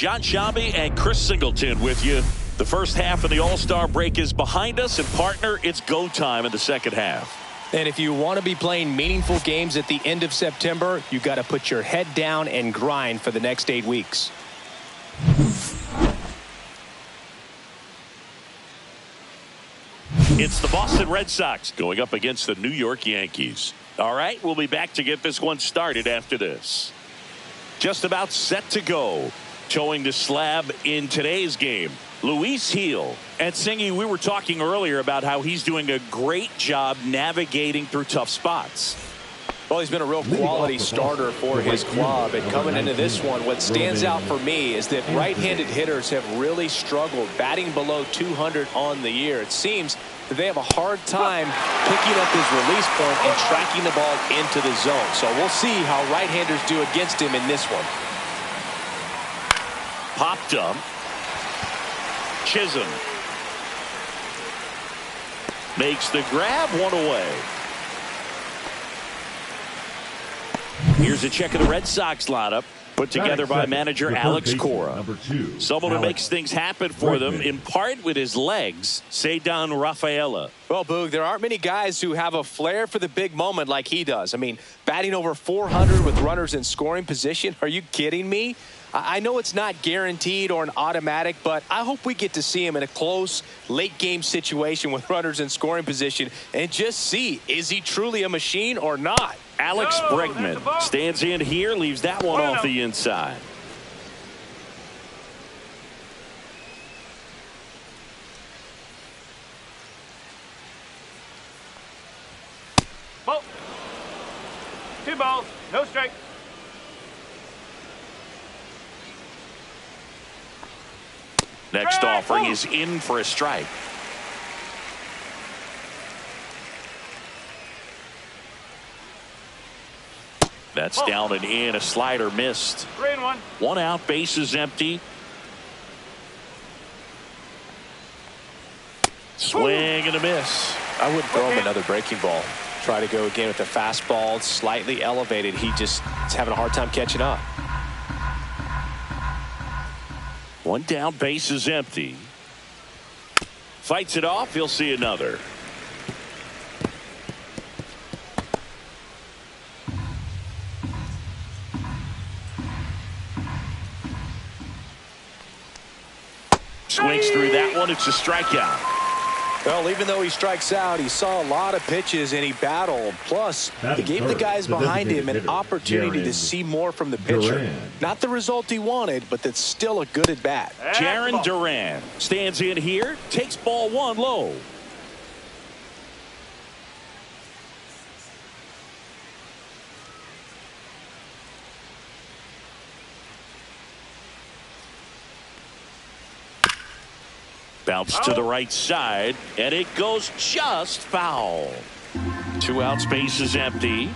John Shabby and Chris Singleton with you. The first half of the All-Star break is behind us, and partner, it's go time in the second half. And if you want to be playing meaningful games at the end of September, you got to put your head down and grind for the next 8 weeks. It's the Boston Red Sox going up against the New York Yankees. All right, we'll be back to get this one started after this. Just about set to go. Towing the slab in today's game, Luis Gil. And Singy, we were talking earlier about how he's doing a great job navigating through tough spots. Well, he's been a real quality starter for his club. And coming into this one, what stands out for me is that right-handed hitters have really struggled, batting below 200 on the year. It seems that they have a hard time picking up his release point and tracking the ball into the zone. So we'll see how right-handers do against him in this one. Popped up. Chisholm makes the grab, one away. Here's a check of the Red Sox lineup put together by manager Alex Cora. Someone who makes things happen for them in part with his legs, Ceddanne Rafaela. Well, Boog, there aren't many guys who have a flair for the big moment like he does. I mean, batting over 400 with runners in scoring position. Are you kidding me? I know it's not guaranteed or an automatic, but I hope we get to see him in a close late game situation with runners in scoring position and just see, is he truly a machine or not? Alex Bregman stands in here, leaves that one off the inside. Ball. 2 balls, no strike. Next offering is in for a strike. That's down and in. A slider missed. 3-1. 1 out, bases empty. Swing and a miss. I wouldn't throw him another breaking ball. Try to go again with the fastball, slightly elevated. He just is having a hard time catching up. 1 down, bases empty. Fights it off. He'll see another. Swings through that one. It's a strikeout. Well, even though he strikes out, he saw a lot of pitches and he battled. Plus, he gave the guys behind him an opportunity to see more from the pitcher. Not the result he wanted, but that's still a good at bat. Jarren Duran stands in here, takes ball 1 low. Bounce to the right side, and it goes just foul. 2 outs, base is empty.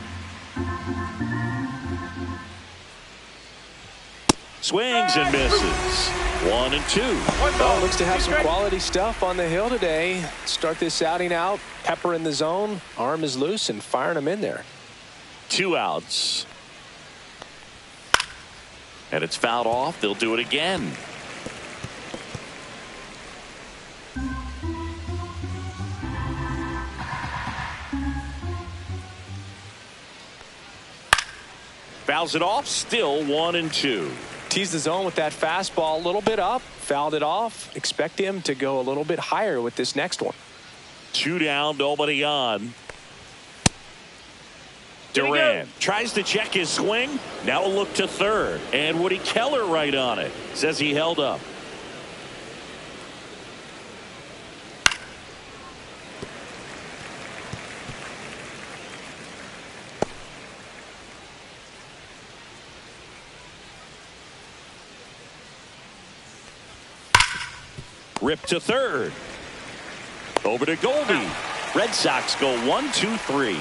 Swings and misses. 1 and 2. Well, looks to have some quality stuff on the hill today. Start this outing out, pepper in the zone, arm is loose, and firing him in there. 2 outs. And it's fouled off. They'll do it again. Fouls it off, still 1 and 2. Teased the zone with that fastball, a little bit up, fouled it off. Expect him to go a little bit higher with this next one. 2 down, nobody on. Duran tries to check his swing. Now a look to third. And Woody Keller right on it. Says he held up. Rip to third. Over to Goldie. Red Sox go 1, 2, 3.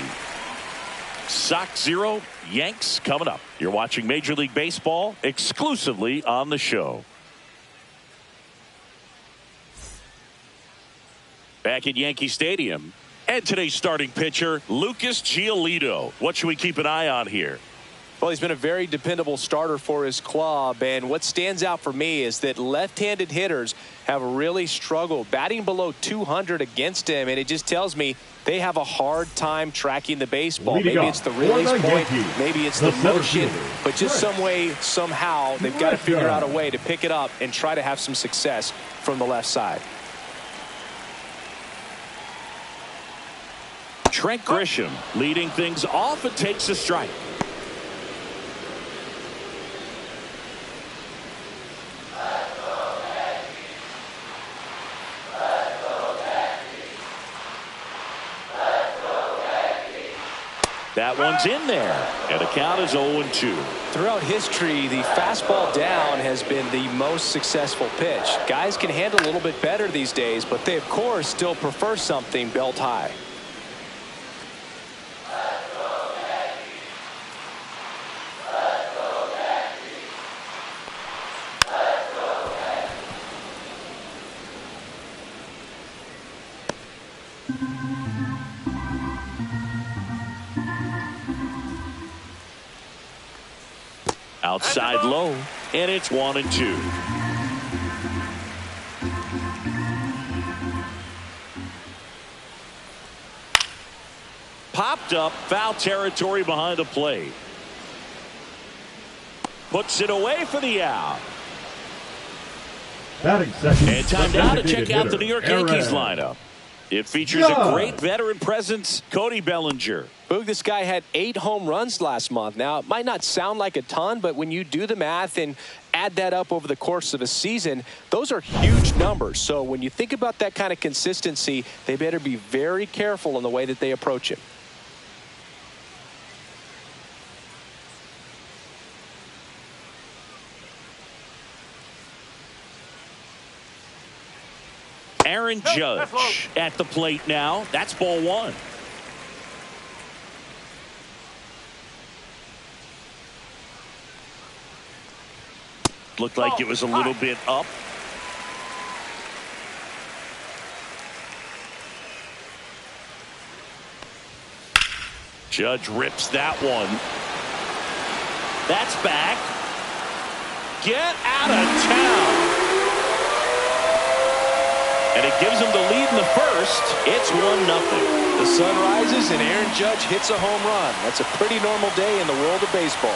Sox 0, Yanks coming up. You're watching Major League Baseball exclusively on the show. Back at Yankee Stadium. And today's starting pitcher, Lucas Giolito. What should we keep an eye on here? Well, he's been a very dependable starter for his club, and what stands out for me is that left-handed hitters have really struggled batting below 200 against him, and it just tells me they have a hard time tracking the baseball. Maybe it's the release point, maybe it's the motion, but just some way, somehow, they've got to figure out a way to pick it up and try to have some success from the left side. Trent Grisham leading things off and takes a strike. That one's in there, and the count is 0-2. Throughout history, the fastball down has been the most successful pitch. Guys can handle a little bit better these days, but they, of course, still prefer something belt high. Outside low, and it's 1-2. Popped up, foul territory behind the plate. Puts it away for the out. Batting second. And time now to check out the New York Yankees lineup. It features a great veteran presence, Cody Bellinger. Boog, this guy had 8 home runs last month. Now, it might not sound like a ton, but when you do the math and add that up over the course of a season, those are huge numbers. So when you think about that kind of consistency, they better be very careful in the way that they approach it. Aaron Judge at the plate now. That's ball 1. Looked like it was a little bit up. Judge rips that one. That's back. Get out of town. And it gives them the lead in the first. It's 1-0. The sun rises and Aaron Judge hits a home run. That's a pretty normal day in the world of baseball.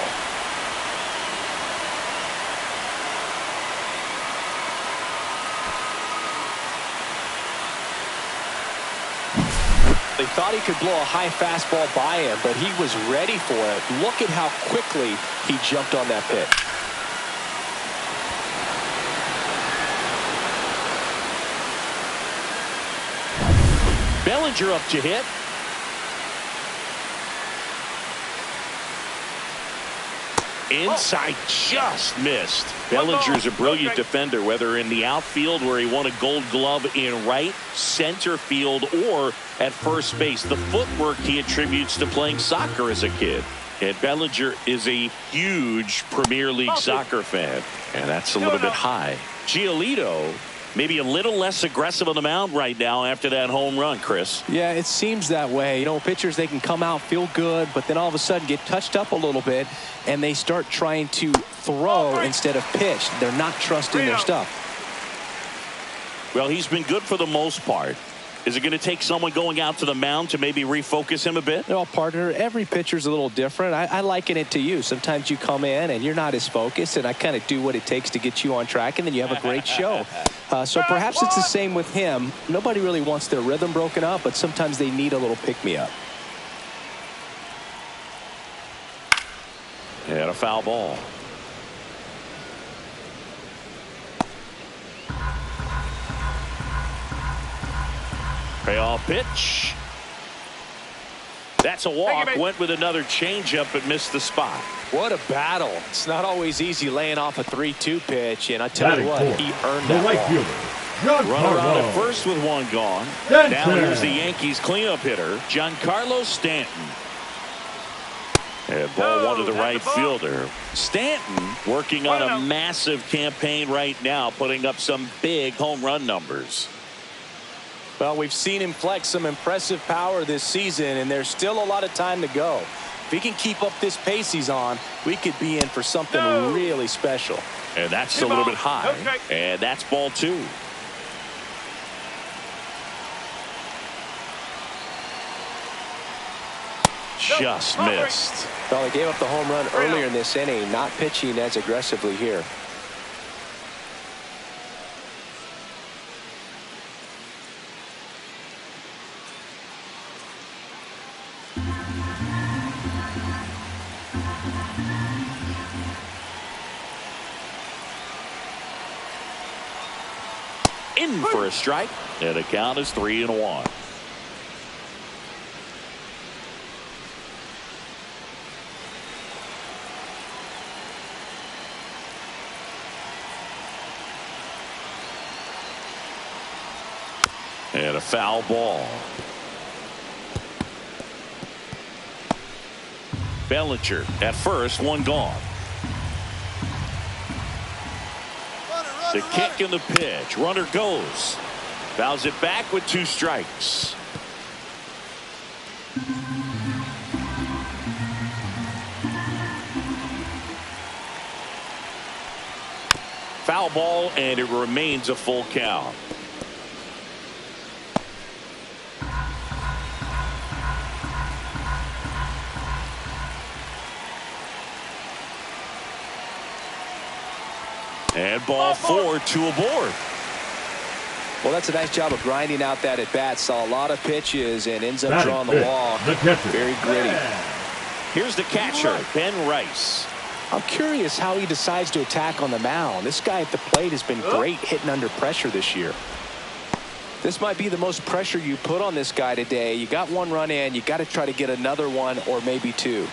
They thought he could blow a high fastball by him, but he was ready for it. Look at how quickly he jumped on that pitch. Bellinger up to hit. Inside, just missed. Bellinger's a brilliant defender, whether in the outfield where he won a gold glove in right, center field, or at first base. The footwork he attributes to playing soccer as a kid. And Bellinger is a huge Premier League soccer fan. And that's a little bit high. Giolito maybe a little less aggressive on the mound right now after that home run, Chris. Yeah, it seems that way. You know, pitchers, they can come out, feel good, but then all of a sudden get touched up a little bit, and they start trying to throw instead of pitch. They're not trusting their stuff. Well, he's been good for the most part. Is it going to take someone going out to the mound to maybe refocus him a bit? Well, partner, every pitcher's a little different. I liken it to you. Sometimes you come in and you're not as focused, and I kind of do what it takes to get you on track, and then you have a great show. So perhaps it's the same with him. Nobody really wants their rhythm broken up, but sometimes they need a little pick-me-up. And a foul ball. Payoff pitch. That's a walk. Went with another changeup but missed the spot. What a battle. It's not always easy laying off a 3-2 pitch, and I tell you what, he earned that ball. Runner out at first with one gone. Now here's the Yankees cleanup hitter, Giancarlo Stanton. And ball one to the right fielder. Stanton working on a massive campaign right now, putting up some big home run numbers. Well, we've seen him flex some impressive power this season, and there's still a lot of time to go. If he can keep up this pace he's on, we could be in for something really special. And that's a little bit high. And that's ball 2. Just missed. Well, he gave up the home run earlier in this inning, not pitching as aggressively here. In for a strike, and the count is 3-1. And a foul ball. Bellinger at first, one gone. The kick and the pitch. Runner goes. Fouls it back with 2 strikes. Foul ball, and it remains a full count. And ball 4, 2 aboard. Well, that's a nice job of grinding out that at bat. Saw a lot of pitches and ends up drawing the walk. Very gritty. Here's the catcher, Ben Rice. I'm curious how he decides to attack on the mound. This guy at the plate has been great hitting under pressure this year. This might be the most pressure you put on this guy today. You got 1 run in. You got to try to get another 1 or maybe 2.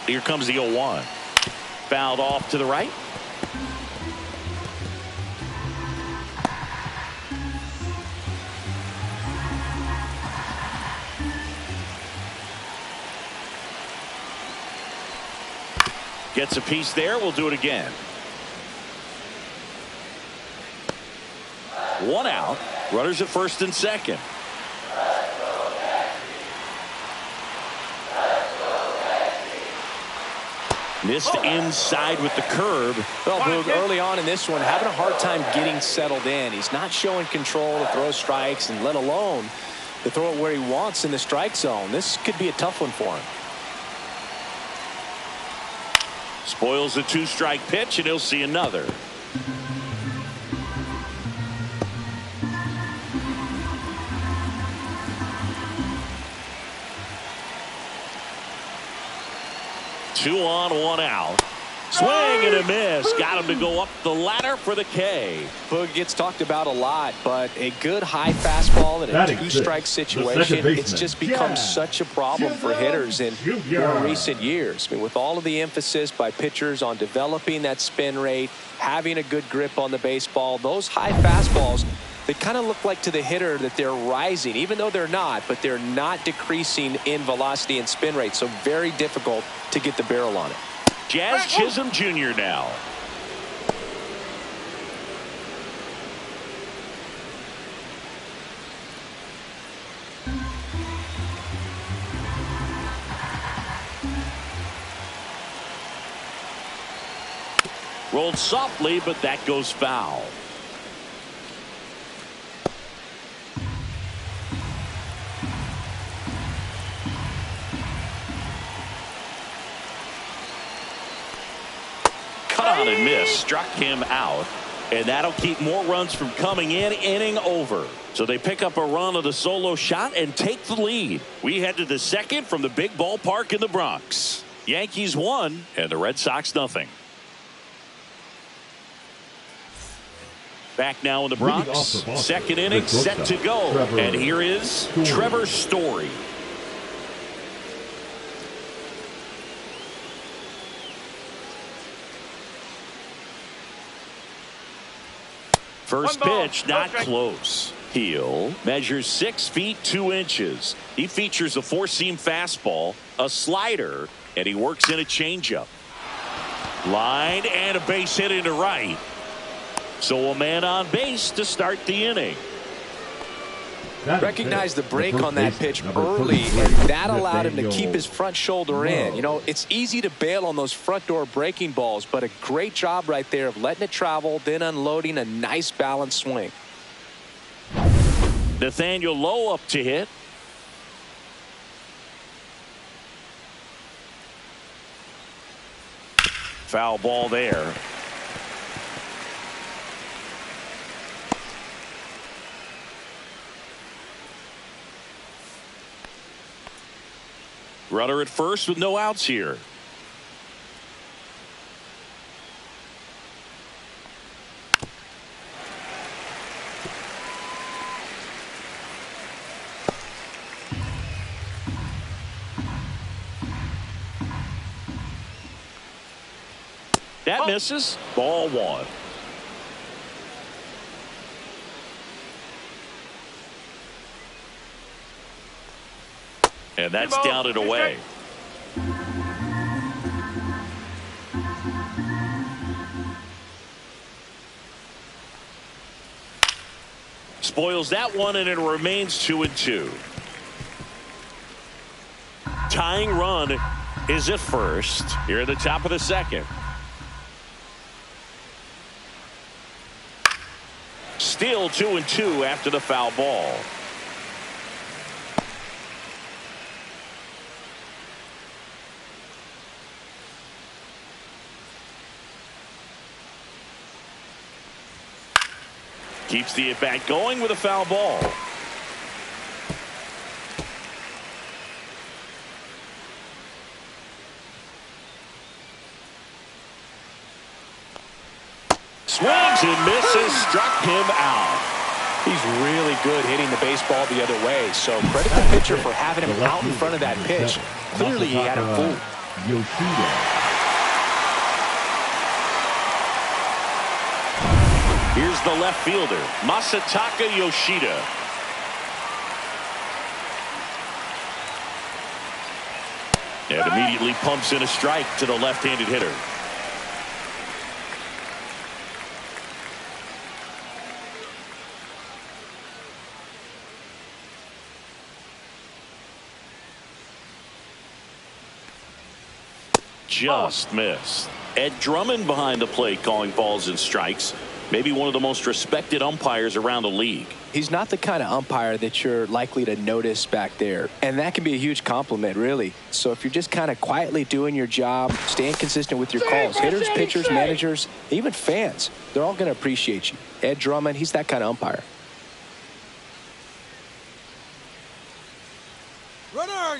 Here comes the 0-1. Fouled off to the right. Gets a piece there. We'll do it again. 1 out. Runners at first and second. Missed inside with the curve. Well, Boog, early on in this one, having a hard time getting settled in. He's not showing control to throw strikes, and let alone to throw it where he wants in the strike zone. This could be a tough one for him. Spoils the 2-strike pitch, and he'll see another. Two on, 1 out. Swing and a miss. Got him to go up the ladder for the K. Boog gets talked about a lot, but a good high fastball in a 2-strike situation, it's just become such a problem for hitters in more recent years. I mean, with all of the emphasis by pitchers on developing that spin rate, having a good grip on the baseball, those high fastballs, they kind of look like to the hitter that they're rising, even though they're not, but they're not decreasing in velocity and spin rate. So very difficult to get the barrel on it. Jazz Chisholm Jr. now. Rolled softly, but that goes foul. Cut on and miss, struck him out, and that'll keep more runs from coming in. Inning over. So they pick up a run of the solo shot and take the lead. We head to the second from the big ballpark in the Bronx. Yankees 1 and the Red Sox nothing. Back now in the Bronx. Second inning set to go. And here is Trevor Story. First pitch, not close. Heel measures 6 feet 2 inches. He features a 4-seam fastball, a slider, and he works in a changeup. Line and a base hit into right. So a man on base to start the inning. Recognized the break on that pitch early, and that allowed him to keep his front shoulder in. You know, it's easy to bail on those front door breaking balls, but a great job right there of letting it travel, then unloading a nice balanced swing. Nathaniel Lowe up to hit. Foul ball there. Runner at first with no outs here. That misses. Ball one. And that's down and away. Spoils that one, and it remains 2-2. Tying run is at first here at the top of the second. Still 2-2 after the foul ball. Keeps the at-bat going with a foul ball. Swings and misses, struck him out. He's really good hitting the baseball the other way, so credit the pitcher for having him out in front of that pitch. Clearly he had him fooled. Here's the left fielder, Masataka Yoshida. And immediately pumps in a strike to the left-handed hitter. Just missed. Ed Drummond behind the plate calling balls and strikes. Maybe one of the most respected umpires around the league. He's not the kind of umpire that you're likely to notice back there. And that can be a huge compliment, really. So if you're just kind of quietly doing your job, staying consistent with your calls, hitters, pitchers, managers, even fans, they're all going to appreciate you. Ed Drummond, he's that kind of umpire.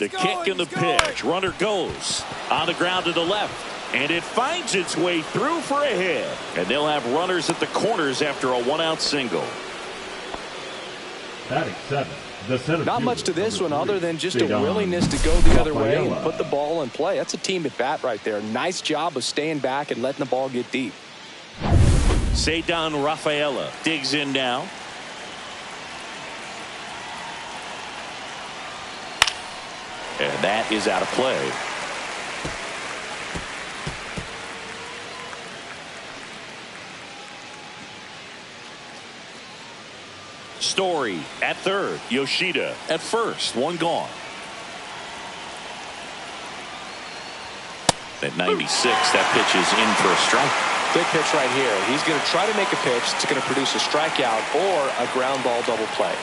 The kick and the pitch. Runner goes on the ground to the left. And it finds its way through for a hit. And they'll have runners at the corners after a one-out single. Not much to this one other than just a willingness to go the other way and put the ball in play. That's a team at bat right there. Nice job of staying back and letting the ball get deep. Cedar Rafaela digs in now. And that is out of play. Story at third. Yoshida at first. One gone. At 96, that pitch is in for a strike. Big pitch right here. He's going to try to make a pitch that's going to produce a strikeout or a ground ball double play.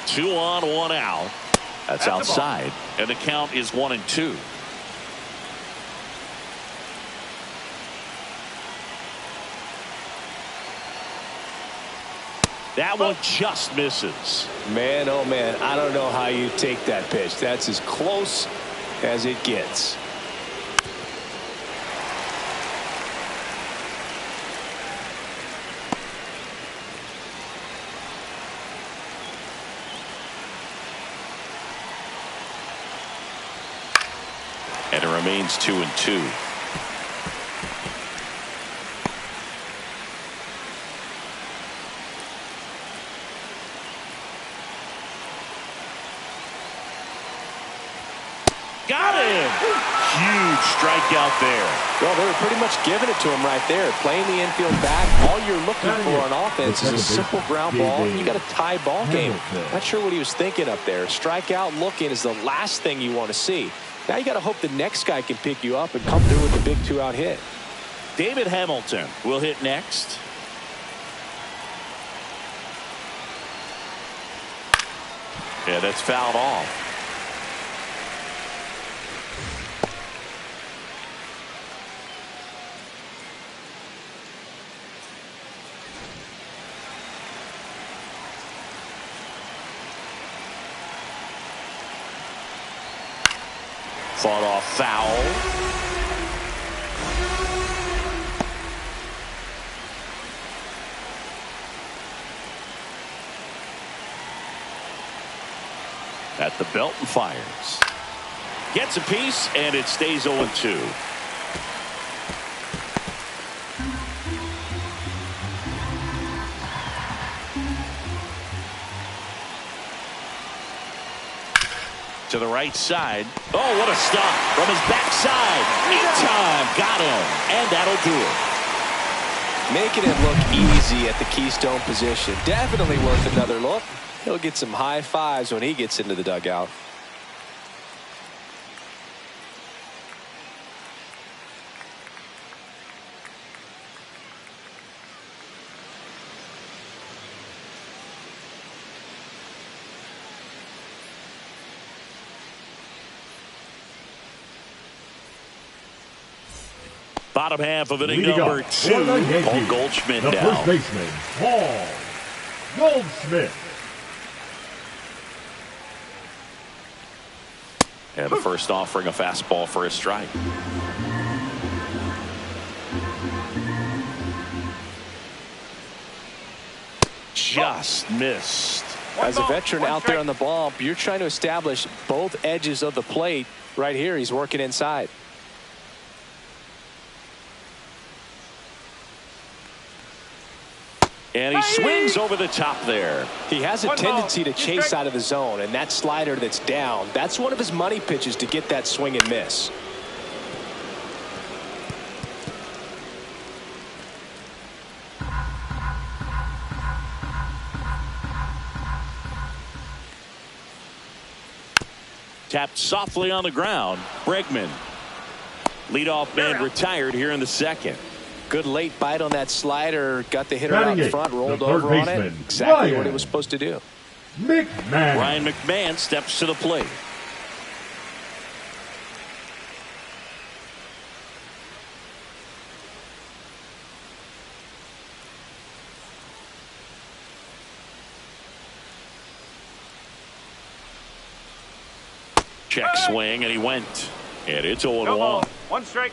Two on, one out. That's outside. And the count is 1-2. That one just misses. Man, oh man, I don't know how you take that pitch. That's as close as it gets. And it remains 2-2. got him. Huge strikeout there. Well, they were pretty much giving it to him right there. Playing the infield back. All you're looking for on offense is a simple ground ball. You got a tie ball game. Not sure what he was thinking up there. Strikeout looking is the last thing you want to see. Now you got to hope the next guy can pick you up and come through with the big 2-out hit. David Hamilton will hit next. Yeah, that's fouled off. Fought off foul. At the belt and fires. Gets a piece, and it stays 0-2. To the right side. Oh, what a stop from his backside. Meantime, got him, and that'll do it. Making it look easy at the Keystone position. Definitely worth another look. He'll get some high fives when he gets into the dugout. Bottom half of inning number 2. Paul Goldschmidt the down. first baseman, Paul Goldschmidt. And the first offering a fastball for a strike. Just missed. As a veteran out there on the ball, you're trying to establish both edges of the plate. Right here, he's working inside. And he swings over the top there. He has a tendency to chase out of the zone, and that slider that's down, that's one of his money pitches to get that swing and miss. Tapped softly on the ground. Bregman. Leadoff man retired here in the second. Good late bite on that slider. Got the hitter out in front, rolled over on it. Exactly Ryan what it was supposed to do. McMahon. Ryan McMahon steps to the plate. Check swing, and he went. And it's 0-1. 1 strike.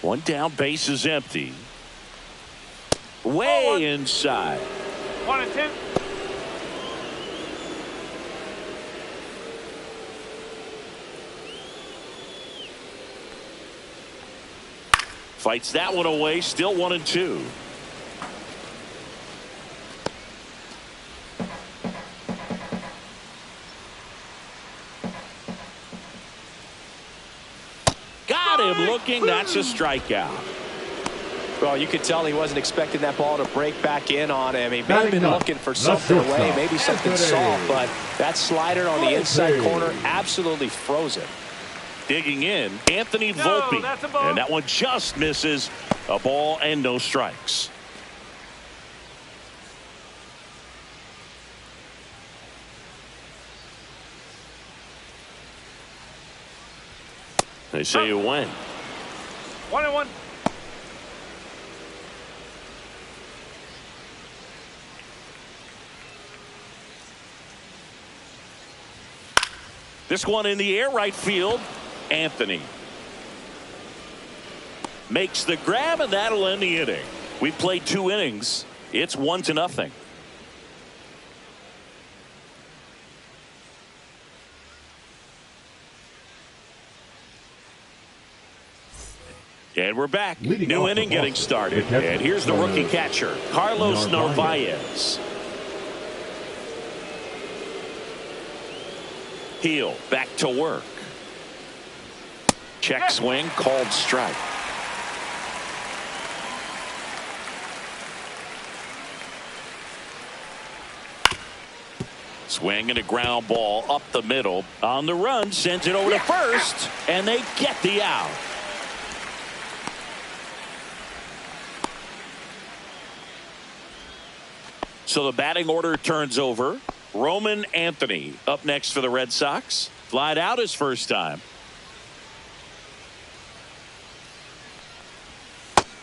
One down, base is empty. Way inside. 1-2. Fights that one away, still 1-2. Got him looking. That's a strikeout. Well, you could tell he wasn't expecting that ball to break back in on him. He may have been looking for something away, maybe something soft, but that slider on the inside corner absolutely froze it. Digging in, Anthony Volpe. And that one just misses. A ball and no strikes. They say you win. 1-1. This one in the air, right field. Anthony makes the grab, and that'll end the inning. We played 2 innings. It's 1-0. And we're back. Leading New off inning the getting Boston, started. And here's the rookie catcher, Carlos Narvaez. Heel back to work. Check swing, called strike. Swing and a ground ball up the middle. On the run, sends it over to first, and they get the out. So the batting order turns over. Roman Anthony up next for the Red Sox. Flied out his first time.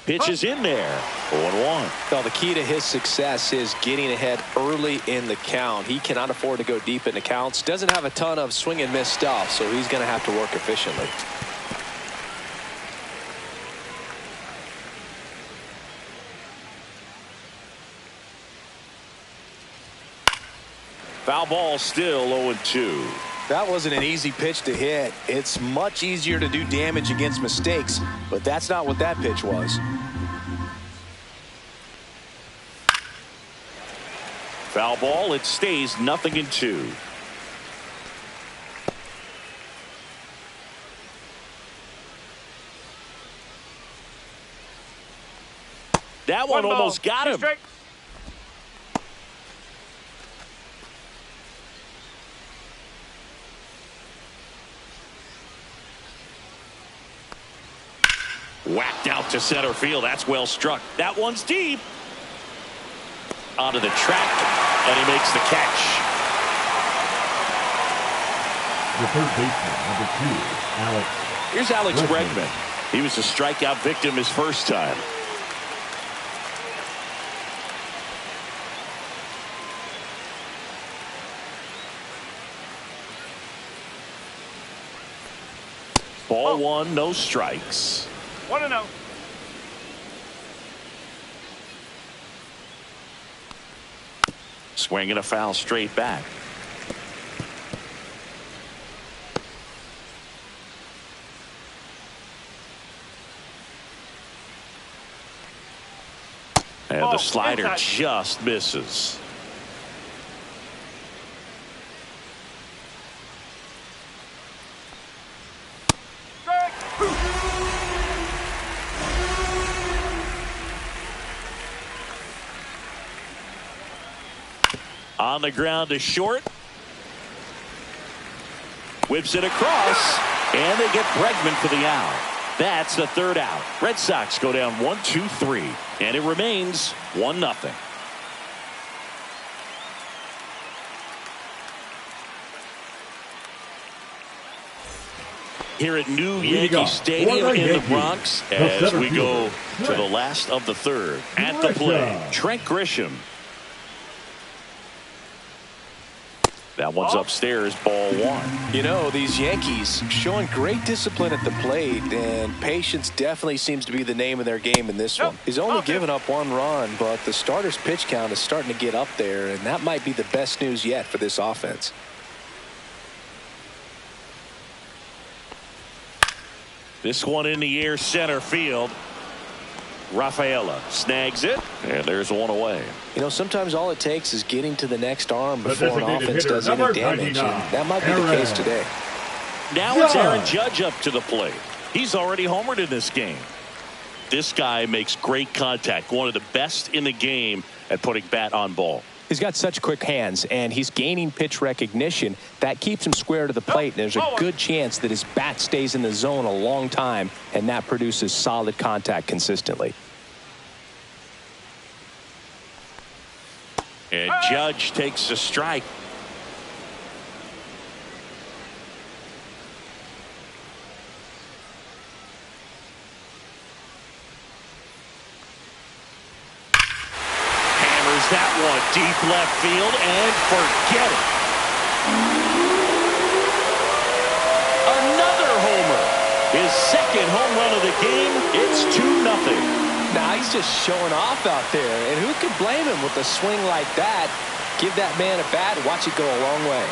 Pitch is in there. 0-1. Well, the key to his success is getting ahead early in the count. He cannot afford to go deep in the counts. Doesn't have a ton of swing and miss stuff, so he's going to have to work efficiently. Foul ball, still 0-2. That wasn't an easy pitch to hit. It's much easier to do damage against mistakes, but that's not what that pitch was. Foul ball, it stays 0-2. That one almost got him. Whacked out to center field. That's well struck. That one's deep. Onto the track, and he makes the catch. The third baseman, number 2, Alex. Here's Alex Bregman. He was a strikeout victim his first time. Ball 1, no strikes. 1-0. Swinging a foul straight back. And the slider inside. just misses. On the ground to short. Whips it across. And they get Bregman for the out. That's the third out. Red Sox go down 1-2-3. And it remains 1-0. Here at New Yankee Stadium in the Bronx as we go to the last of the third. At the plate, Trent Grisham. That one's upstairs, ball 1. You know, these Yankees showing great discipline at the plate, and patience definitely seems to be the name of their game in this one. He's only given up 1 run, but the starter's pitch count is starting to get up there, and that might be the best news yet for this offense. This one in the air, center field. Rafaela snags it, and there's one away. You know, sometimes all it takes is getting to the next arm before an offense does any damage, and that might be the case today. Now it's Aaron Judge up to the plate. He's already homered in this game. This guy makes great contact, one of the best in the game at putting bat on ball. He's got such quick hands, and he's gaining pitch recognition. That keeps him square to the plate, and there's a good chance that his bat stays in the zone a long time, and that produces solid contact consistently. And Judge takes a strike. Hammers that one deep left field and forget it. Another homer. His second home run of the game. It's 2-0. Now he's just showing off out there, and who could blame him with a swing like that? Give that man a bat, watch it go a long way.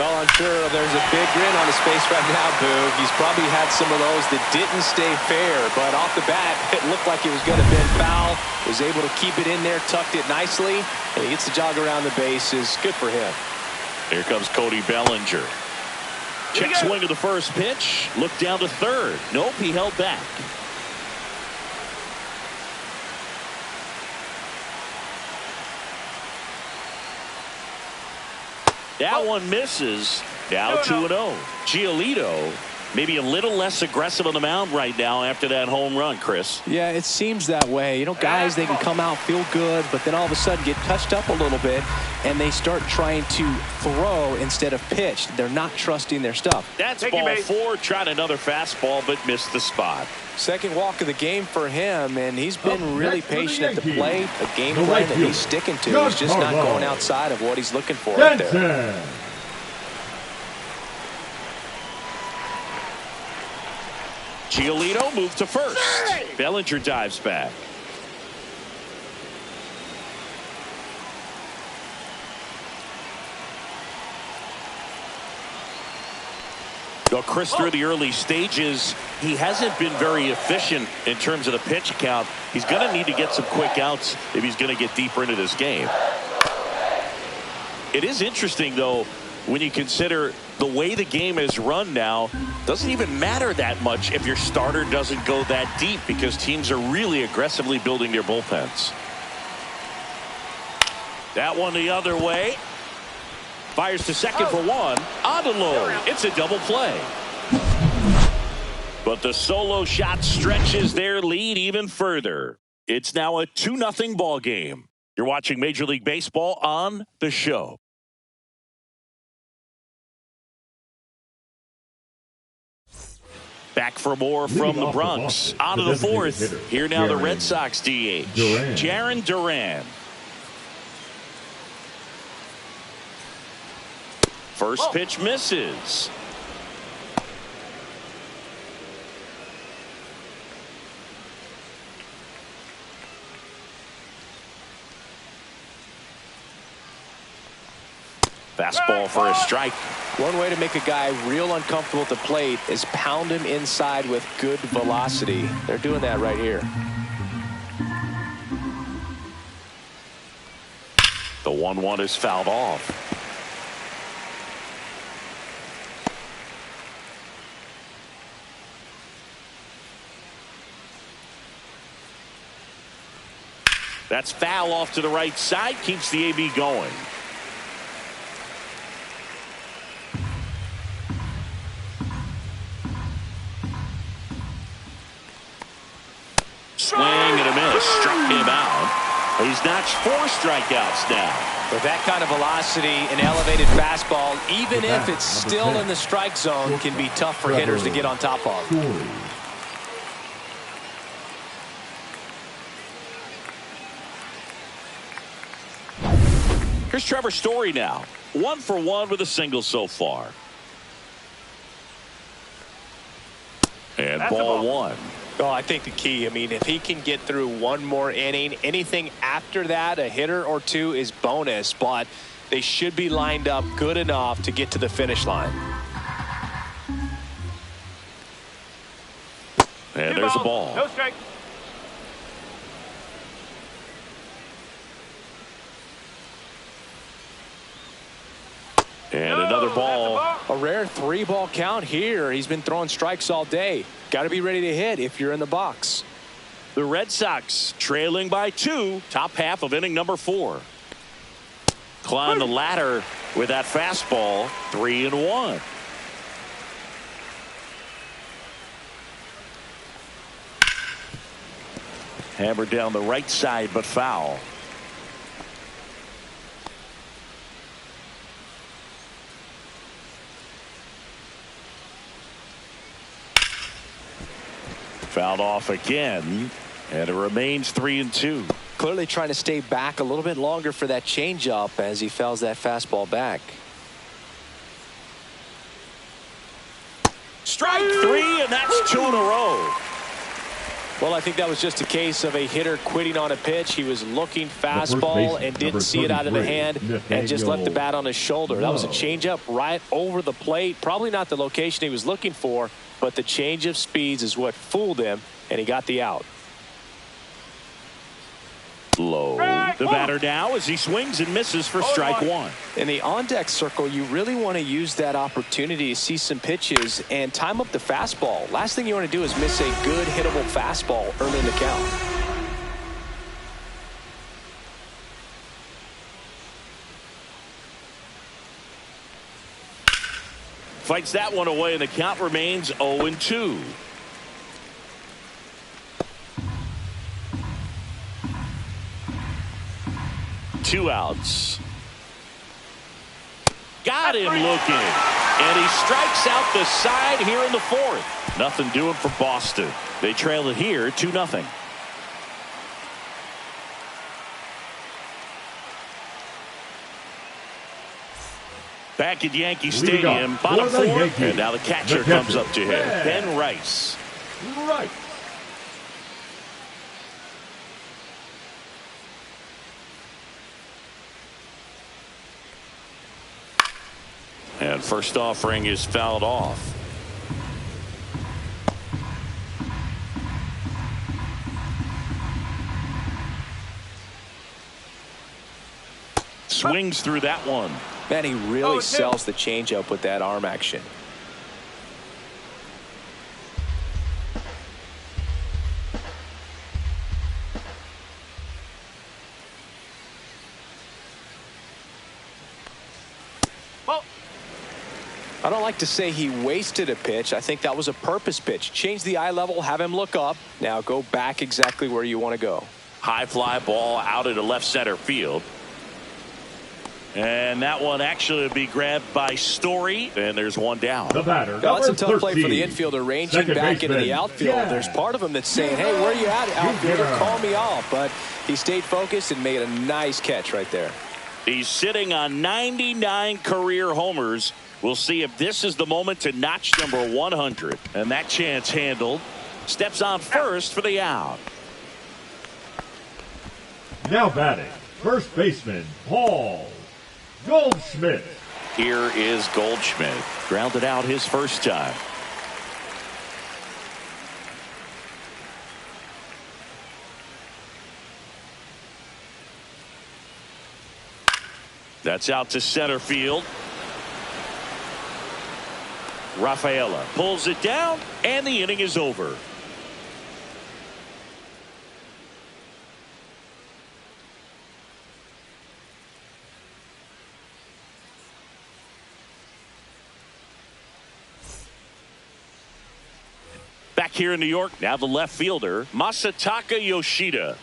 Well, I'm sure there's a big grin on his face right now, Boog. He's probably had some of those that didn't stay fair, but off the bat, it looked like it was going to be foul. Was able to keep it in there, tucked it nicely, and he gets the jog around the bases. Good for him. Here comes Cody Bellinger. Check swing of the first pitch. Look down to third. Nope, he held back. That one misses. Now 2-0. Giolito maybe a little less aggressive on the mound right now after that home run, Chris. Yeah, it seems that way. You know, guys, they can come out, feel good, but then all of a sudden get touched up a little bit, and they start trying to throw instead of pitch. They're not trusting their stuff. That's ball 4. Tried another fastball, but missed the spot. Second walk of the game for him, and he's been really patient at the plate. A game plan that he's sticking to. He's just not going outside of what he's looking for out there. Giolito moved to first. Bellinger dives back. Well, Chris, through the early stages, he hasn't been very efficient in terms of the pitch count. He's going to need to get some quick outs if he's going to get deeper into this game. It is interesting, though, when you consider the way the game is run now. Doesn't even matter that much if your starter doesn't go that deep, because teams are really aggressively building their bullpens. That one the other way. Fires to second for one. On the low. It's a double play. But the solo shot stretches their lead even further. It's now a 2-0 ball game. You're watching Major League Baseball on The Show. Back for more from the Bronx. On to the fourth. Here now the Red Sox DH. Jarren Duran. First pitch misses. Fastball for a strike. One way to make a guy real uncomfortable at the plate is pound him inside with good velocity. They're doing that right here. The 1-1 is fouled off. That's foul off to the right side. Keeps the AB going. Swing and a miss. Struck him out. He's notched 4 strikeouts now. With that kind of velocity, an elevated fastball, even if it's still in the strike zone, can be tough for hitters to get on top of. Here's Trevor Story now. 1 for 1 with a single so far. And that's ball 1. Oh, I think the key, I mean, if he can get through one more inning, anything after that, a hitter or two is bonus, but they should be lined up good enough to get to the finish line. And there's a ball. No strike. And another ball. A rare 3-ball count here. He's been throwing strikes all day. Got to be ready to hit if you're in the box. The Red Sox trailing by 2. Top half of inning number 4. Climb the ladder with that fastball. 3-1. Hammered down the right side, but foul. Fouled off again, and it remains 3-2. Clearly trying to stay back a little bit longer for that changeup as he fouls that fastball back. Strike 3, and that's 2 in a row. Well, I think that was just a case of a hitter quitting on a pitch. He was looking fastball and didn't see it out of the hand and just left the bat on his shoulder. That was a changeup right over the plate. Probably not the location he was looking for, but the change of speeds is what fooled him, and he got the out. Low. The batter now as he swings and misses for strike one. In the on-deck circle, you really want to use that opportunity to see some pitches and time up the fastball. Last thing you want to do is miss a good hittable fastball early in the count. Fights that one away, and the count remains 0-2. Two outs. Got him looking. And he strikes out the side here in the fourth. Nothing doing for Boston. They trail it here 2-0. Back at Yankee Stadium, bottom fourth. And now the catcher comes up to him. Ben Rice. Right. And first offering is fouled off. Swings through that one. Man, he really sells the changeup with that arm action. I don't like to say he wasted a pitch. I think that was a purpose pitch. Change the eye level, have him look up. Now go back exactly where you want to go. High fly ball out into left center field. And that one actually would be grabbed by Story. And there's one down. The batter, now, that's a tough 13, play for the infielder, ranging back into the outfield. Yeah. There's part of him that's saying, hey, where are you at, outfielder? Call me off. But he stayed focused and made a nice catch right there. He's sitting on 99 career homers. We'll see if this is the moment to notch number 100. And that chance handled. Steps on first for the out. Now batting, first baseman, Paul Goldschmidt. Here is Goldschmidt. Grounded out his first time. That's out to center field. Rafaela pulls it down, and the inning is over. Back here in New York, now the left fielder, Masataka Yoshida.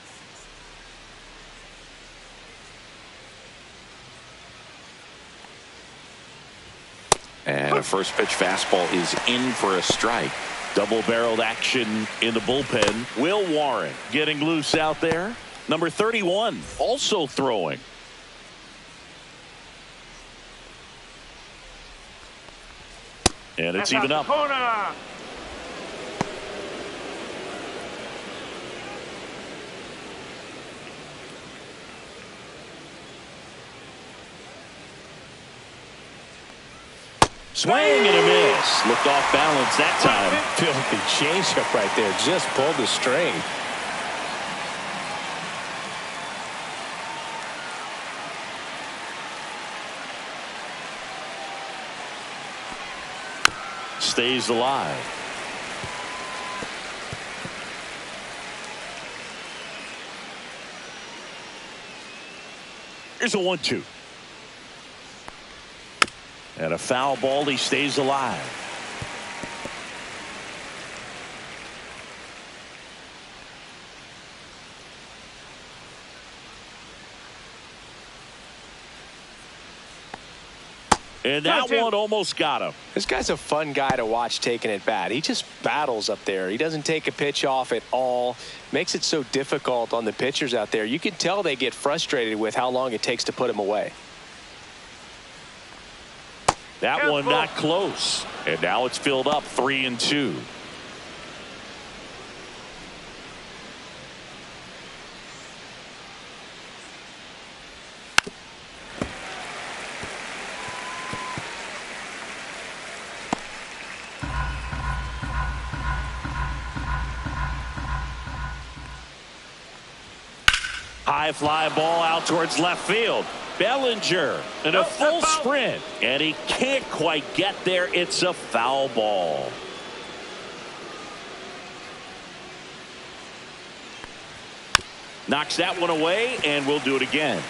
And a first pitch fastball is in for a strike. Double barreled action in the bullpen. Will Warren getting loose out there. Number 31 also throwing. And it's even up. Swing and a miss. Looked off balance that time. Filthy changeup right there. Just pulled the string. Stays alive. Here's a 1-2. And a foul ball. He stays alive. And that one almost got him. This guy's a fun guy to watch taking it bat. He just battles up there. He doesn't take a pitch off at all. Makes it so difficult on the pitchers out there. You can tell they get frustrated with how long it takes to put him away. That one not close. And now it's filled up 3-2. High fly ball out towards left field. Bellinger in a full sprint, and he can't quite get there. It's a foul ball. Knocks that one away, and we'll do it again.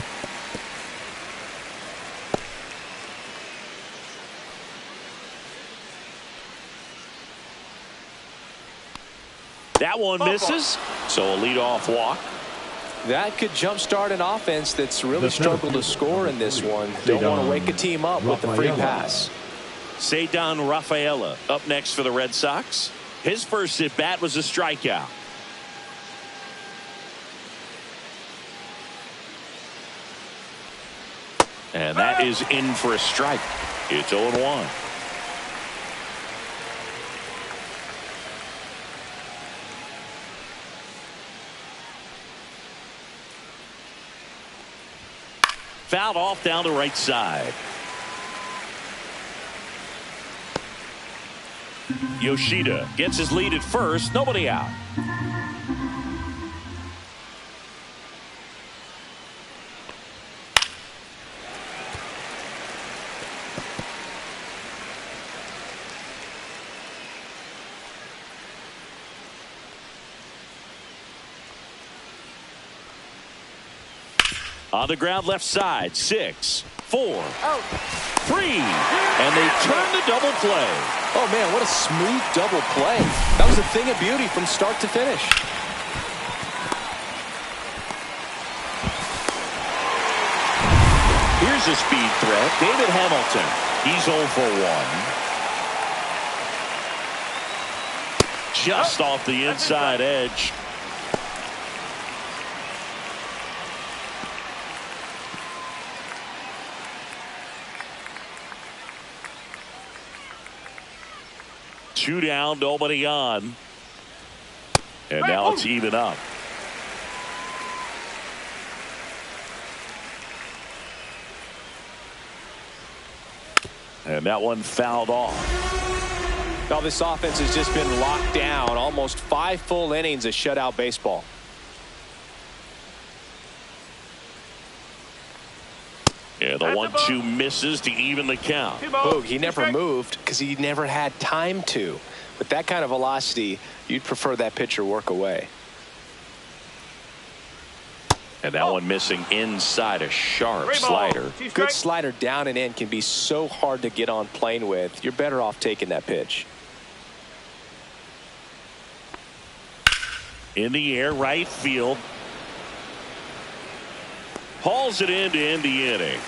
That one misses, so a leadoff walk. That could jumpstart an offense that's really struggled to score in this one. Don't want to wake a team up with the free pass. Cedar Rafaela up next for the Red Sox. His first at bat was a strikeout. And that is in for a strike. It's 0-1. Fouled off down the right side. Yoshida gets his lead at first. Nobody out. On the ground left side, 6, 4, 3, and they turn the double play. Oh man, what a smooth double play. That was a thing of beauty from start to finish. Here's a speed threat. David Hamilton. He's 0 for 1. Just off the inside edge. Two down, nobody on. And now it's even up. And that one fouled off. Now this offense has just been locked down. Almost 5 full innings of shutout baseball. Yeah, the 1-2 misses to even the count. Oh, he never moved because he never had time to. With that kind of velocity, you'd prefer that pitcher work away. And that one missing inside, a sharp slider. Good slider down and in can be so hard to get on plane with. You're better off taking that pitch. In the air, right field. Hauls it in to end the inning.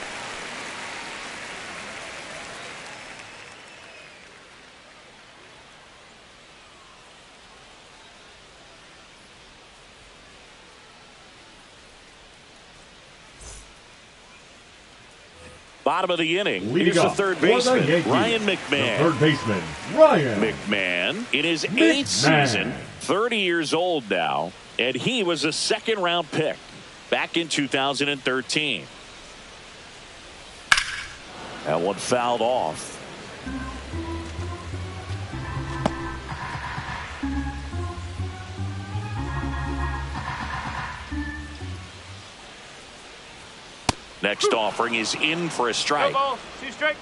Bottom of the inning. Here's the third baseman, Ryan McMahon. Third baseman, Ryan McMahon in his 8th season, 30 years old now, and he was a 2nd-round pick back in 2013. That one fouled off. Next offering is in for a strike. Ball, 2 strike.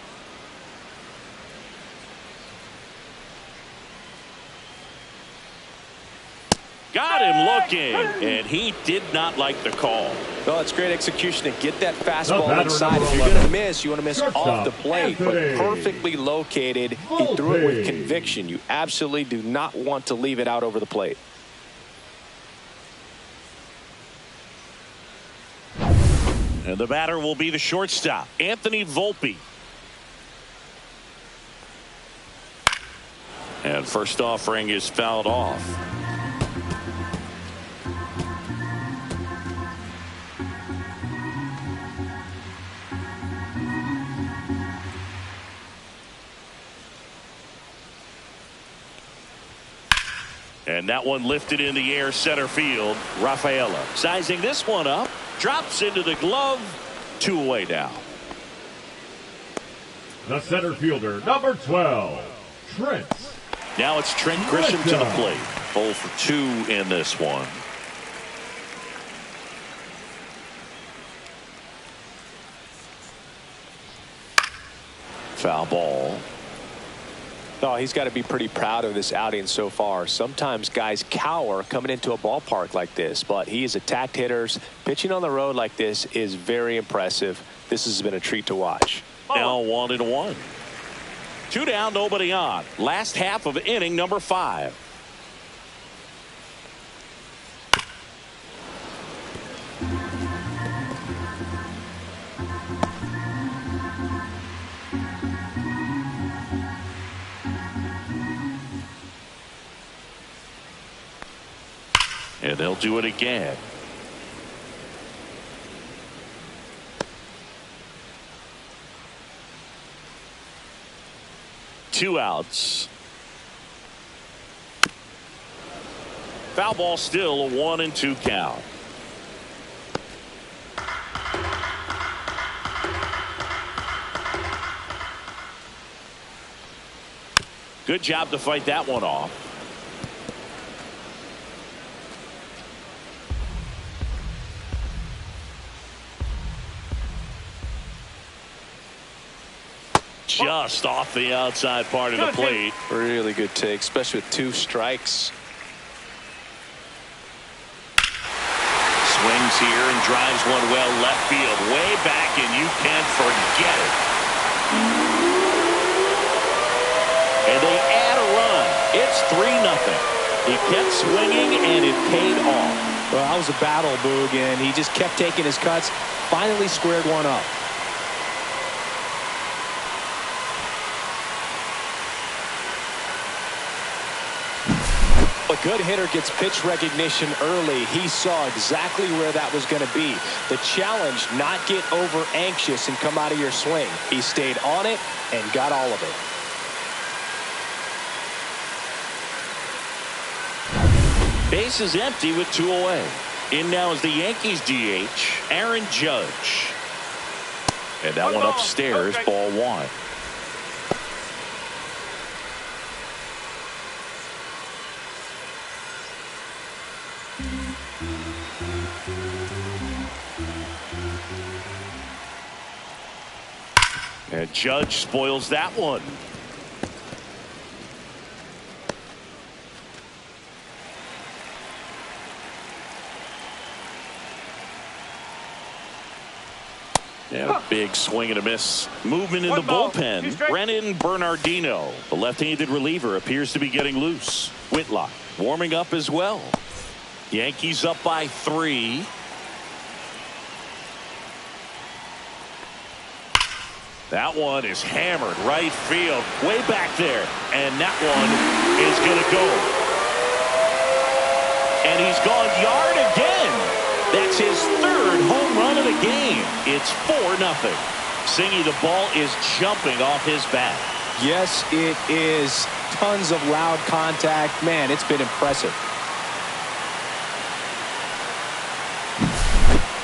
Got him looking, and he did not like the call. Well, it's great execution to get that fastball inside. If you're going to miss, you want to miss off the plate, but perfectly located. He threw it with conviction. You absolutely do not want to leave it out over the plate. And the batter will be the shortstop, Anthony Volpe. And first offering is fouled off. And that one lifted in the air, center field. Rafaela sizing this one up. Drops into the glove. 2 away now. The center fielder, number 12, Trent. Now it's Trent Grisham to the plate. 0 for 2 in this one. Foul ball. Oh, he's got to be pretty proud of this outing so far. Sometimes guys cower coming into a ballpark like this, but he has attacked hitters. Pitching on the road like this is very impressive. This has been a treat to watch. Now 1-1. 2 down, nobody on. Last half of inning number 5. And they'll do it again. Two outs. Foul ball, still a 1-2 count. Good job to fight that one off. Just off the outside part of the plate. Really good take, especially with 2 strikes. Swings here and drives one well left field, way back, and you can't forget it. And they add a run. It's 3-0. He kept swinging, and it paid off. Well, that was a battle, Boog, and he just kept taking his cuts. Finally squared one up. A good hitter gets pitch recognition early. He saw exactly where that was going to be. The challenge, not get over anxious and come out of your swing. He stayed on it and got all of it. Base is empty with 2 away. In now is the Yankees DH, Aaron Judge. And that one upstairs, ball 1. And Judge spoils that one. And a big swing and a miss. Movement in the bullpen. Brennan Bernardino, the left-handed reliever, appears to be getting loose. Whitlock warming up as well. Yankees up by 3. That one is hammered right field, way back there, and that one is going to go. And he's gone yard again. That's his 3rd home run of the game. It's 4-0. Singy, the ball is jumping off his bat. Yes, it is. Tons of loud contact. Man, it's been impressive.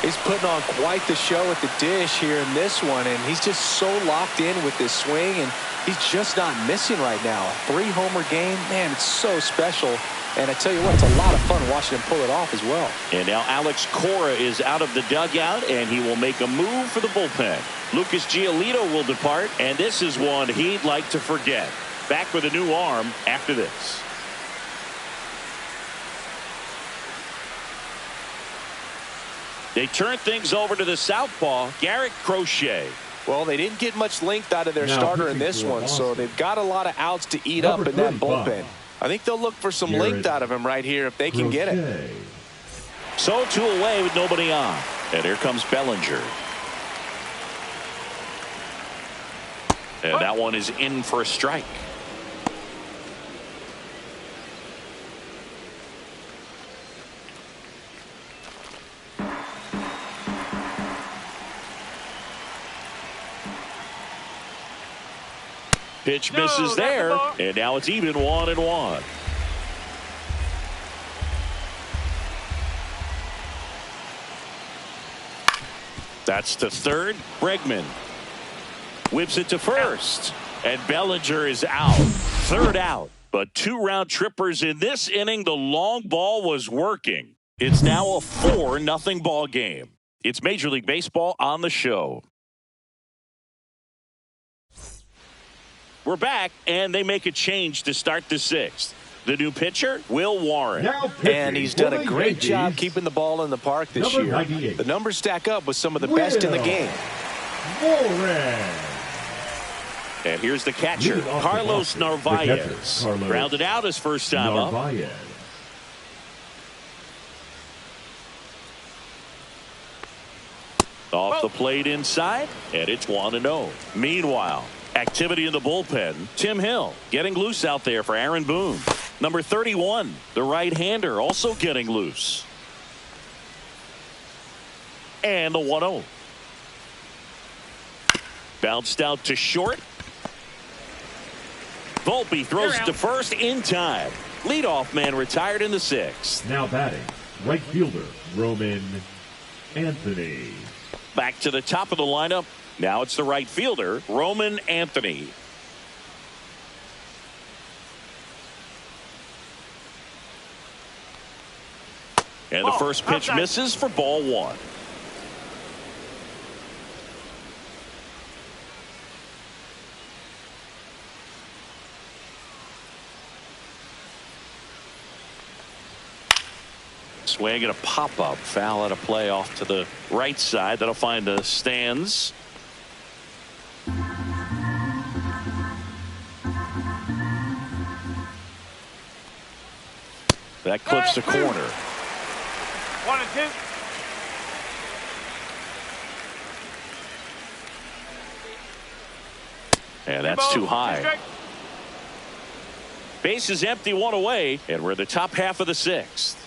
He's putting on quite the show at the dish here in this one, and he's just so locked in with this swing, and he's just not missing right now. 3-homer game, man, it's so special. And I tell you what, it's a lot of fun watching him pull it off as well. And now Alex Cora is out of the dugout, and he will make a move for the bullpen. Lucas Giolito will depart, and this is one he'd like to forget. Back with a new arm after this. They turn things over to the southpaw, Garrett Crochet. Well, they didn't get much length out of their starter in this one, so they've got a lot of outs to eat up in that bullpen. I think they'll look for some length out of him right here if they can get it. So 2 away with nobody on. And here comes Bellinger. And that one is in for a strike. Pitch misses there, and now it's even 1-1. That's to third. Bregman whips it to first, and Bellinger is out. 3rd out, but 2 round trippers in this inning. The long ball was working. It's now a 4-0 ball game. It's Major League Baseball on the show. We're back, and they make a change to start the sixth. The new pitcher, Will Warren. And he's done a great job keeping the ball in the park this year. 98. The numbers stack up with some of the best in the game. Warren. And here's the catcher, Carlos Narvaez. Grounded out his first time up. Off the plate inside, and it's 1-0. Meanwhile, activity in the bullpen. Tim Hill getting loose out there for Aaron Boone. Number 31, the right-hander, also getting loose. And the 1-0. Bounced out to short. Volpe throws it to first in time. Leadoff man retired in the sixth. Now batting, right fielder, Roman Anthony. Back to the top of the lineup. Now it's the right fielder, Roman Anthony. And the first pitch misses for ball one. Swing and a pop-up. Foul out of play off to the right side. That'll find the stands. That clips the corner. 1-2. And that's too high. Base is empty, one away, and we're in the top half of the sixth.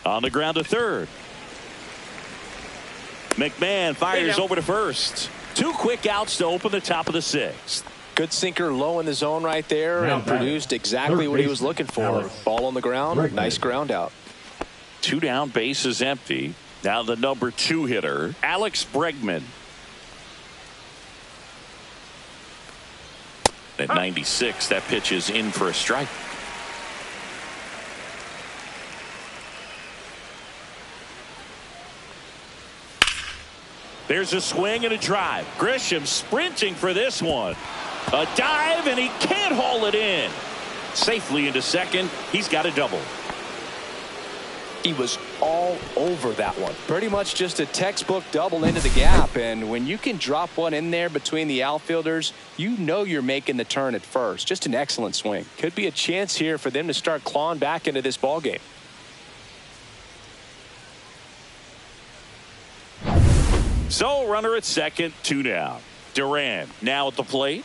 On the ground to third. McMahon fires over to first. Two quick outs to open the top of the sixth. Good sinker low in the zone right there and produced exactly what he was looking for. Ball on the ground. Nice ground out. Two down, base is empty. Now the number 2 hitter, Alex Bregman. At 96, that pitch is in for a strike. There's a swing and a drive. Grisham sprinting for this one. A dive, and he can't haul it in. Safely into second. He's got a double. He was all over that one. Pretty much just a textbook double into the gap. And when you can drop one in there between the outfielders, you know you're making the turn at first. Just an excellent swing. Could be a chance here for them to start clawing back into this ball game. So runner at second, 2 down. Duran now at the plate.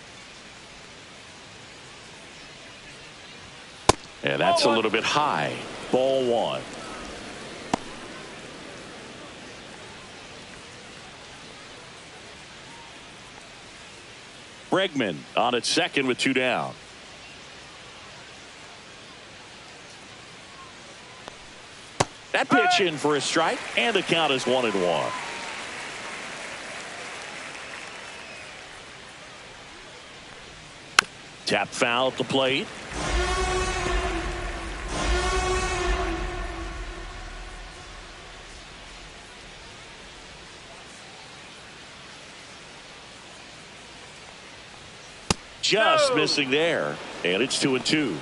And that's a little bit high. Ball 1. Bregman on at second with 2 down. That pitch in for a strike, and the count is 1-1. Tap foul at the plate. Just missing there, and it's 2-2.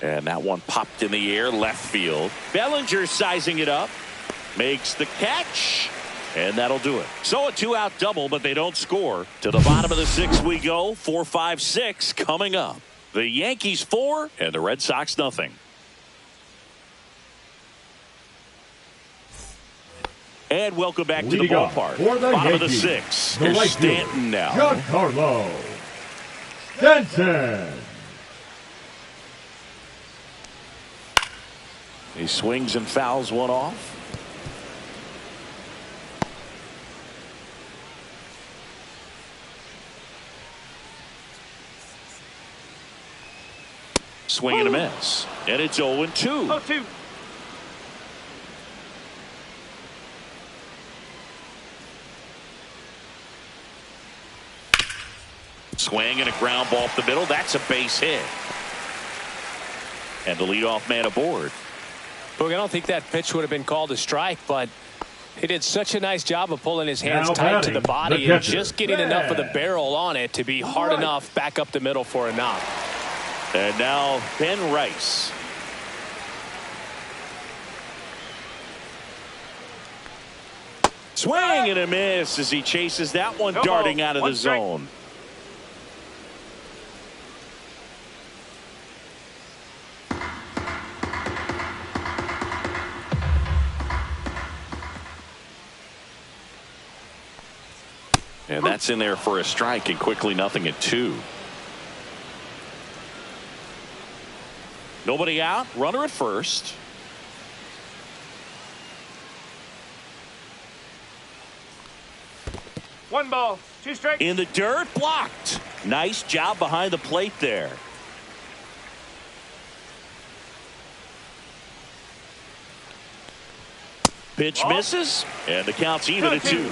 And that one popped in the air, left field. Bellinger sizing it up, makes the catch, and that'll do it. So a 2-out double, but they don't score. To the bottom of the sixth we go. 4, 5, 6 coming up. The Yankees 4 and the Red Sox nothing. And welcome back to the ballpark. Bottom of the sixth. Here's Stanton now. Giancarlo Stanton. He swings and fouls one off. Swing and a miss. And it's 0-2. 0-2. Swing and a ground ball up the middle. That's a base hit. And the leadoff man aboard. Look, I don't think that pitch would have been called a strike, but he did such a nice job of pulling his hands tight to the body and just getting enough of the barrel on it to be hard enough back up the middle for a knock. And now Ben Rice. Swing and a miss as he chases that one darting out of the zone. And that's in there for a strike, and quickly 0-2. Nobody out, runner at first. One ball, 2 strikes. In the dirt, blocked. Nice job behind the plate there. Pitch misses, and the count's even at 2.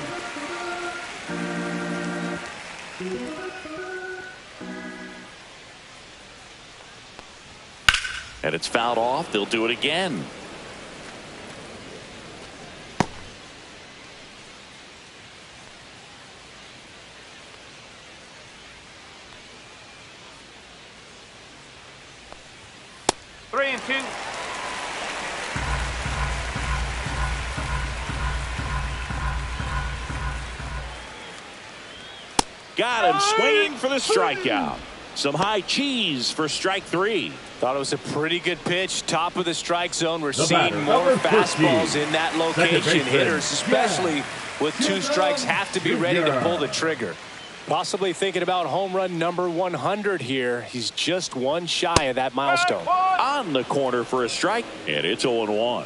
And it's fouled off. They'll do it again. Three and 2. Got him swinging for the strikeout. Some high cheese for strike 3. Thought it was a pretty good pitch. Top of the strike zone. We're seeing more fastballs in that location. Hitters, especially with 2 strikes, have to be ready to pull the trigger. Possibly thinking about home run number 100 here. He's just one shy of that milestone. On the corner for a strike, and it's 0-1.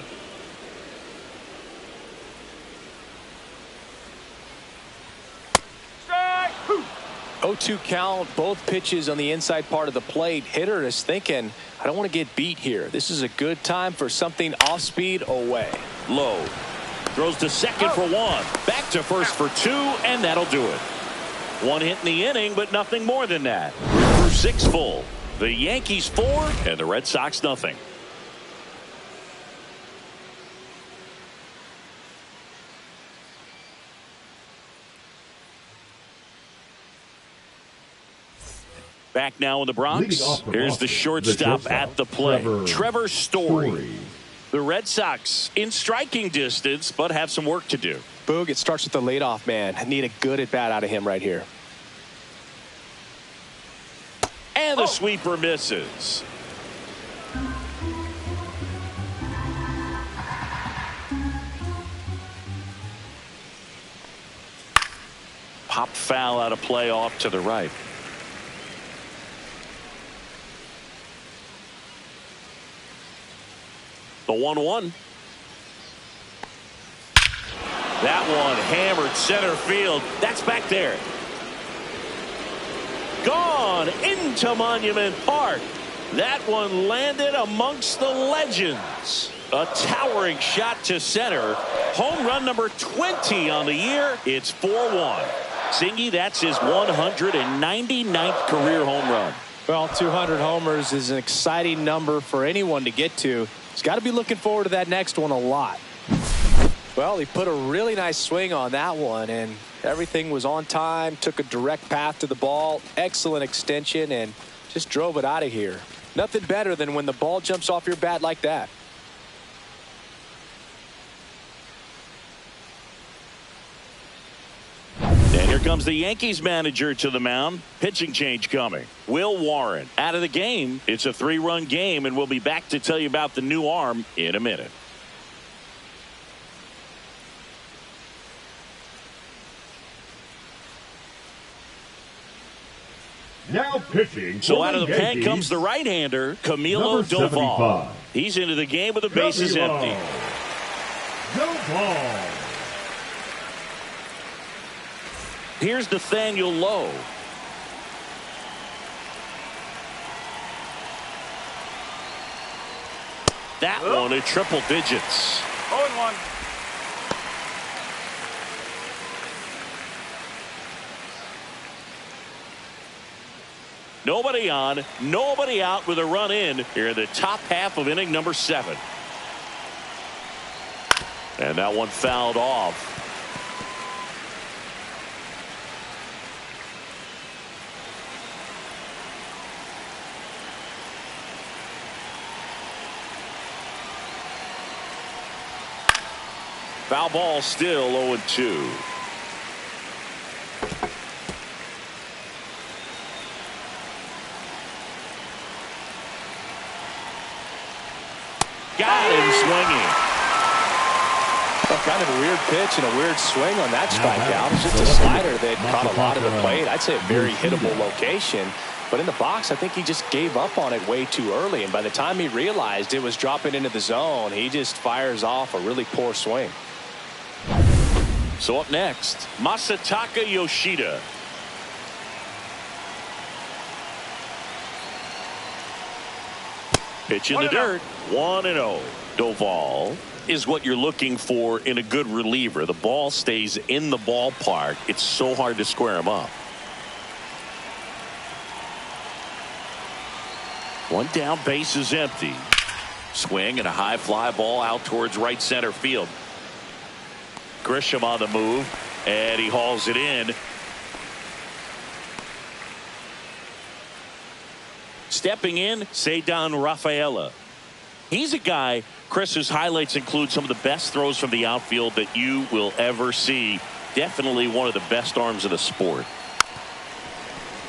0-2 count, both pitches on the inside part of the plate. Hitter is thinking, I don't want to get beat here. This is a good time for something off speed away. Low. Throws to second for 1. Back to first for 2, and that'll do it. 1 hit in the inning, but nothing more than that. For 6 full. The Yankees 4, and the Red Sox nothing. Back now in the Bronx. Here's the shortstop at the plate, Trevor Story. The Red Sox in striking distance, but have some work to do. Boog, it starts with the leadoff man. I need a good at bat out of him right here. And the sweeper misses. Pop foul out of play off to the right. The 1-1. That one hammered center field. That's back there. Gone into Monument Park. That one landed amongst the legends. A towering shot to center. Home run number 20 on the year. It's 4-1. Singy, that's his 199th career home run. Well, 200 homers is an exciting number for anyone to get to. He's got to be looking forward to that next one a lot. Well, he put a really nice swing on that one, and everything was on time. Took a direct path to the ball. Excellent extension, and just drove it out of here. Nothing better than when the ball jumps off your bat like that. And here comes the Yankees manager to the mound. Pitching change coming. Will Warren out of the game. It's a 3-run game, and we'll be back to tell you about the new arm in a minute. Now pitching. So out of the pen comes the right-hander, Camilo Doval. He's into the game with the bases empty. Doval. Here's Nathaniel Lowe. That one at triple digits. 0-1. Nobody on, nobody out with a run in here in the top half of inning number 7. And that one fouled off. Foul ball, still 0-2. Got him swinging. Kind of a weird pitch and a weird swing on that strikeout. It's just a slider that caught a lot of the plate. I'd say a very hittable location. But in the box, I think he just gave up on it way too early. And by the time he realized it was dropping into the zone, he just fires off a really poor swing. So up next, Masataka Yoshida. Pitch in the dirt. 1-0. Doval is what you're looking for in a good reliever. The ball stays in the ballpark. It's so hard to square him up. One down, base is empty. Swing and a high fly ball out towards right center field. Grisham on the move, and he hauls it in. Stepping in, Ceddanne Rafaela. He's a guy, Chris's highlights include some of the best throws from the outfield that you will ever see. Definitely one of the best arms of the sport.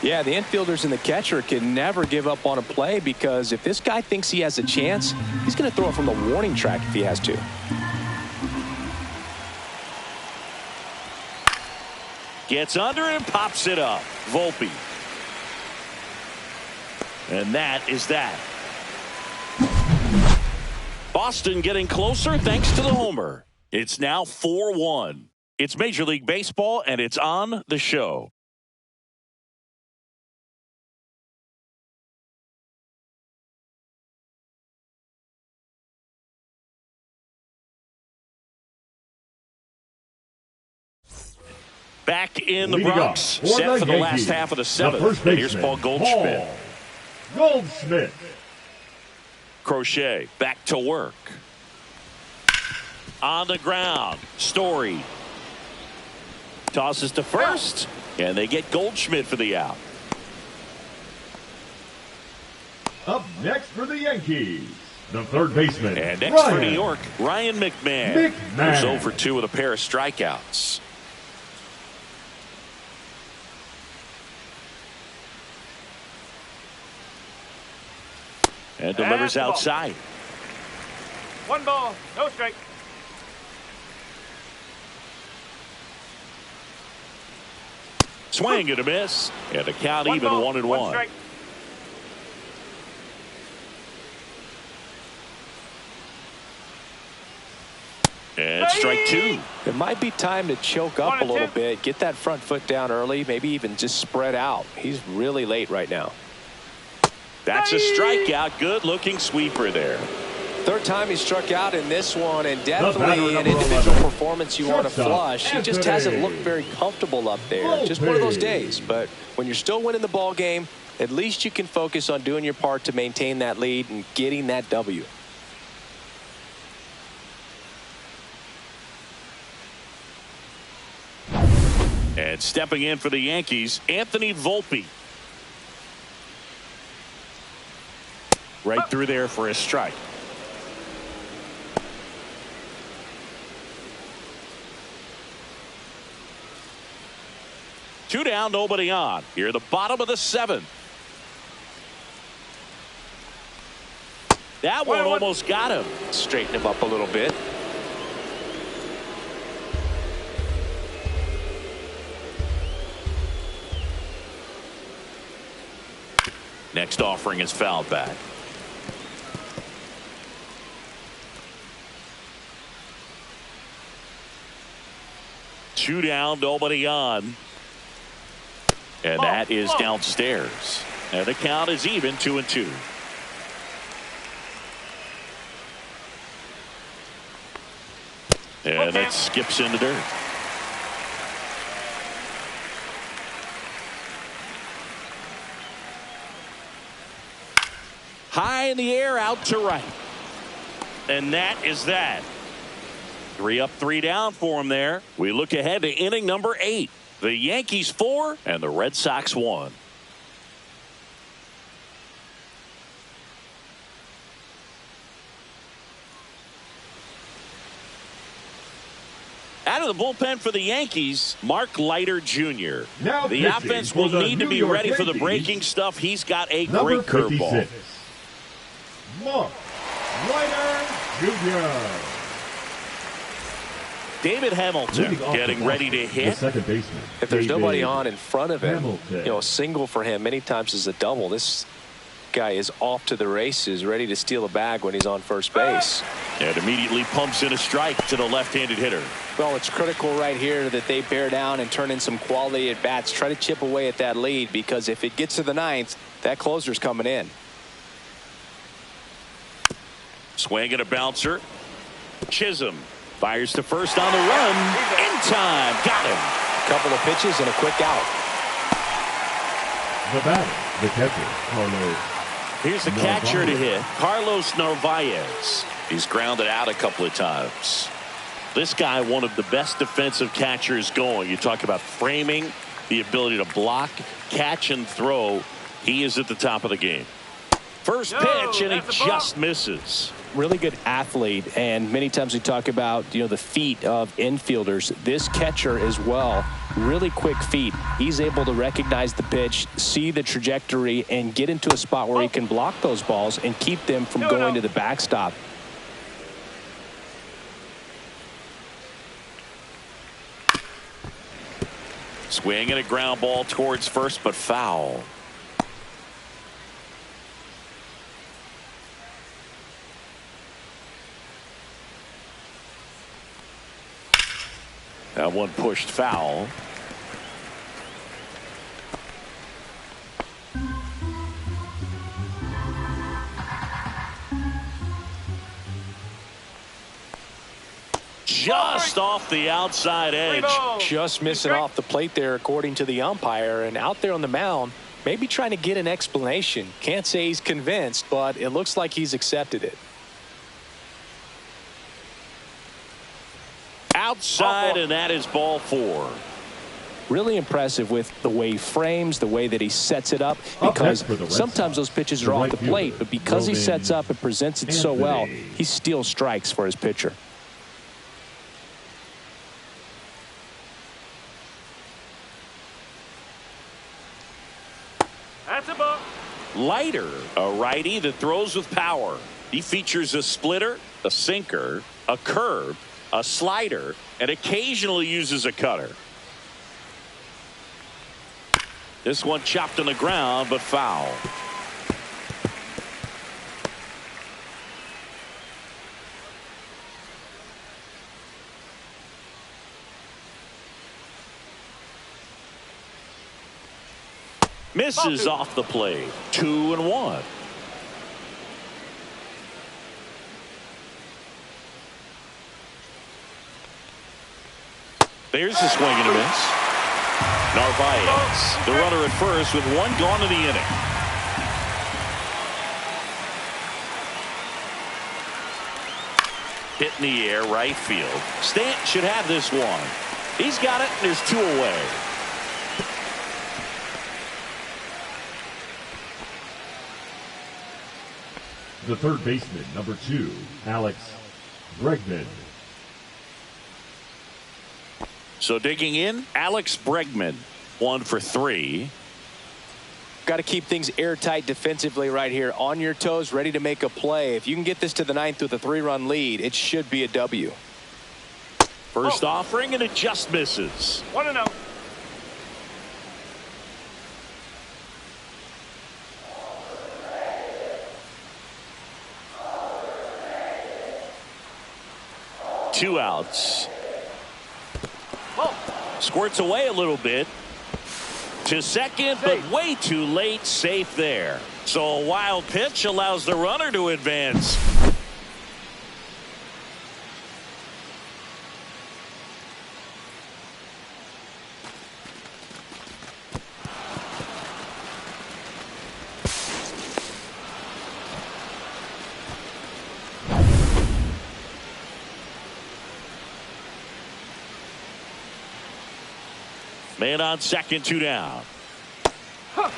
Yeah, the infielders and the catcher can never give up on a play, because if this guy thinks he has a chance, he's going to throw it from the warning track if he has to. Gets under and pops it up. Volpe. And that is that. Boston getting closer thanks to the homer. It's now 4-1. It's Major League Baseball, and it's on the show. Back in the Bronx, set for the last half of the 7th. And here's Paul Goldschmidt. Goldschmidt. Crochet back to work. On the ground, Story tosses to first, and they get Goldschmidt for the out. Up next for the Yankees, the third baseman. And next for New York, Ryan McMahon. Who's 0 for 2 with a pair of strikeouts. And delivers outside. 1 ball, no strike. Swing and a miss. And the count even 1-1. 1 strike. And strike 2. It might be time to choke up a little bit, get that front foot down early, maybe even just spread out. He's really late right now. That's a strikeout. Good looking sweeper there. Third time he struck out in this one, and definitely an individual performance you want to flush. He just hasn't looked very comfortable up there. Just one of those days. But when you're still winning the ball game, at least you can focus on doing your part to maintain that lead and getting that W. And stepping in for the Yankees, Anthony Volpe. Right through there for a strike. Two down, nobody on. Here, the bottom of the 7th. That one almost got him. Straighten him up a little bit. Next offering is fouled back. Two down, nobody on. And that is downstairs. And the count is even, 2-2. And that skips in the dirt. High in the air, out to right. And that is that. 3 up, 3 down for him there. We look ahead to inning number 8. The Yankees 4 and the Red Sox 1. Out of the bullpen for the Yankees, Mark Leiter Jr. Now the offense will need to be ready for the breaking stuff. He's got a great curveball. Mark Leiter Jr. David Hamilton getting ready to hit. The second baseman. If there's nobody on in front of him, Hamilton. a single for him many times is a double. This guy is off to the races, ready to steal a bag when he's on first base. And immediately pumps in a strike to the left-handed hitter. Well, it's critical right here that they bear down and turn in some quality at bats. Try to chip away at that lead, because if it gets to the 9th, that closer's coming in. Swing and a bouncer. Chisholm fires to first on the run. In time. Got him. Couple of pitches and a quick out. The batter, the catcher, Carlos. Here's the catcher to hit, Carlos Narvaez. He's grounded out a couple of times. This guy, one of the best defensive catchers going. You talk about framing, the ability to block, catch, and throw. He is at the top of the game. First pitch, and he just misses. Really good athlete, and many times we talk about the feet of infielders. This catcher as well, really quick feet. He's able to recognize the pitch, see the trajectory, and get into a spot where he can block those balls and keep them from going to the backstop. Swing and a ground ball towards first, but foul. That one pushed foul. Just off the outside edge. Just missing off the plate there, according to the umpire. And out there on the mound, maybe trying to get an explanation. Can't say he's convinced, but it looks like he's accepted it. Outside, and that is ball 4. Really impressive with the way he frames, the way that he sets it up, because sometimes those pitches are off the plate, but because he sets up and presents it so well, he steals strikes for his pitcher. That's a ball. Leiter, a righty that throws with power. He features a splitter, a sinker, a curve, a slider, and occasionally uses a cutter. This one chopped on the ground, but foul. Misses off the plate. 2-1. There's the swing and a miss. Narvaez, the runner at first with one gone in the inning. Hit in the air, right field. Stant should have this one. He's got it, and there's 2 away. The third baseman, number 2, Alex Bregman. So digging in, Alex Bregman, 1 for 3. Got to keep things airtight defensively right here. On your toes, ready to make a play. If you can get this to the 9th with a 3-run lead, it should be a W. First offering, and it just misses. 1-0. Two outs. Squirts away a little bit to second, but way too late. Safe there. So a wild pitch allows the runner to advance. Man on second, 2 down. Huh.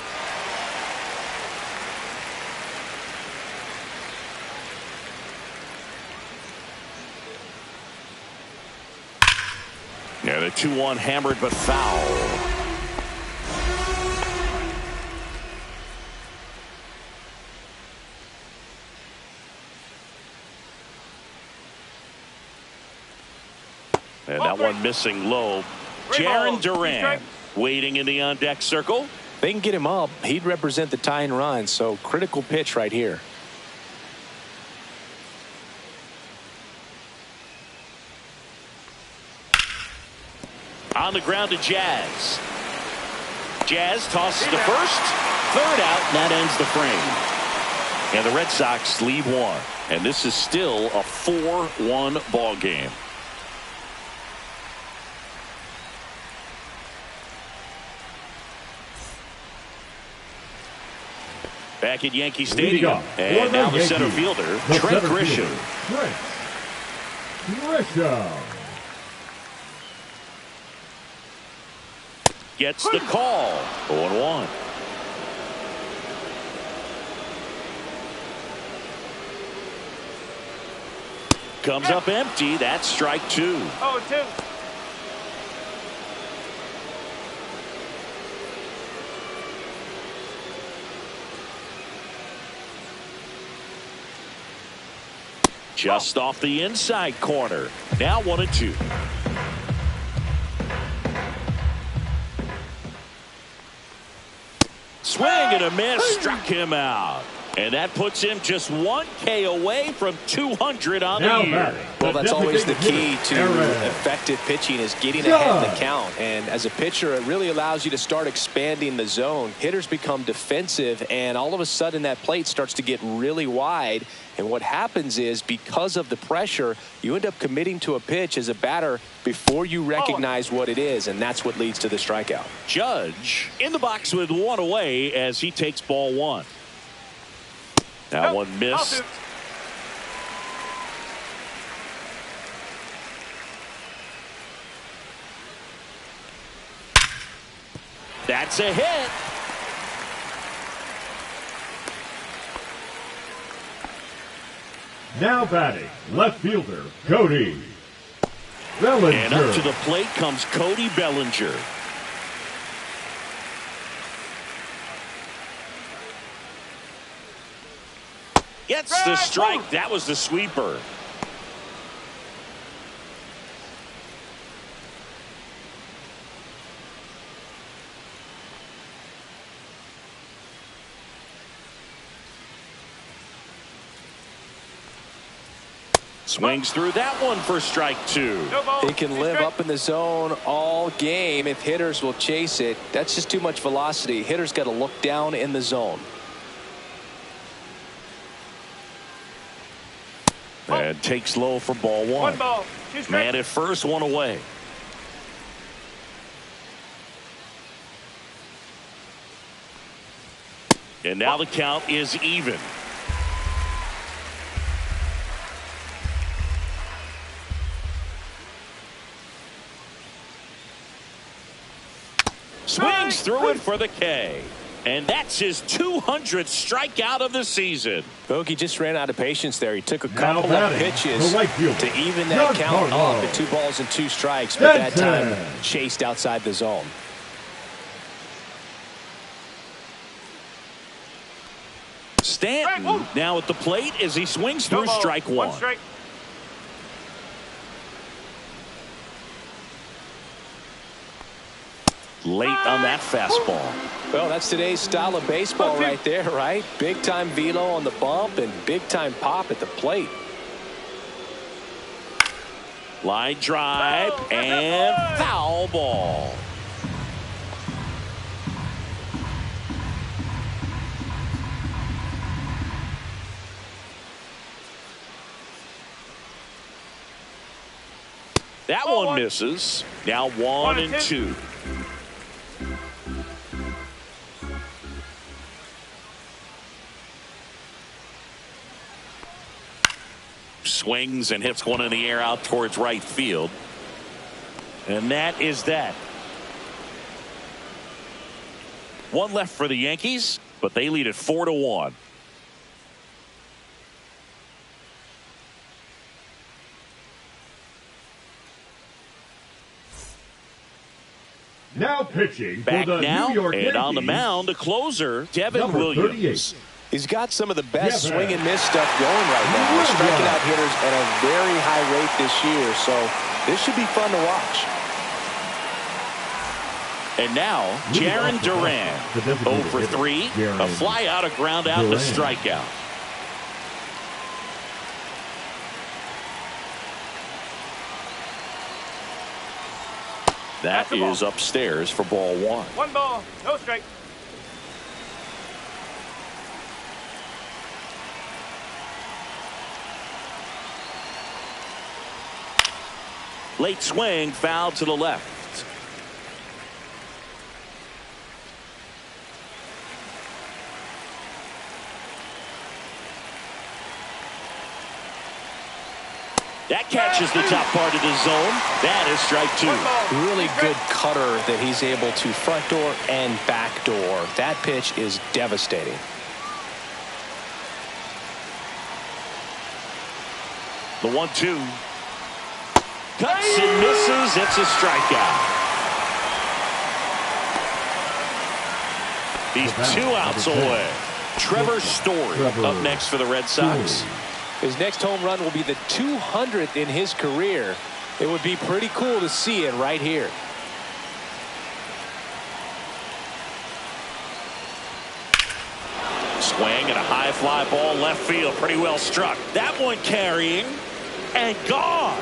Yeah, the 2-1 hammered but foul. And that one missing low. Jaron Duran waiting in the on-deck circle. They can get him up. He'd represent the tying run, so critical pitch right here. On the ground to Jazz. Jazz tosses to first. Third out, and that ends the frame. And the Red Sox lead one. And this is still a 4-1 ball game. Back at Yankee Stadium. And now the center fielder, Trent Grisham. Trent Grisham. Gets the call. 0-1. Comes up empty. That's strike 2. 0-2. Just off the inside corner. Now 1-2. Swing and a miss, struck him out. And that puts him just 1 K away from 200 on the year. Well, that's always the key to effective pitching, is getting ahead in the count. And as a pitcher, it really allows you to start expanding the zone. Hitters become defensive, and all of a sudden that plate starts to get really wide. And what happens is, because of the pressure, you end up committing to a pitch as a batter before you recognize what it is, and that's what leads to the strikeout. Judge in the box with 1 away as he takes ball 1. That one missed. That's a hit. Now batting, left fielder, Cody Bellinger. And up to the plate comes Cody Bellinger. Gets the strike. That was the sweeper. Swings through that one for strike 2. He can live up in the zone all game if hitters will chase it. That's just too much velocity. Hitters got to look down in the zone. And takes low for ball 1. 1 ball, 2 strikes. Man at first, 1 away. And now the count is even. Swings through it for the K. And that's his 200th strikeout of the season. Bogey just ran out of patience there. He took a couple of pitches to even that count up at 2 balls and 2 strikes, but that time chased outside the zone. Stanton now at the plate as he swings through strike 1. Strike. Late on that fastball. Well, that's today's style of baseball right there, right? Big time velo on the bump and big time pop at the plate. Line drive and foul ball. That one misses. Now 1-2. Swings and hits one in the air out towards right field. And that is that. One left for the Yankees, but they lead it 4-1. Now pitching Back for the now, New York and Yankees, on the mound, the closer, Devin number Williams. 38. He's got some of the best Yeah, swing and miss stuff going right now. He's striking out hitters at a very high rate this year, so this should be fun to watch. And now, Jaron Duran, 0 for 3, a fly out, a ground out, and a strikeout. That is upstairs for ball 1. 1 ball, no strike. Late swing, foul to the left. That catches the top part of the zone. That is strike 2. Really good cutter that he's able to front door and back door. That pitch is devastating. The 1-2. Cuts and misses. It's a strikeout. He's 2 outs away. Trevor Story up next for the Red Sox. His next home run will be the 200th in his career. It would be pretty cool to see it right here. Swing and a high fly ball left field. Pretty well struck. That one carrying and gone.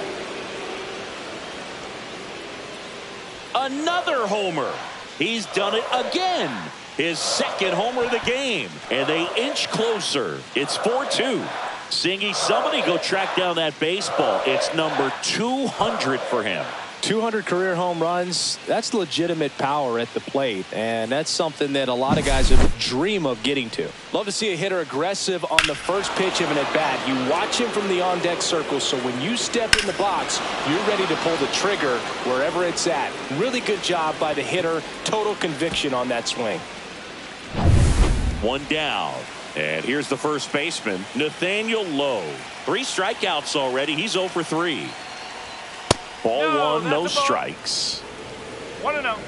Another homer. He's done it again. His second homer of the game. And they inch closer. It's 4-2. Singy, somebody go track down that baseball. It's number 200 for him. 200 career home runs. That's legitimate power at the plate, and that's something that a lot of guys would dream of getting to. Love to see a hitter aggressive on the first pitch of an at-bat. You watch him from the on-deck circle, so when you step in the box, you're ready to pull the trigger wherever it's at. Really good job by the hitter. Total conviction on that swing. One down. And here's the first baseman, Nathaniel Lowe. 3 strikeouts already. He's 0 for 3. Ball 1, no strikes. 1-0.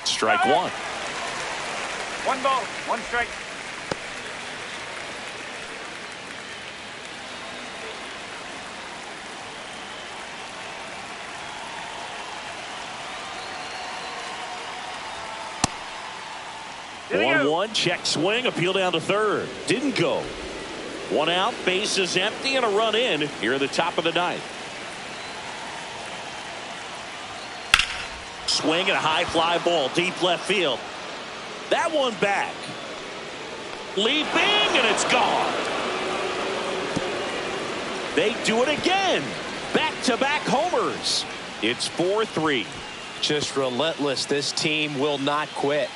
Strike 1. 1 ball, 1 strike. Did 1-1, check swing, appeal down to third. Didn't go. 1 out, base is empty, and a run in here at the top of the 9th. Swing and a high fly ball, deep left field. That one back. Leaping, and it's gone. They do it again. Back-to-back homers. It's 4-3. Just relentless. This team will not quit.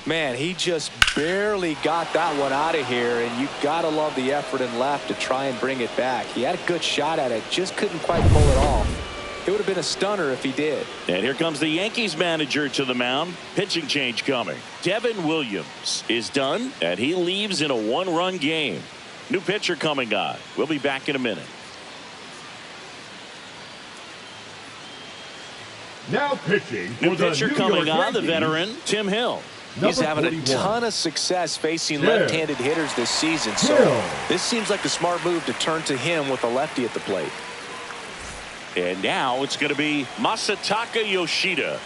Man, he just barely got that one out of here, and you gotta love the effort and left to try and bring it back. He had a good shot at it, just couldn't quite pull it off. It would have been a stunner if he did. And here comes the Yankees manager to the mound. Pitching change coming. Devin Williams is done, and he leaves in a 1-run game. New pitcher coming on. We'll be back in a minute. Now pitching for New the pitcher New coming York on, the Yankees, veteran, Tim Hill. He's having a 41. ton of success facing Yeah. left-handed hitters this season, so Yeah. this seems like a smart move to turn to him with a lefty at the plate. And now it's going to be Masataka Yoshida.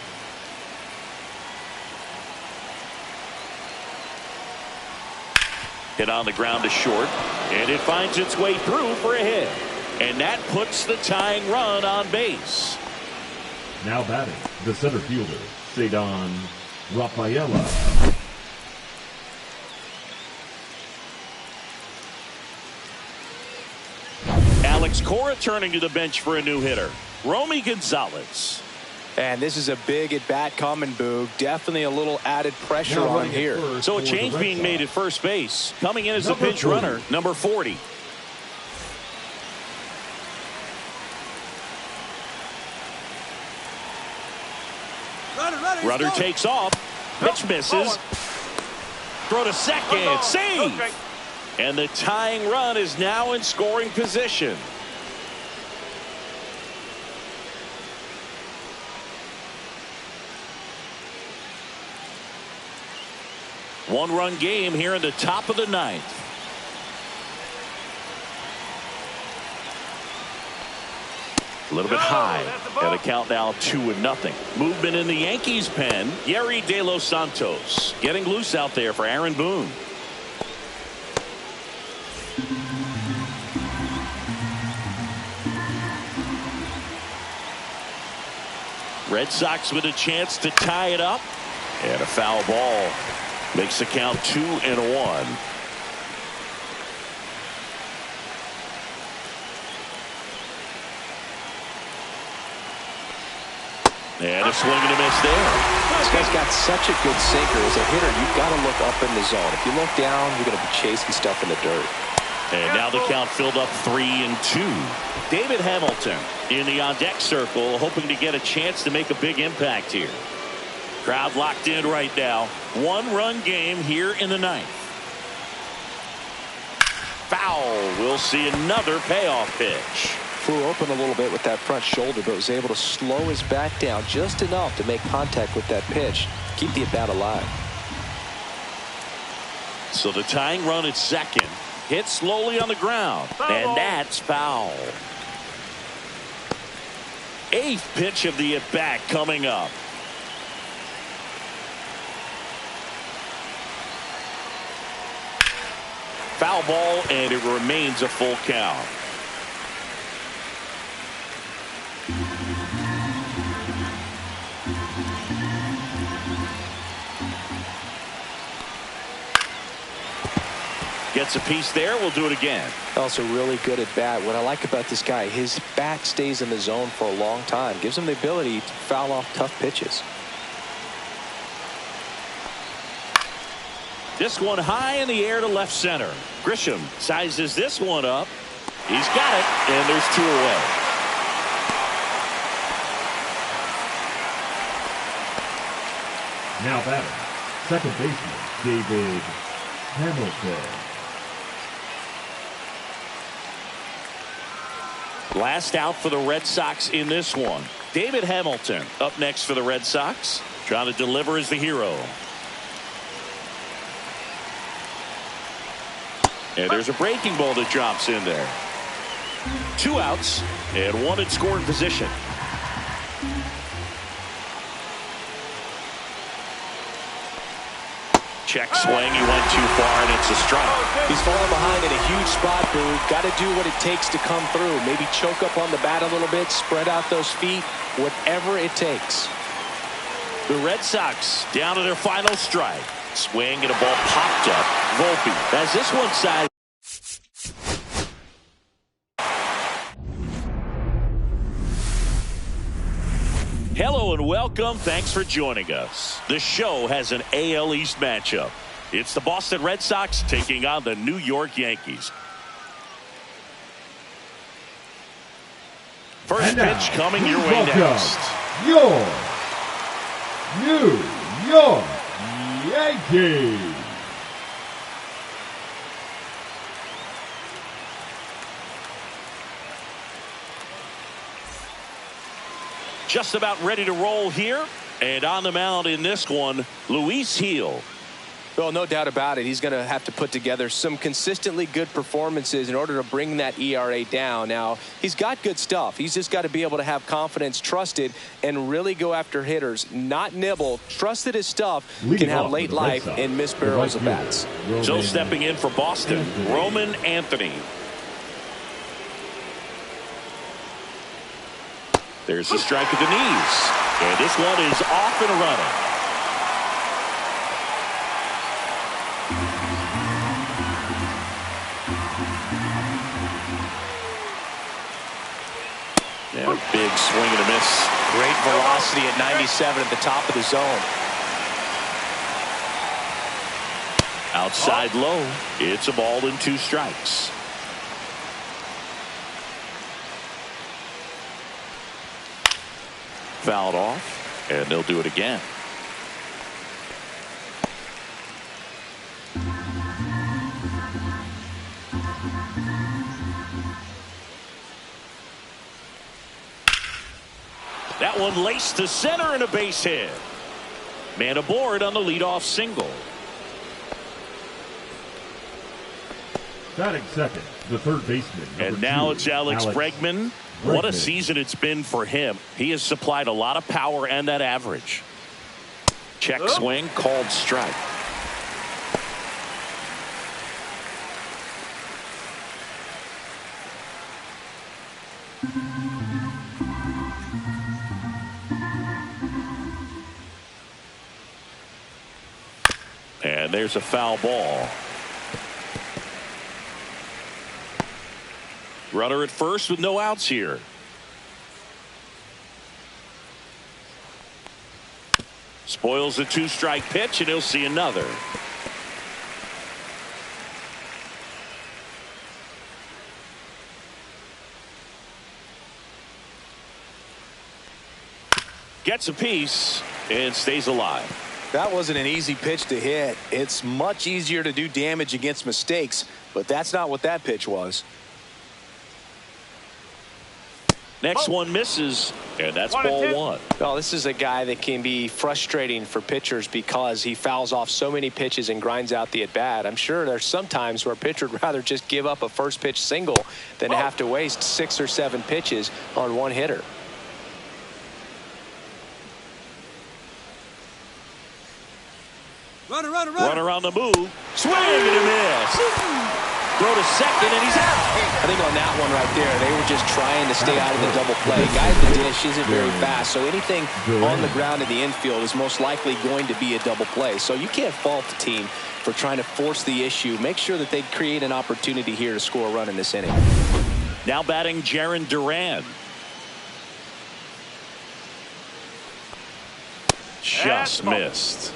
Hit on the ground to short, and it finds its way through for a hit. And that puts the tying run on base. Now batting, the center fielder, Cedon Rafaela. Alex Cora turning to the bench for a new hitter, Romy Gonzalez. And this is a big at-bat coming, Boog. Definitely a little added pressure on him here. So a change being made at first base. Coming in as a pinch runner, number 40. Runner takes off. Pitch misses. Throw to second. Save. And the tying run is now in scoring position. One-run game here in the top of the ninth. A little bit high, and the count now 2-0. Movement in the Yankees pen. Yerry De Los Santos getting loose out there for Aaron Boone. Red Sox with a chance to tie it up, and a foul ball makes the count 2-1. And a swing and a miss there. This guy's got such a good sinker. As a hitter, you've got to look up in the zone. If you look down, you're going to be chasing stuff in the dirt. And now the count filled up 3-2. David Hamilton in the on-deck circle, hoping to get a chance to make a big impact here. Crowd locked in right now. One-run game here in the ninth. Foul. We'll see another payoff pitch. Flew open a little bit with that front shoulder, but was able to slow his bat down just enough to make contact with that pitch. Keep the at-bat alive. So the tying run at second. Hit slowly on the ground. And that's foul. Eighth pitch of the at-bat coming up. Foul ball, and it remains a full count. Gets a piece there. We'll do it again. Also really good at bat. What I like about this guy, his bat stays in the zone for a long time. Gives him the ability to foul off tough pitches. This one high in the air to left center. Grisham sizes this one up. He's got it, and there's two away. Now batting, second baseman David Hamilton. Last out for the Red Sox in this one. David Hamilton up next for the Red Sox. Trying to deliver as the hero. And there's a breaking ball that drops in there. Two outs and one in scoring position. Check swing. He went too far, and it's a strike. He's falling behind in a huge spot, Boo. Got to do what it takes to come through. Maybe choke up on the bat a little bit, spread out those feet, whatever it takes. The Red Sox down to their final strike. Swing and a ball popped up. Volpe as this one side. Hello and welcome. Thanks for joining us. The show has an AL East matchup. It's the Boston Red Sox taking on the New York Yankees. First pitch coming your way next. Your New York Yankees. Just about ready to roll here. And on the mound in this one, Luis Gil. Well, no doubt about it. He's going to have to put together some consistently good performances in order to bring that ERA down. Now, he's got good stuff. He's just got to be able to have confidence, trust it, and really go after hitters. Not nibble. Trust that his stuff can have late life and miss barrels of bats. So stepping in for Boston, Roman Anthony. There's a strike at the knees. And this one is off and running. Great velocity at 97 at the top of the zone. Outside low. It's a ball and 2 strikes. Fouled off, and they'll do it again. That one laced to center and a base hit. Man aboard on the leadoff single. Batting second, the third baseman. And now it's Alex Bregman. What a season it's been for him. He has supplied a lot of power and that average. Check swing, called strike. And there's a foul ball. Runner at first with no outs here. Spoils a 2-strike pitch, and he'll see another. Gets a piece and stays alive. That wasn't an easy pitch to hit. It's much easier to do damage against mistakes, but that's not what that pitch was. Next one misses, and that's ball 1. Well, this is a guy that can be frustrating for pitchers because he fouls off so many pitches and grinds out the at-bat. I'm sure there's some times where a pitcher would rather just give up a first pitch single than to have to waste 6 or 7 pitches on one hitter. Runner on the move. Swing and a miss. Throw to second, and he's out. I think on that one right there, they were just trying to stay out of the double play. Guy at the dish isn't very fast, so anything on the ground in the infield is most likely going to be a double play. So you can't fault the team for trying to force the issue. Make sure that they create an opportunity here to score a run in this inning. Now batting Jarren Duran. Just missed.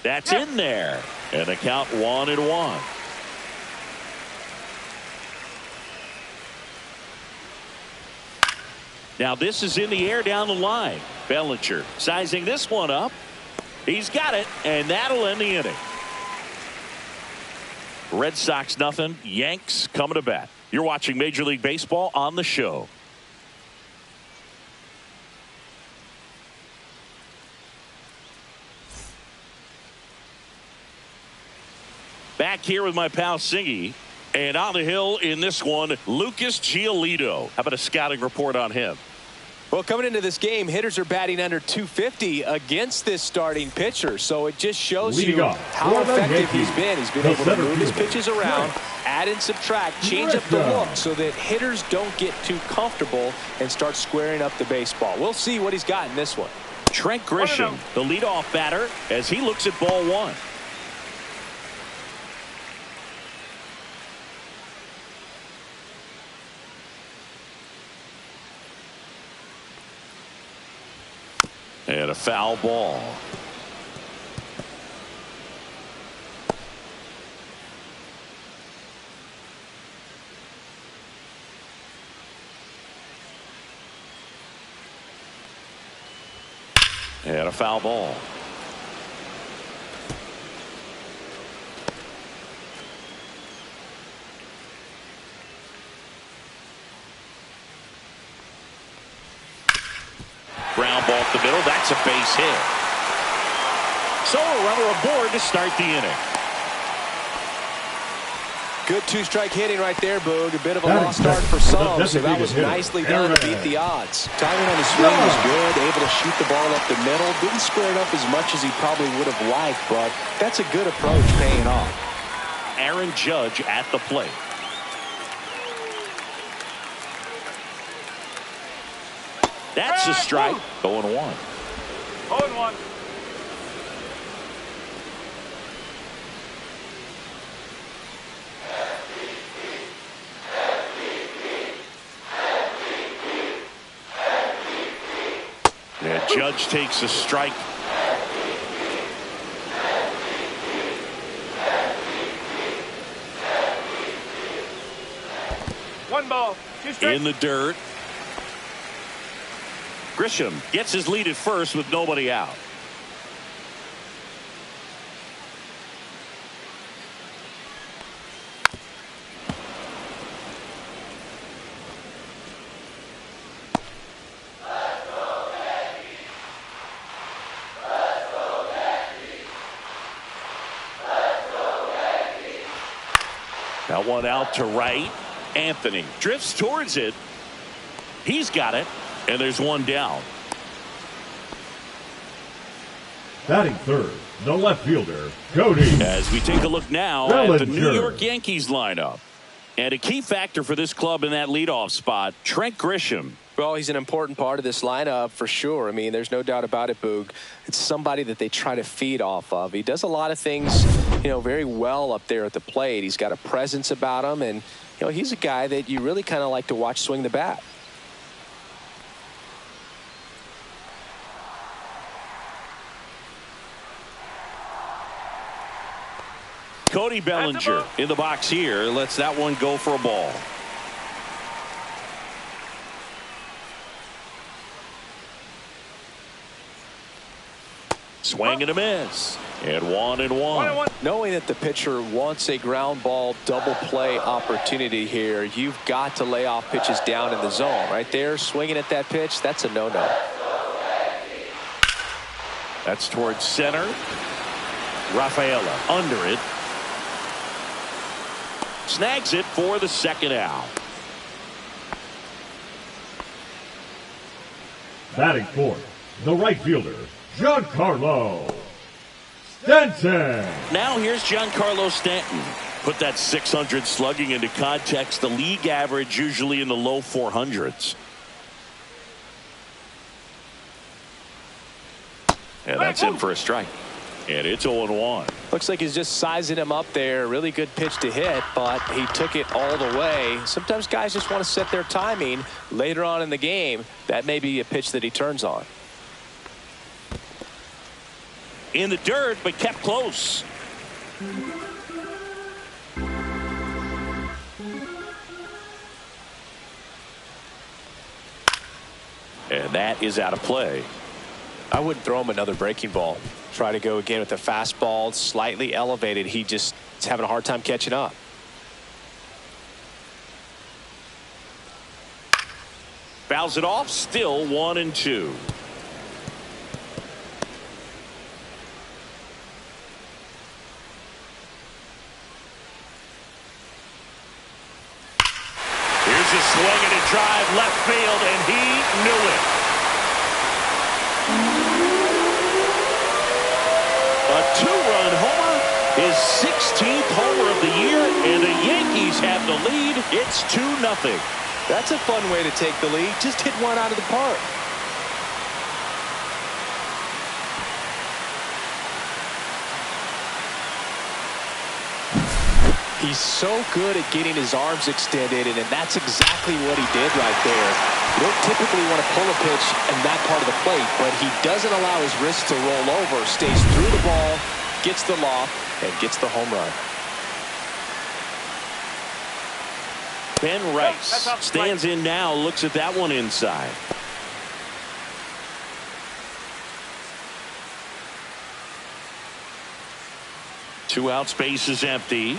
That's in there. And the count 1-1. Now this is in the air down the line. Bellinger sizing this one up. He's got it, and that'll end the inning. Red Sox nothing. Yanks coming to bat. You're watching Major League Baseball on the show. Back here with my pal Singy, and on the hill in this one, Lucas Giolito. How about a scouting report on him? Well, coming into this game, hitters are batting under 250 against this starting pitcher, so it just shows you how effective he's been. He's been able to move his pitches around, add and subtract, change up the look so that hitters don't get too comfortable and start squaring up the baseball. We'll see what he's got in this one. Trent Grisham, the leadoff batter, as he looks at ball 1. And a foul ball. And a foul ball. Ground ball up the middle. That's a base hit. So a runner aboard to start the inning. Good 2-strike hitting right there, Boog. A bit of a lost start for some, so that was nicely done to beat the odds. Timing on the swing was good, able to shoot the ball up the middle. Didn't square it up as much as he probably would have liked, but that's a good approach paying off. Aaron Judge at the plate. That's a strike. 0-1. 0-1. The Judge takes a strike. One ball, 2 strikes. In the dirt. Grisham gets his lead at first with nobody out. That one out to right. Anthony drifts towards it. He's got it. And there's one down. Batting third, the left fielder, Cody. As we take a look now at the New York Yankees lineup. And a key factor for this club in that leadoff spot, Trent Grisham. Well, he's an important part of this lineup for sure. I mean, there's no doubt about it, Boog. It's somebody that they try to feed off of. He does a lot of things, very well up there at the plate. He's got a presence about him, and, he's a guy that you really kind of like to watch swing the bat. Cody Bellinger in the box here lets that one go for a ball. Swing and a miss. And 1-1. Knowing that the pitcher wants a ground ball double play opportunity here, you've got to lay off pitches down in the zone. Right there, swinging at that pitch, that's a no-no. That's towards center. Rafaela under it. Snags it for the second out. Batting fourth, the right fielder, Giancarlo Stanton. Now here's Giancarlo Stanton. Put that 600 slugging into context. The league average usually in the low 400s. And that's in for a strike. And it's 0-1. Looks like he's just sizing him up there. Really good pitch to hit, but he took it all the way. Sometimes guys just want to set their timing later on in the game. That may be a pitch that he turns on. In the dirt, but kept close. And that is out of play. I wouldn't throw him another breaking ball. Try to go again with the fastball, slightly elevated. He just is having a hard time catching up. Fouls it off, still 1-2. Here's a swing and a drive left field, and he knew it. A 2-run homer, his 16th homer of the year, and the Yankees have the lead. It's 2-0. That's a fun way to take the lead. Just hit one out of the park. He's so good at getting his arms extended, and that's exactly what he did right there. You don't typically want to pull a pitch in that part of the plate, but he doesn't allow his wrist to roll over, stays through the ball, gets the loft, and gets the home run. Ben Rice stands in now, looks at that one inside. Two out, space is empty.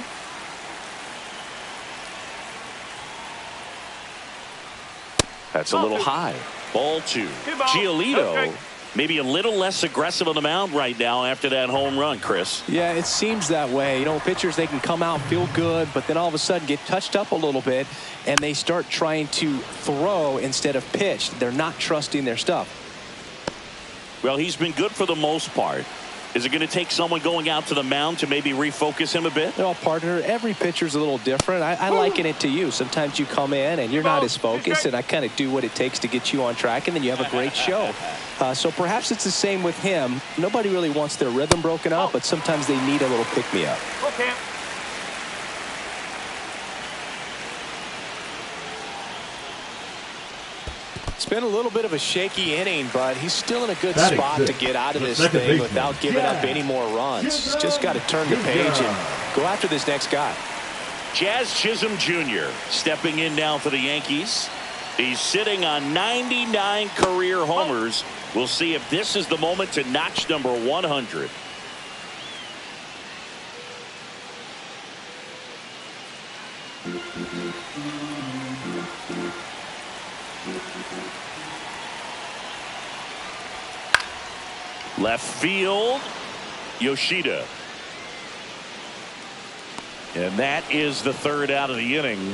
That's a little high. Ball 2. Giolito maybe a little less aggressive on the mound right now after that home run, Chris. Yeah, it seems that way. Pitchers, they can come out, feel good, but then all of a sudden get touched up a little bit, and they start trying to throw instead of pitch. They're not trusting their stuff. Well, he's been good for the most part. Is it going to take someone going out to the mound to maybe refocus him a bit? Well, partner, every pitcher's a little different. I liken it to you. Sometimes you come in and you're not as focused, and I kind of do what it takes to get you on track, and then you have a great show. So perhaps it's the same with him. Nobody really wants their rhythm broken up, but sometimes they need a little pick-me-up. Okay. It's been a little bit of a shaky inning, but he's still in a good spot to get out of this thing without giving up any more runs. He's just got to turn the page and go after this next guy. Jazz Chisholm Jr. stepping in now for the Yankees. He's sitting on 99 career homers. We'll see if this is the moment to notch number 100. Left field, Yoshida. And that is the third out of the inning.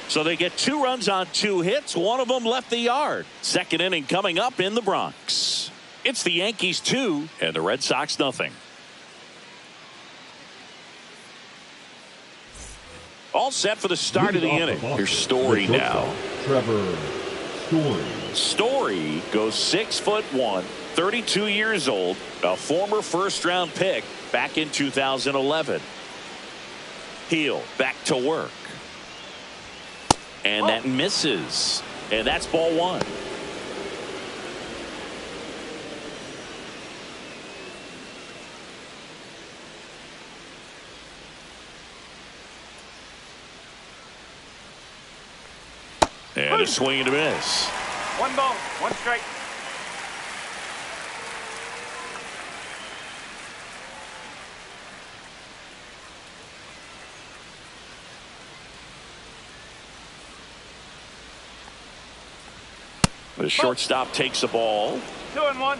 So they get 2 runs on 2 hits. One of them left the yard. Second inning coming up in the Bronx. It's the Yankees 2 and the Red Sox nothing. All set for the start of the inning. Here's Story now. Trevor Story. Story goes 6'1", 32 years old, a former first-round pick back in 2011. Heel back to work. And that misses. And that's ball 1. And a swing and a miss. 1 ball, 1 strike. The shortstop takes the ball. 2-1.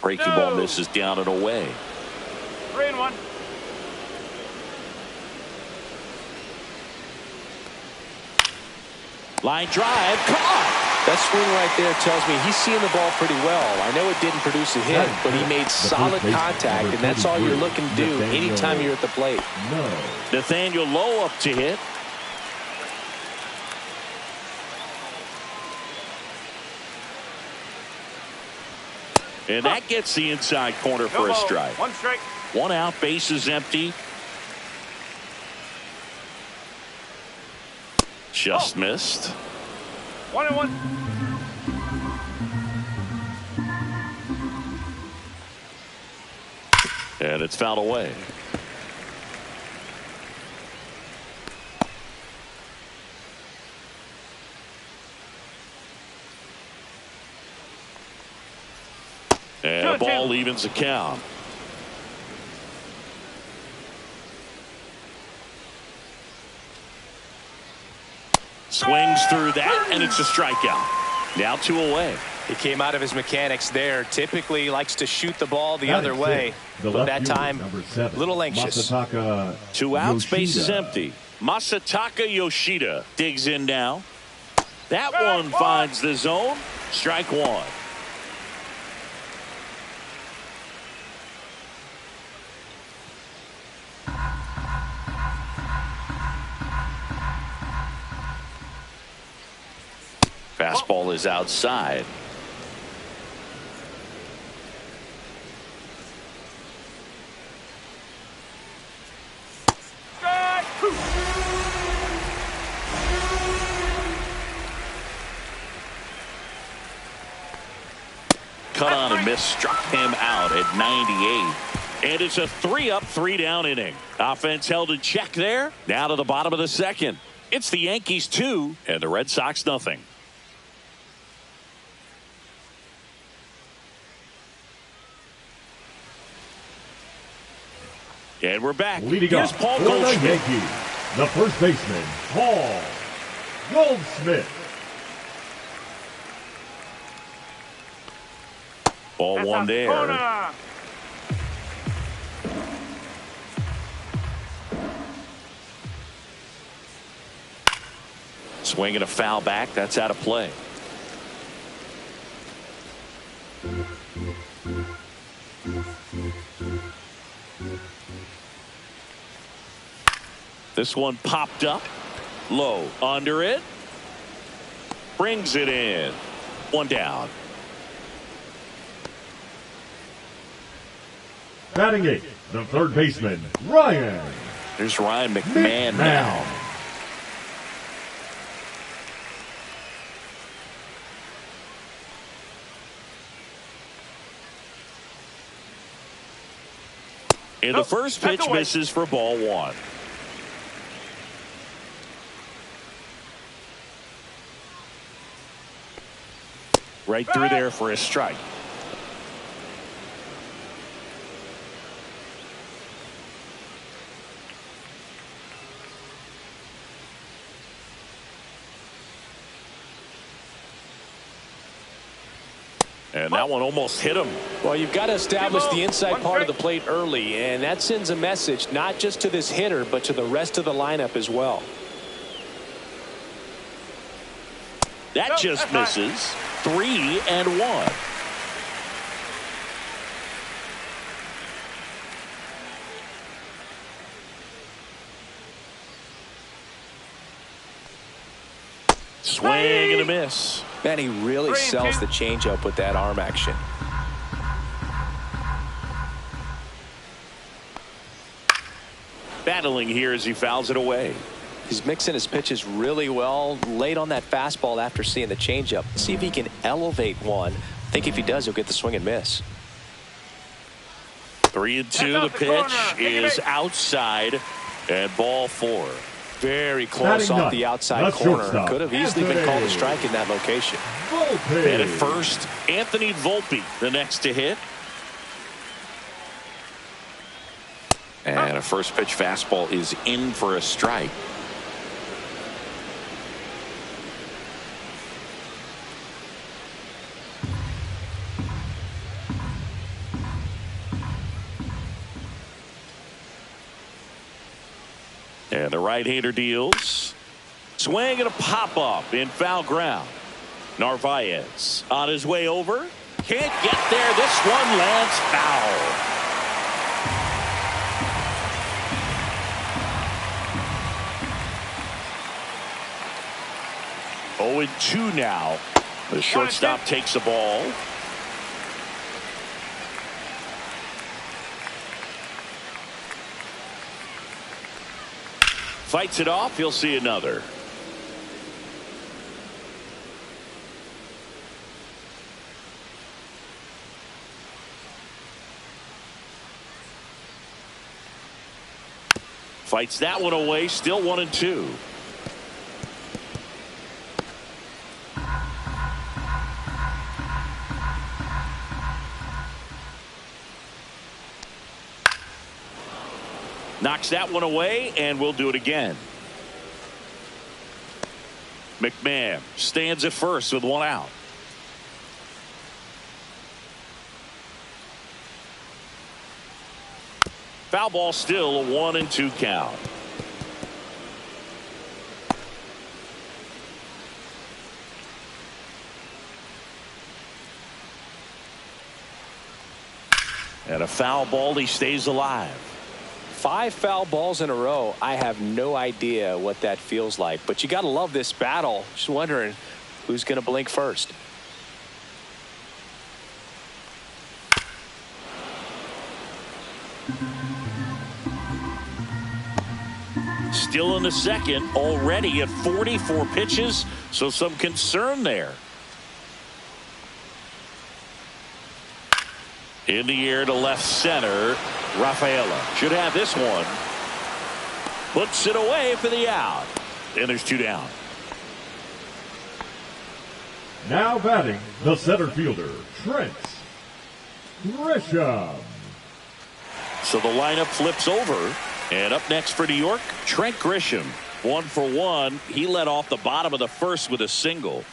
Breaking ball misses down and away. 3-1. Line drive, caught. That swing right there tells me he's seeing the ball pretty well. I know it didn't produce a hit, but he made solid contact, and that's all you're looking to do anytime you're at the plate. Nathaniel Lowe up to hit. And that gets the inside corner for a strike. 1 strike. 1 out, bases empty. Just missed. 1-1. And it's fouled away. And a ball evens the count. Swings through that, and it's a strikeout. Now 2 away. He came out of his mechanics there. Typically likes to shoot the ball the other way, but that time a little anxious. 2 outs, bases empty. Masataka Yoshida digs in now. That one finds the zone. Strike 1. Fastball is outside. Cut on and miss, struck him out at 98. And it's a 3-up, 3-down inning. Offense held in check there. Now to the bottom of the second. It's the Yankees 2 and the Red Sox nothing. And we're back. Leading Here's up Paul for the Goldschmidt. Yankees, the first baseman, Paul Goldschmidt. Ball 1 there. Corner. Swing and a foul back. That's out of play. This one popped up. Low. Under it. Brings it in. One down. Batting eighth, the third baseman, Ryan. There's Ryan McMahon now. And the first pitch misses for ball one. Right through there for a strike. And that one almost hit him. Well, you've got to establish the inside part of the plate early, and that sends a message not just to this hitter, but to the rest of the lineup as well. That just misses. 3-1. Swing and a miss. Man, he really sells the changeup with that arm action. Battling here as he fouls it away. He's mixing his pitches really well. Late on that fastball after seeing the changeup. See if he can elevate one. I think if he does, he'll get the swing and miss. 3-2. The pitch is outside and ball four. Very close off the outside corner. Could have easily been called a strike in that location. And at first, Anthony Volpe, the next to hit. And a first pitch fastball is in for a strike. And the right-hander deals. Swing and a pop-up in foul ground. Narvaez on his way over. Can't get there. This one lands foul. Oh, 0-2 now. The shortstop takes the ball. Fights it off. He'll see another. Fights that one away. Still 1-2. Knocks that one away, and we'll do it again. McMahon stands at first with one out. Foul ball, still a 1-2 count. And a foul ball. He stays alive. 5 foul balls in a row. I have no idea what that feels like, but you got to love this battle. Just wondering who's going to blink first. Still in the second, already at 44 pitches, so some concern there. In the air to left center. Rafaela should have this one. Puts it away for the out. And there's 2 down. Now batting, the center fielder, Trent Grisham. So the lineup flips over. And up next for New York, Trent Grisham. 1 for 1. He led off the bottom of the first with a single.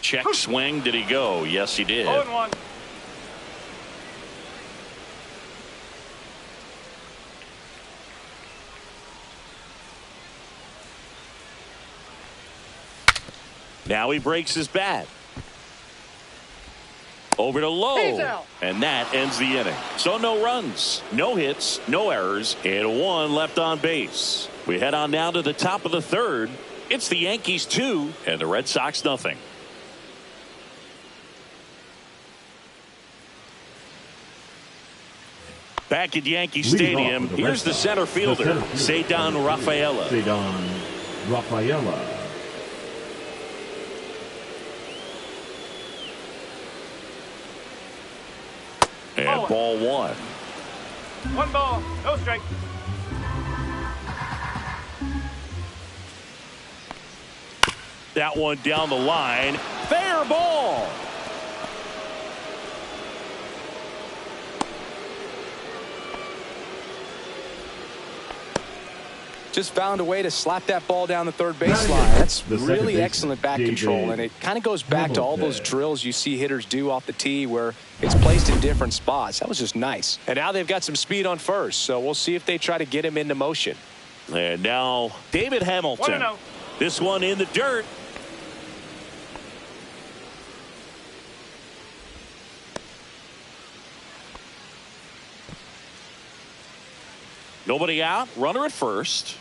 Check swing. Did he go? Yes, he did. 0-1. Now he breaks his bat. Over to Lowe. And that ends the inning. So no runs, no hits, no errors, and one left on base. We head on now to the top of the third. It's the Yankees 2 and the Red Sox nothing. Back at Yankee Stadium, here's the center fielder, Ceddanne Rafaela. Ceddanne Rafaela. And ball one. One ball, no strike. That one down the line. Fair ball. Just found a way to slap that ball down the third baseline. That's really excellent bat control, and it kind of goes back to all those drills you see hitters do off the tee where it's placed in different spots. That was just nice. And now they've got some speed on first, so we'll see if they try to get him into motion. And now David Hamilton. This one in the dirt. Nobody out. Runner at first.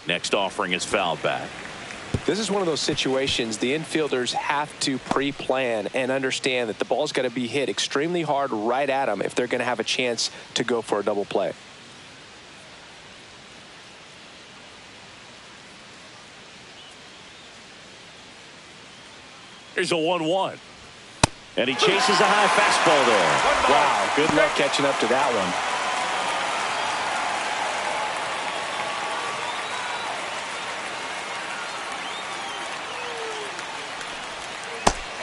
Next offering is fouled back. This is one of those situations the infielders have to pre-plan and understand that the ball's got to be hit extremely hard right at them if they're going to have a chance to go for a double play. Here's a 1-1. And he chases a high fastball there. Wow, good luck catching up to that one.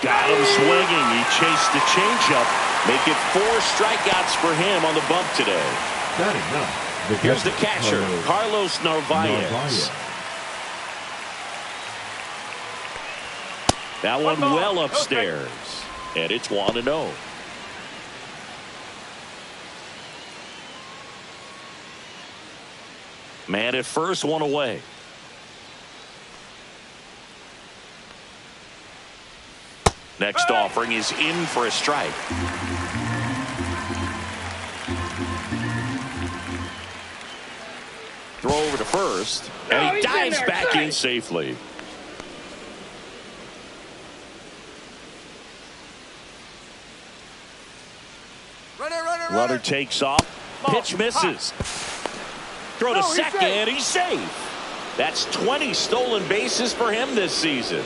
Got him swinging. He chased the changeup. Make it 4 strikeouts for him on the bump today. Here's the catcher, Carlos Narvaez. That one well upstairs. And it's 1-0. Man at first, one away. Next offering is in for a strike. Throw over to first. And he dives back in safely. Runner takes off. Pitch misses. Throw to second. He's safe. That's 20 stolen bases for him this season.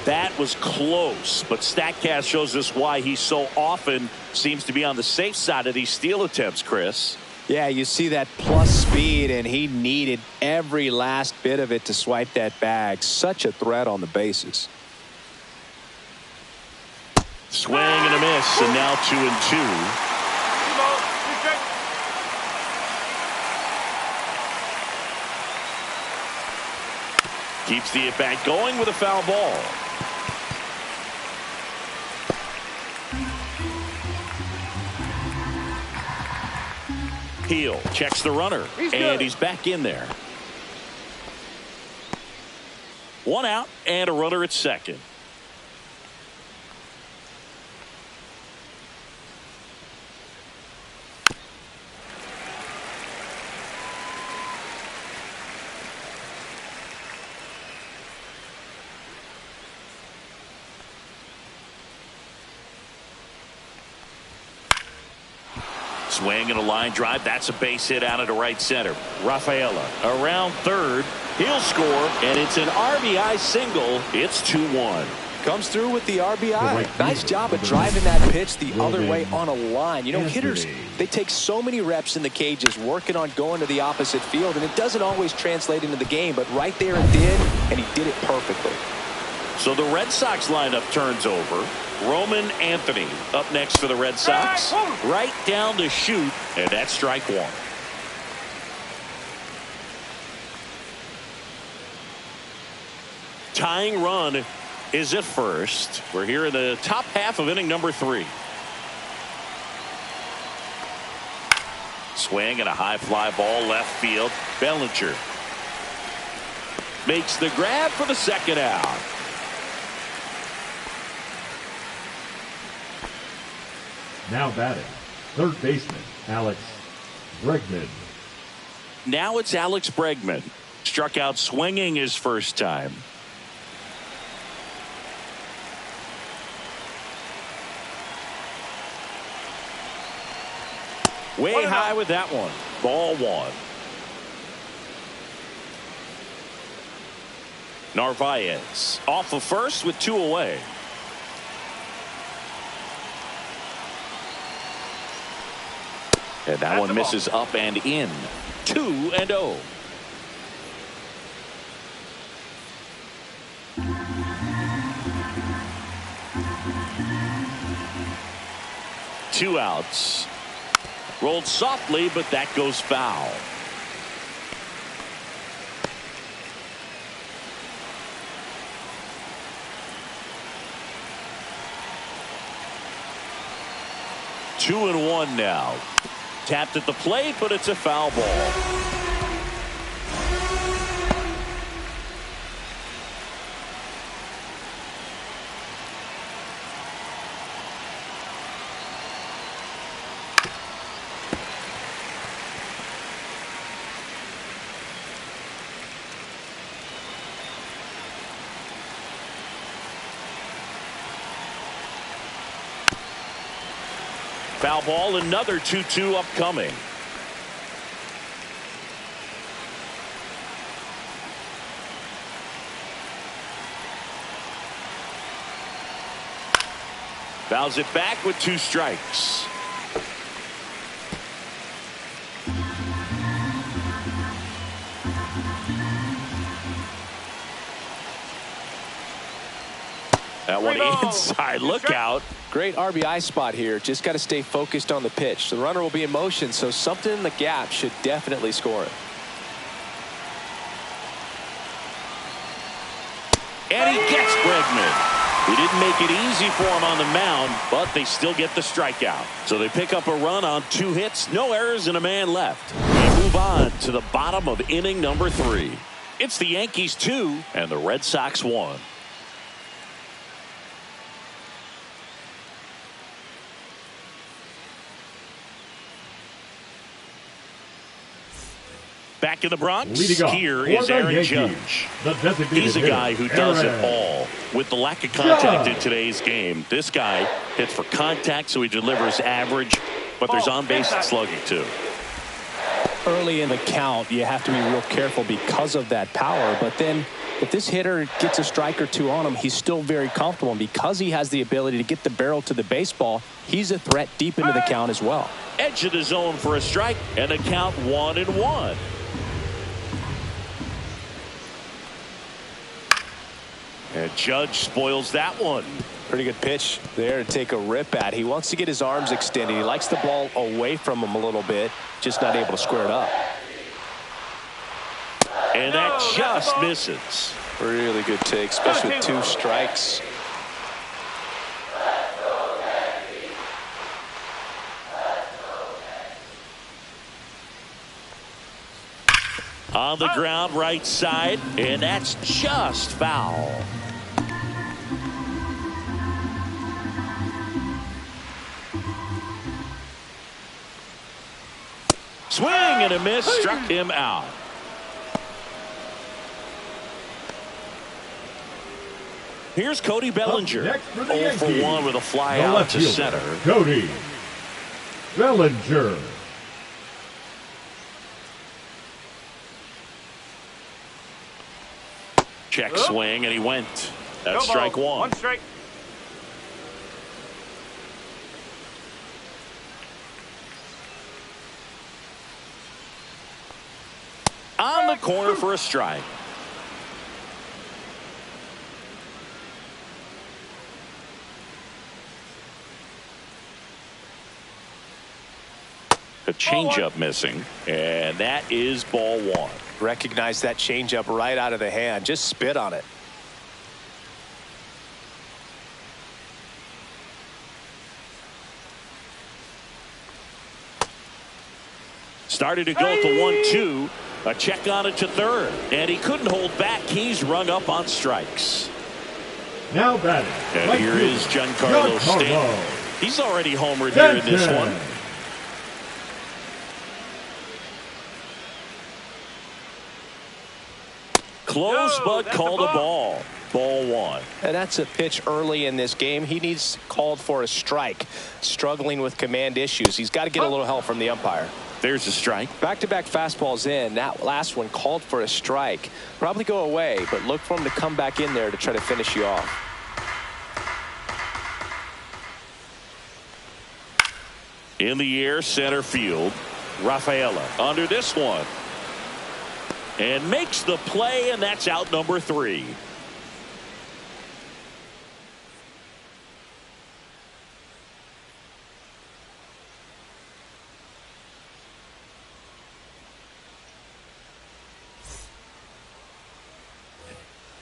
That was close, but StatCast shows us why he so often seems to be on the safe side of these steal attempts, Chris. Yeah, you see that plus speed, and he needed every last bit of it to swipe that bag. Such a threat on the bases. Swing and a miss, and now 2-2. Keeps the at-bat going with a foul ball. Heel checks the runner, and he's back in there. 1 out and a runner at second. Swing and a line drive. That's a base hit out into right center. Rafaela around third. He'll score, and it's an RBI single. It's 2-1. Comes through with the RBI. Nice job of driving that pitch the other way on a line. You know, hitters, they take so many reps in the cages working on going to the opposite field, and it doesn't always translate into the game, but right there it did, and he did it perfectly. So the Red Sox lineup turns over. Roman Anthony up next for the Red Sox. Right down to shoot, and that's strike one. Tying run is at first. We're here in the top half of inning number 3. Swing and a high fly ball left field. Bellinger makes the grab for the second out. Now batting, third baseman Alex Bregman. Now it's Alex Bregman. Struck out swinging his first time. Way high with that one. Ball one. Narvaez off of first with 2 away. And that one misses up and in. 2-0. Two outs. Rolled softly, but that goes foul. Two and one now. Tapped at the plate, but it's a foul ball. Foul ball, another 2-2 upcoming. Fouls it back with 2 strikes. That one inside. Look out. Great RBI spot here. Just got to stay focused on the pitch. The runner will be in motion, so something in the gap should definitely score it. And he gets Bregman. He didn't make it easy for him on the mound, but they still get the strikeout. So they pick up a run on 2 hits, no errors, and a man left. We move on to the bottom of inning number 3. It's the Yankees 2 and the Red Sox 1. Back in the Bronx, here is Aaron Judge. He's a guy who does it all. With the lack of contact in today's game, this guy hits for contact, so he delivers average, but there's on-base slugging too. Early in the count, you have to be real careful because of that power, but then if this hitter gets a strike or 2 on him, he's still very comfortable, and because he has the ability to get the barrel to the baseball, he's a threat deep into the count as well. Edge of the zone for a strike, and a count 1-1. And Judge spoils that one. Pretty good pitch there to take a rip at. He wants to get his arms extended. He likes the ball away from him a little bit, just not able to square it up. And that just misses. Really good take, especially with 2 strikes. On the ground, right side, and that's just foul. Swing and a miss, struck him out. Here's Cody Bellinger. 0 for 1 with a fly out to center. Cody Bellinger. Check swing, and he went. That's strike 1. 1 strike. On the corner for a strike. A changeup missing, and that is ball 1. Recognize that changeup right out of the hand. Just spit on it. Started to go to 1-2. A check on it to third. And he couldn't hold back. He's rung up on strikes. Now batting. And here is Giancarlo Stanton. He's already homered here in this one. Close, but called a ball. Ball one. And that's a pitch early in this game. He needs called for a strike. Struggling with command issues. He's got to get a little help from the umpire. There's a strike. Back-to-back fastballs in. That last one called for a strike. Probably go away, but look for him to come back in there to try to finish you off. In the air, center field. Rafaela under this one. And makes the play, and that's out number 3.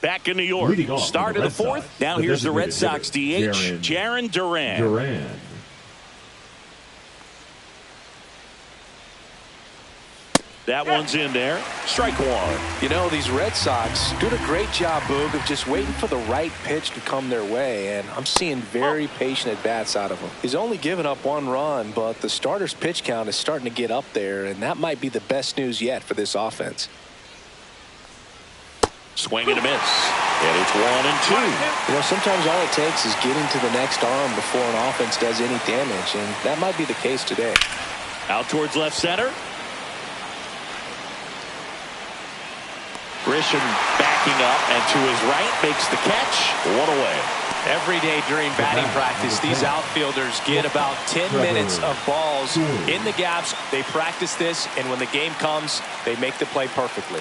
Back in New York. Start of the 4th. Now here's the Red Sox DH, Jarren Duran. That one's in there. Strike one. You know, these Red Sox doing a great job, Boog, of just waiting for the right pitch to come their way, and I'm seeing very patient at-bats out of him. He's only given up 1 run, but the starter's pitch count is starting to get up there, and that might be the best news yet for this offense. Swing and a miss. And it's 1-2. You know, sometimes all it takes is getting to the next arm before an offense does any damage, and that might be the case today. Out towards left center. Grisham backing up, and to his right makes the catch. 1 away. Every day during batting practice, these outfielders get about 10 minutes of balls in the gaps. They practice this, and when the game comes, they make the play perfectly.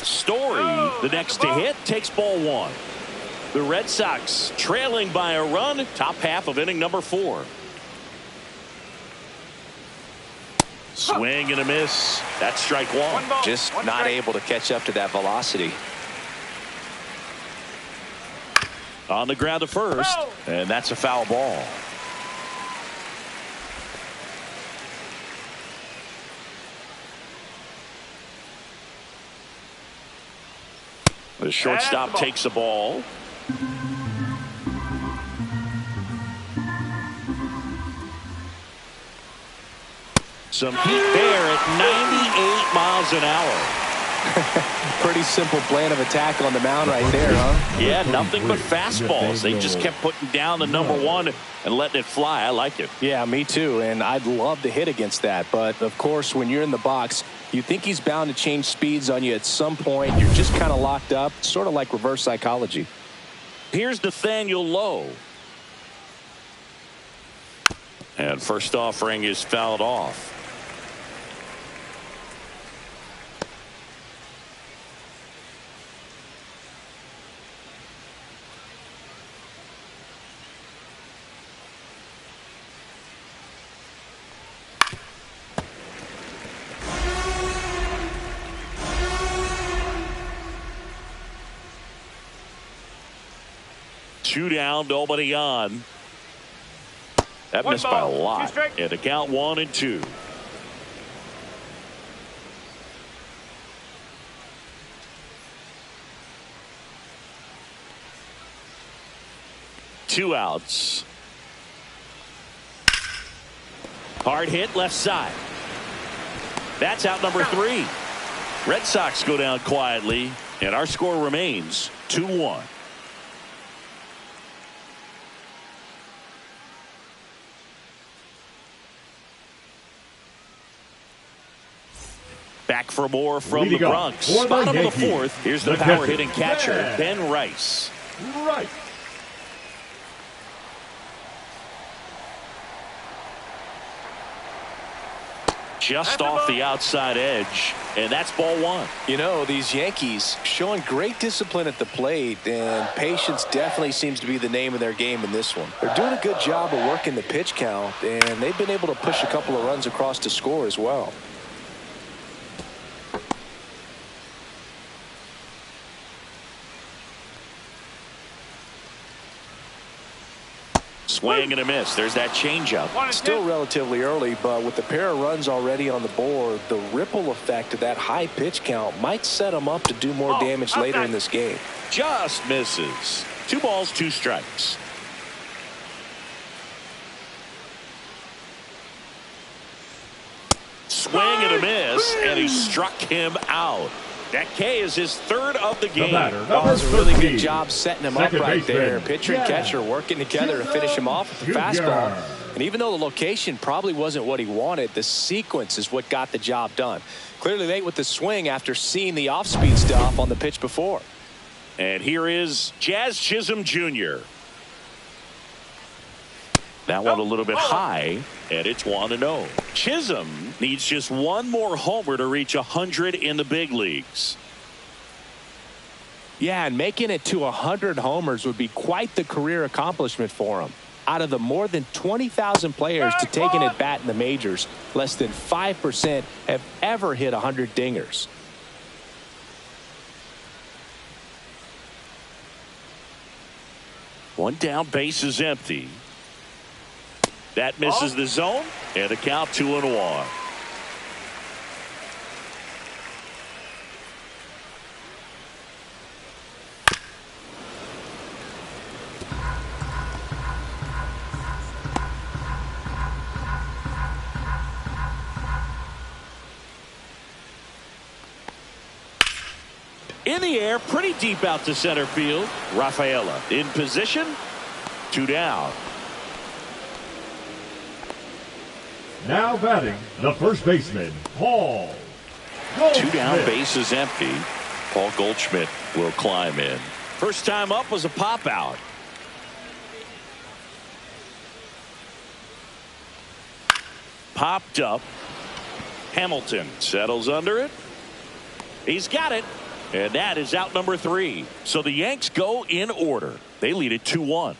Story, the next to hit, takes ball 1. The Red Sox trailing by a run, top half of inning number 4. Swing and a miss. That's strike 1. Just not able to catch up to that velocity. On the ground to first, and that's a foul ball. The shortstop takes the ball. Some heat there at 98 miles an hour. Pretty simple plan of attack on the mound right there, huh? Yeah, nothing but fastballs. They just kept putting down the number 1 and letting it fly. I like it. Yeah, me too. And I'd love to hit against that. But, of course, when you're in the box, you think he's bound to change speeds on you at some point. You're just kind of locked up, sort of like reverse psychology. Here's Nathaniel Lowe. And first offering is fouled off. Two down, nobody on. That missed by a lot. And the count 1-2. Two outs. Hard hit left side. That's out number 3. Red Sox go down quietly, and our score remains 2-1. Back for more from the Bronx. Bottom of the 4th. Here's the power hitting catcher, Ben Rice. Just off the outside edge, and that's ball 1. You know, these Yankees showing great discipline at the plate, and patience definitely seems to be the name of their game in this one. They're doing a good job of working the pitch count, and they've been able to push a couple of runs across to score as well. Swing and a miss. There's that changeup. Still relatively early, but with the pair of runs already on the board, the ripple effect of that high pitch count might set him up to do more damage later in this game. Just misses. 2 balls, 2 strikes. Swing and a miss, and he struck him out. That K is his 3rd of the game. Does a really good job setting him up right there. Pitcher and catcher working together to finish him off with the fastball. And even though the location probably wasn't what he wanted, the sequence is what got the job done. Clearly late with the swing after seeing the off-speed stuff on the pitch before. And here is Jazz Chisholm Jr. That one a little bit high, and it's 1-0. Chisholm needs just 1 more homer to reach 100 in the big leagues. Yeah, and making it to 100 homers would be quite the career accomplishment for him. Out of the more than 20,000 players to take an at-bat in the majors, less than 5% have ever hit 100 dingers. One down, base is empty. That misses the zone, and the count 2-1. In the air, pretty deep out to center field. Rafaela in position. 2 down. Now batting, the first baseman, Paul Goldschmidt. 2 down, base is empty. Paul Goldschmidt will climb in. First time up was a pop out. Popped up. Hamilton settles under it. He's got it. And that is out number 3. So the Yanks go in order. They lead it 2-1.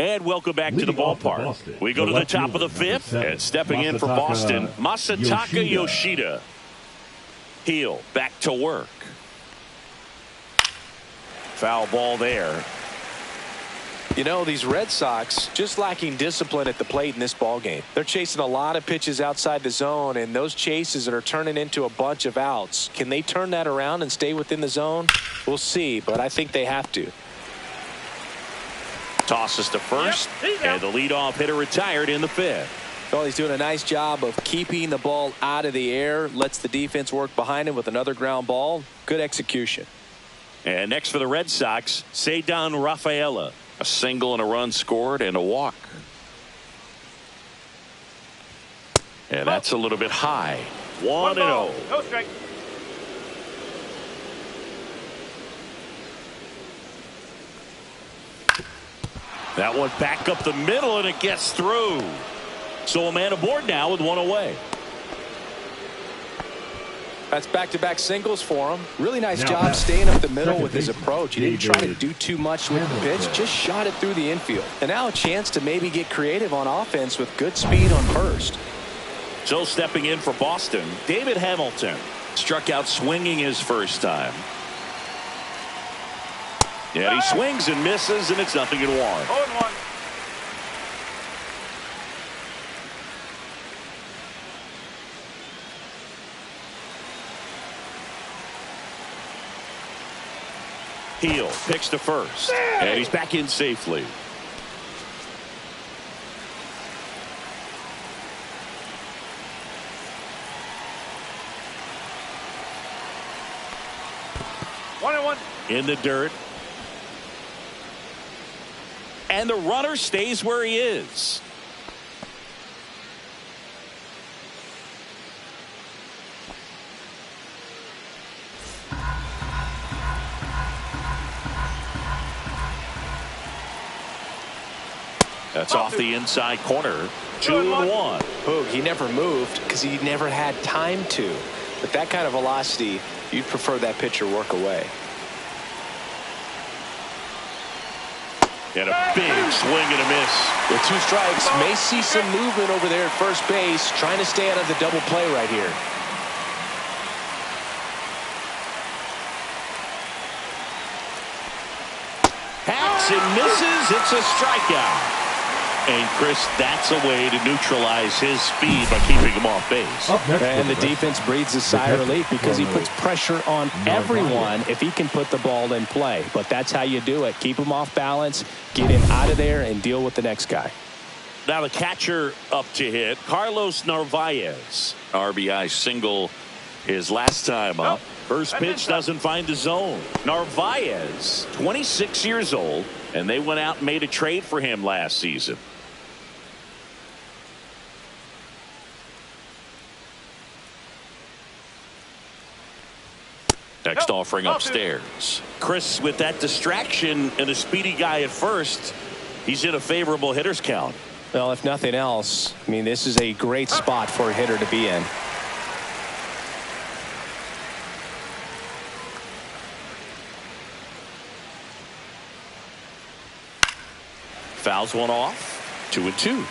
And welcome back to the ballpark. We go to the top of the 5th, and stepping in for Boston, Masataka Yoshida. Heel back to work. Foul ball there. You know, these Red Sox just lacking discipline at the plate in this ballgame. They're chasing a lot of pitches outside the zone, and those chases that are turning into a bunch of outs. Can they turn that around and stay within the zone? We'll see, but I think they have to. Tosses to first, and the leadoff hitter retired in the 5th. Well, he's doing a nice job of keeping the ball out of the air, lets the defense work behind him with another ground ball. Good execution. And next for the Red Sox, Ceddanne Rafaela. A single and a run scored and a walk. And that's a little bit high. 1-0. No strike. That one back up the middle, and it gets through. So a man aboard now with 1 away. That's back-to-back singles for him. Really nice job staying up the middle with his approach. He didn't try to do too much with the pitch, just shot it through the infield. And now a chance to maybe get creative on offense with good speed on first. So stepping in for Boston, David Hamilton. Struck out swinging his first time. Yeah, he swings and misses, and it's 0-1. 0-1. Heel picks to first, and he's back in safely. In the dirt. And the runner stays where he is. That's off the inside corner. 2-1. Boog, he never moved because he never had time to. But that kind of velocity, you'd prefer that pitcher work away. And a big swing and a miss. With 2 strikes, may see some movement over there at first base, trying to stay out of the double play right here. swings and misses. It's a strikeout. And, Chris, that's a way to neutralize his speed by keeping him off base. And the defense breathes a sigh of relief because he puts pressure on everyone if he can put the ball in play. But that's how you do it. Keep him off balance, get him out of there, and deal with the next guy. Now the catcher up to hit, Carlos Narvaez. RBI single his last time up. First pitch doesn't find the zone. Narvaez, 26 years old, and they went out and made a trade for him last season. Next offering upstairs. Chris, with that distraction and a speedy guy at first, he's in a favorable hitter's count. Well, if nothing else, I mean, this is a great spot for a hitter to be in. Fouls one off. 2-2.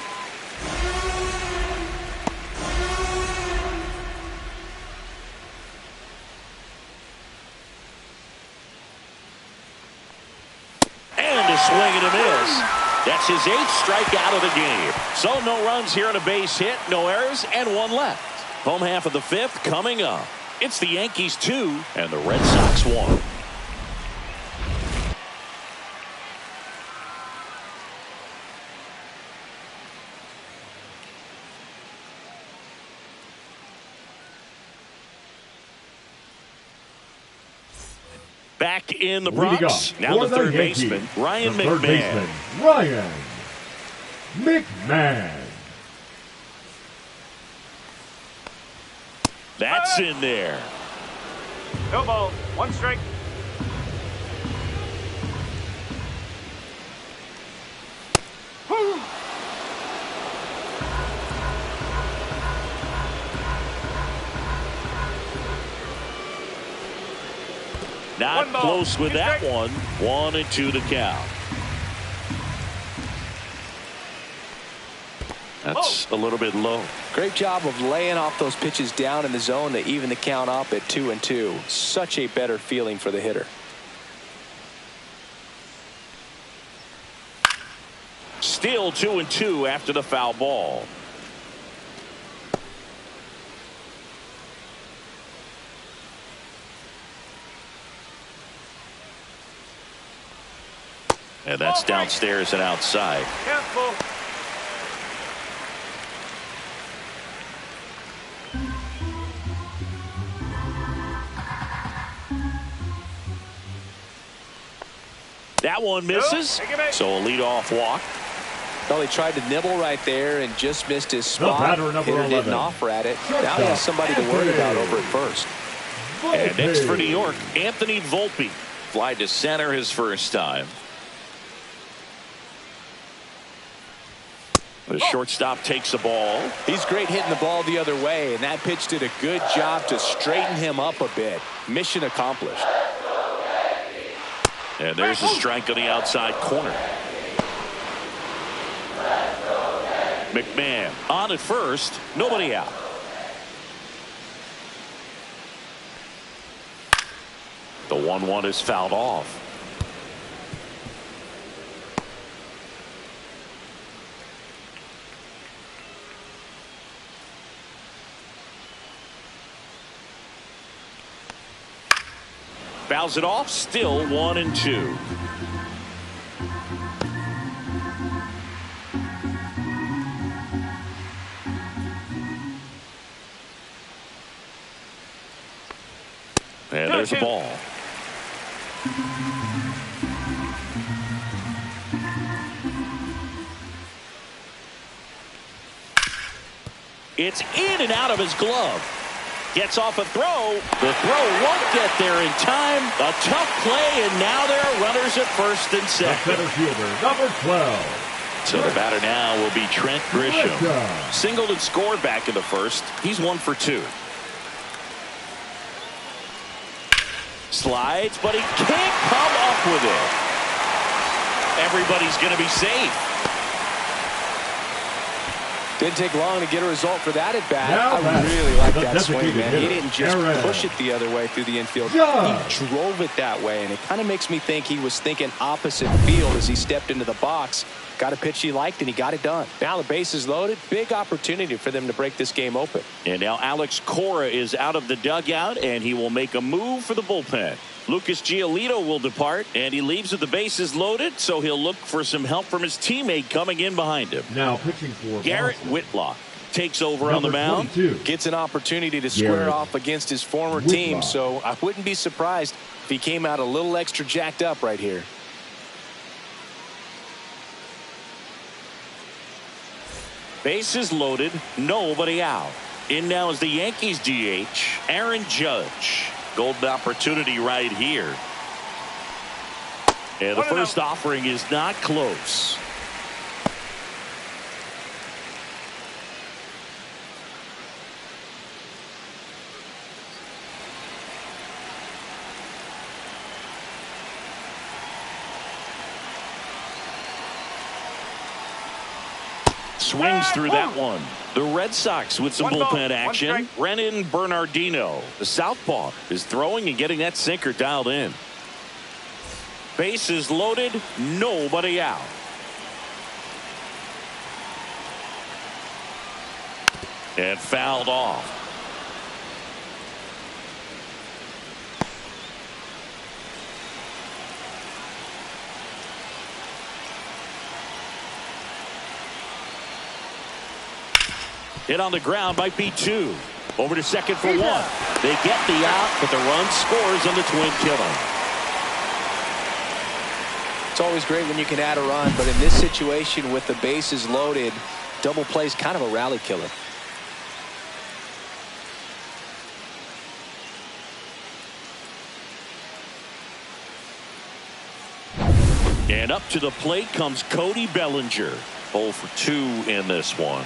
And a swing and a miss. That's his 8th strikeout of the game. So no runs here on a base hit, no errors, and one left. Home half of the 5th coming up. It's the Yankees 2 and the Red Sox 1. Back in the Bronx. Now the third baseman, Ryan McMahon. Ryan McMahon. That's in there. No ball. 1 strike. Not close with that one. 1-2 to count. That's a little bit low. Great job of laying off those pitches down in the zone to even the count up at 2-2. Such a better feeling for the hitter. Still 2-2 after the foul ball. And that's downstairs and outside. Careful. That one misses. So a leadoff walk. Well, he tried to nibble right there and just missed his spot. Hitter didn't offer at it. Now he has somebody to worry about over at first. And next for New York, Anthony Volpe. Fly to center his first time. The shortstop takes the ball. He's great hitting the ball the other way, and that pitch did a good job to straighten him up a bit. Mission accomplished. And there's a strike on the outside corner. McMahon on at first, nobody out. The 1-1 is fouled off. Fouls it off, still 1-2. And there's the ball. It's in and out of his glove. Gets off a throw. The throw won't get there in time. A tough play, and now there are runners at first and second. Center fielder, number 12. So the batter now will be Trent Grisham. Singled and scored back in the first. He's 1 for 2. Slides, but he can't come up with it. Everybody's going to be safe. Didn't take long to get a result for that at bat. Now I really like that swing, designated man. He hitter, didn't just Aaron. push it the other way through the infield. Judge. He drove it that way, and it kind of makes me think he was thinking opposite field as he stepped into the box. Got a pitch he liked, and he got it done. Now the base is loaded. Big opportunity for them to break this game open. And now Alex Cora is out of the dugout, and he will make a move for the bullpen. Lucas Giolito will depart, and he leaves with the bases loaded, so he'll look for some help from his teammate coming in behind him. Now pitching for Garrett Boston, Whitlock takes over on the mound. 22. Gets an opportunity to square Garrett off against his former Whitlock. team, so I wouldn't be surprised if he came out a little extra jacked up right here. Bases loaded, nobody out. In now is the Yankees DH, Aaron Judge. Golden opportunity right here. And the first offering is not close. Swings through that one. The Red Sox with some bullpen action. Brennan Bernardino, the southpaw, is throwing and getting that sinker dialed in. Bases loaded, nobody out. And fouled off. Hit on the ground, might be two. Over to second for one. They get the out, but the run scores on the twin killer. It's always great when you can add a run, but in this situation with the bases loaded, double play is kind of a rally killer. And up to the plate comes Cody Bellinger. 0 for 2 in this one.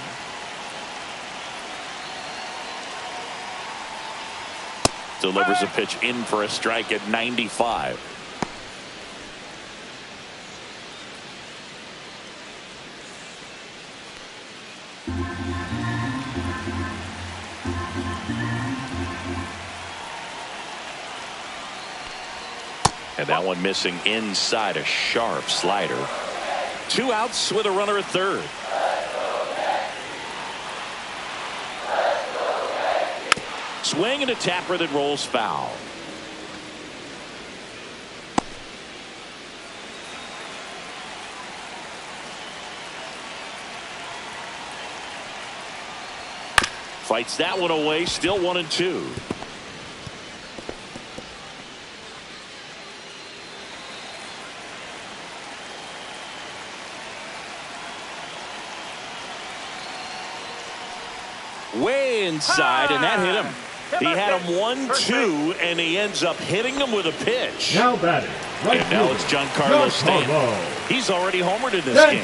Delivers a pitch in for a strike at 95. And that one missing inside, a sharp slider. 2 outs with a runner at third. Swing and a tapper that rolls foul. Fights that one away, still 1-2. Way inside, and that hit him. He had him 1-2, and he ends up hitting him with a pitch. Now batting, right And now fielder, it's Giancarlo Stanton. He's already homered in this game.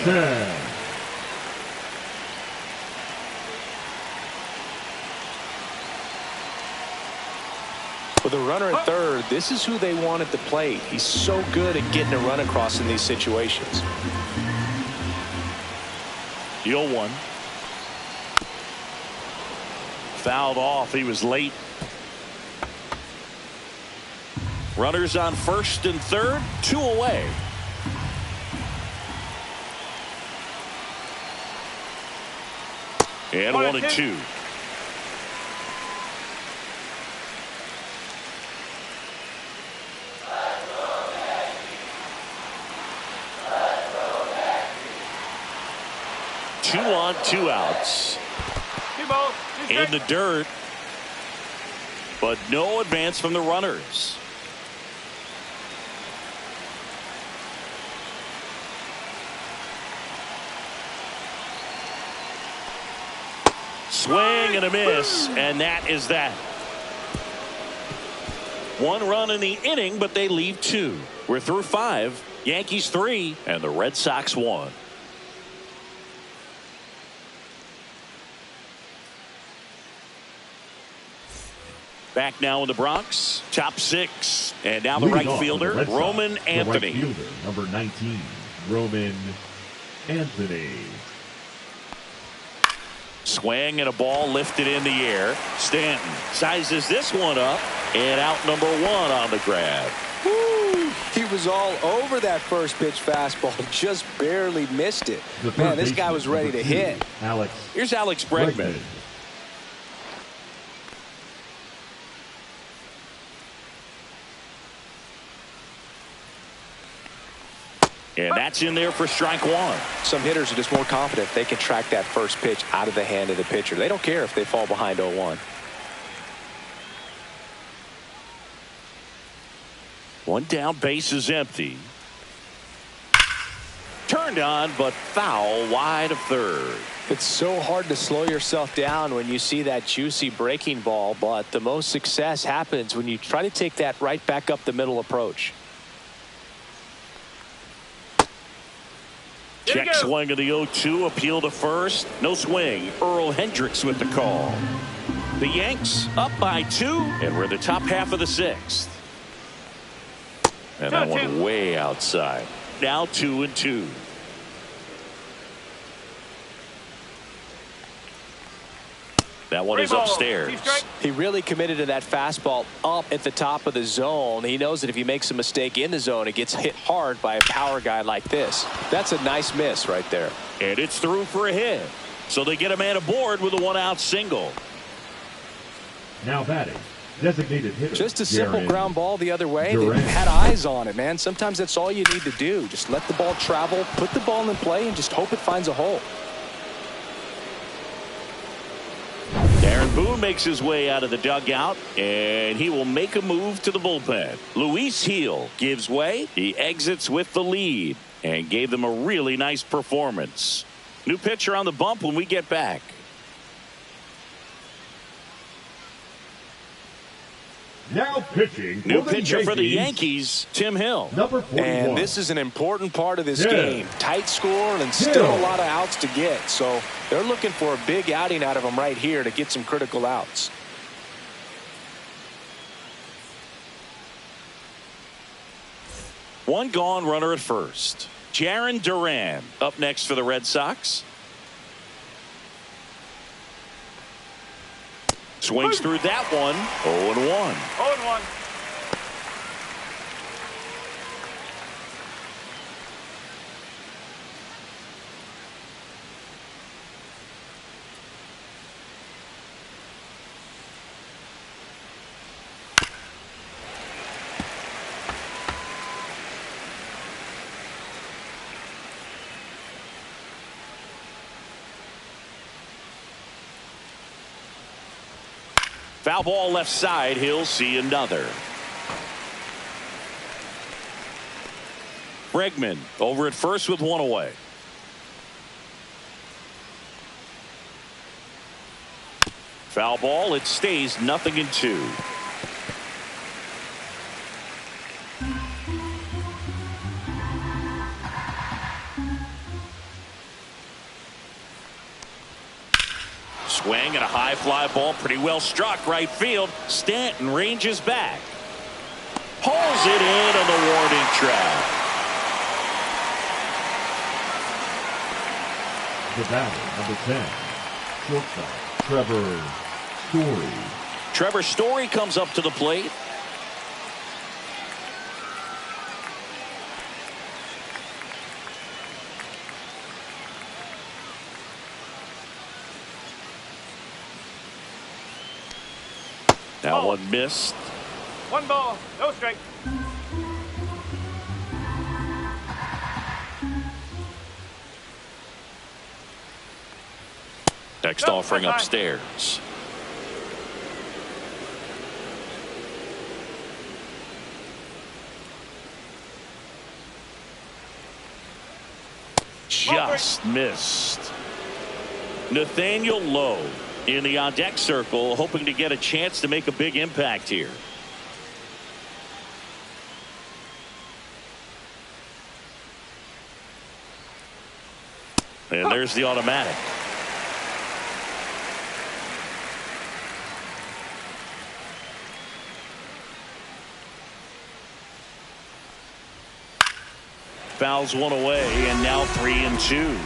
With a runner at third, this is who they want at the plate. He's so good at getting a run across in these situations. 0-1. Fouled off. He was late. Runners on first and third, 2 away. And 1-2. Two on, 2 outs. In the dirt, but no advance from the runners. Swing and a miss, and that is that. 1 run in the inning, but they leave 2. We're through 5. Yankees 3 and the Red Sox 1. Back now in the Bronx, top 6, and now the right fielder, Roman Anthony. The right fielder, number 19, Roman Anthony. Swing and a ball lifted in the air. Stanton sizes this one up, and out number 1 on the grab. Woo! He was all over that first pitch fastball, just barely missed it. Man, this guy was ready to hit. Here's Alex Bregman. And that's in there for strike 1. Some hitters are just more confident they can track that first pitch out of the hand of the pitcher. They don't care if they fall behind 0-1. 1 down, base is empty. Turned on, but foul wide of third. It's so hard to slow yourself down when you see that juicy breaking ball, but the most success happens when you try to take that right back up the middle approach. Check swing of the 0-2, appeal to first. No swing. Earl Hendricks with the call. The Yanks up by 2, and we're in the top half of the 6th. And that one way outside. Now 2-2. That one is upstairs. He really committed to that fastball up at the top of the zone. He knows that if he makes a mistake in the zone, it gets hit hard by a power guy like this. That's a nice miss right there. And it's through for a hit. So they get a man aboard with a 1-out single. Now batting, designated hitter. Just a simple ground ball the other way. They had eyes on it, man. Sometimes that's all you need to do. Just let the ball travel, put the ball in play, and just hope it finds a hole. Aaron Boone makes his way out of the dugout, and he will make a move to the bullpen. Luis Heel gives way. He exits with the lead and gave them a really nice performance. New pitcher on the bump when we get back. Now pitching. New pitcher for the Yankees, Tim Hill. Number 41. And this is an important part of this game. Tight score and still a lot of outs to get. So they're looking for a big outing out of him right here to get some critical outs. One gone, runner at first. Jarren Duran up next for the Red Sox. Swings through that one. 0-1. 0-1. Foul ball left side. He'll see another. Bregman over at first with 1 away. Foul ball. It stays 0-2. Swing and a high fly ball, pretty well struck right field. Stanton ranges back. Pulls it in on the warning track. The batter, number 10, shortstop, Trevor Story. Trevor Story comes up to the plate. That one missed. 1 ball, no strike. Next offering upstairs. Just missed. Nathaniel Lowe in the on deck circle, hoping to get a chance to make a big impact here. And there's the automatic. Fouls 1 away, and now 3-2.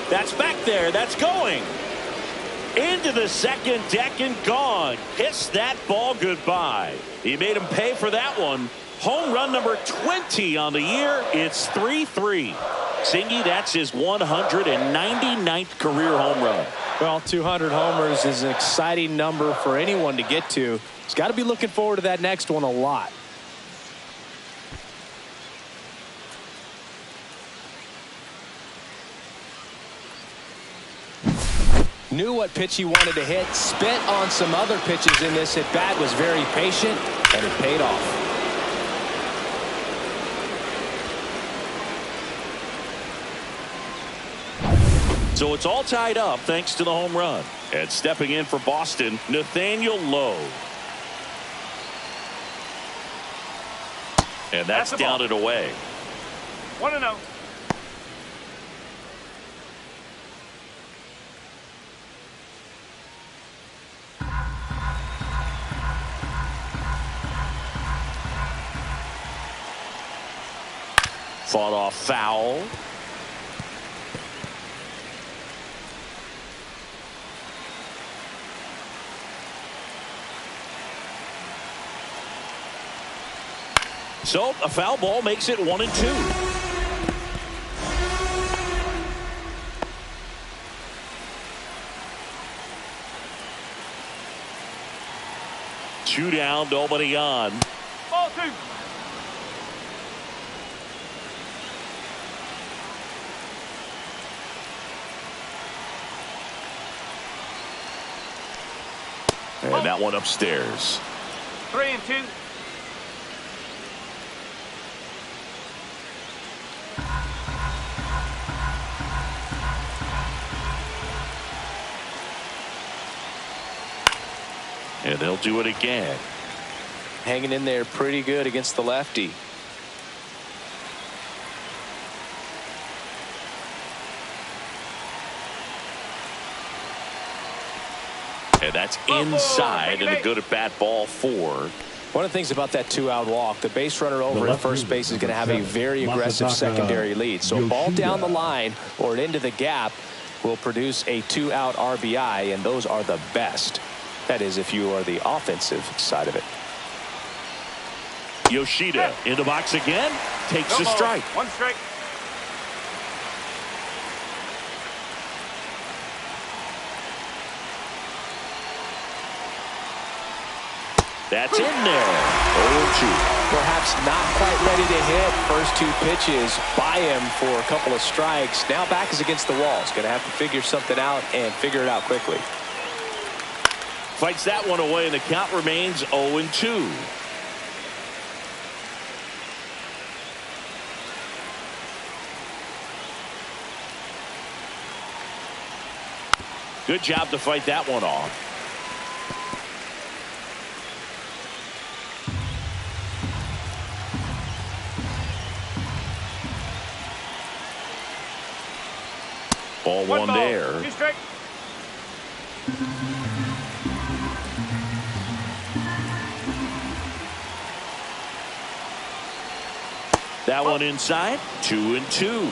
That's back there. That's going into the second deck and gone. Kissed that ball goodbye. He made him pay for that one. Home run number 20 on the year. It's 3-3. Singy, that's his 199th career home run. Well, 200 homers is an exciting number for anyone to get to. He's got to be looking forward to that next one a lot. Knew what pitch he wanted to hit. Spent on some other pitches in this at bat. Was very patient, and it paid off. So it's all tied up thanks to the home run. And stepping in for Boston, Nathaniel Lowe. And that's down and away. 1-0. Fought off foul. So a foul ball makes it 1-2. Two down, nobody on. Ball 2. And that one upstairs. 3-2. And they'll do it again. Hanging in there pretty good against the lefty. And that's inside and a good at bat, ball 4. One of the things about that 2-out walk, the base runner over at first base is going to have a very aggressive secondary lead. So a ball down the line or into the gap will produce a 2-out RBI, and those are the best. That is, if you are the offensive side of it. Yoshida in the box again, takes a strike. 1 strike. That's in there. 0-2. Perhaps not quite ready to hit. First 2 pitches by him for a couple of strikes. Now back is against the wall. He's going to have to figure something out and figure it out quickly. Fights that one away, and the count remains 0-2. Good job to fight that one off. Ball 1 there. 2 strike. That one inside. 2-2.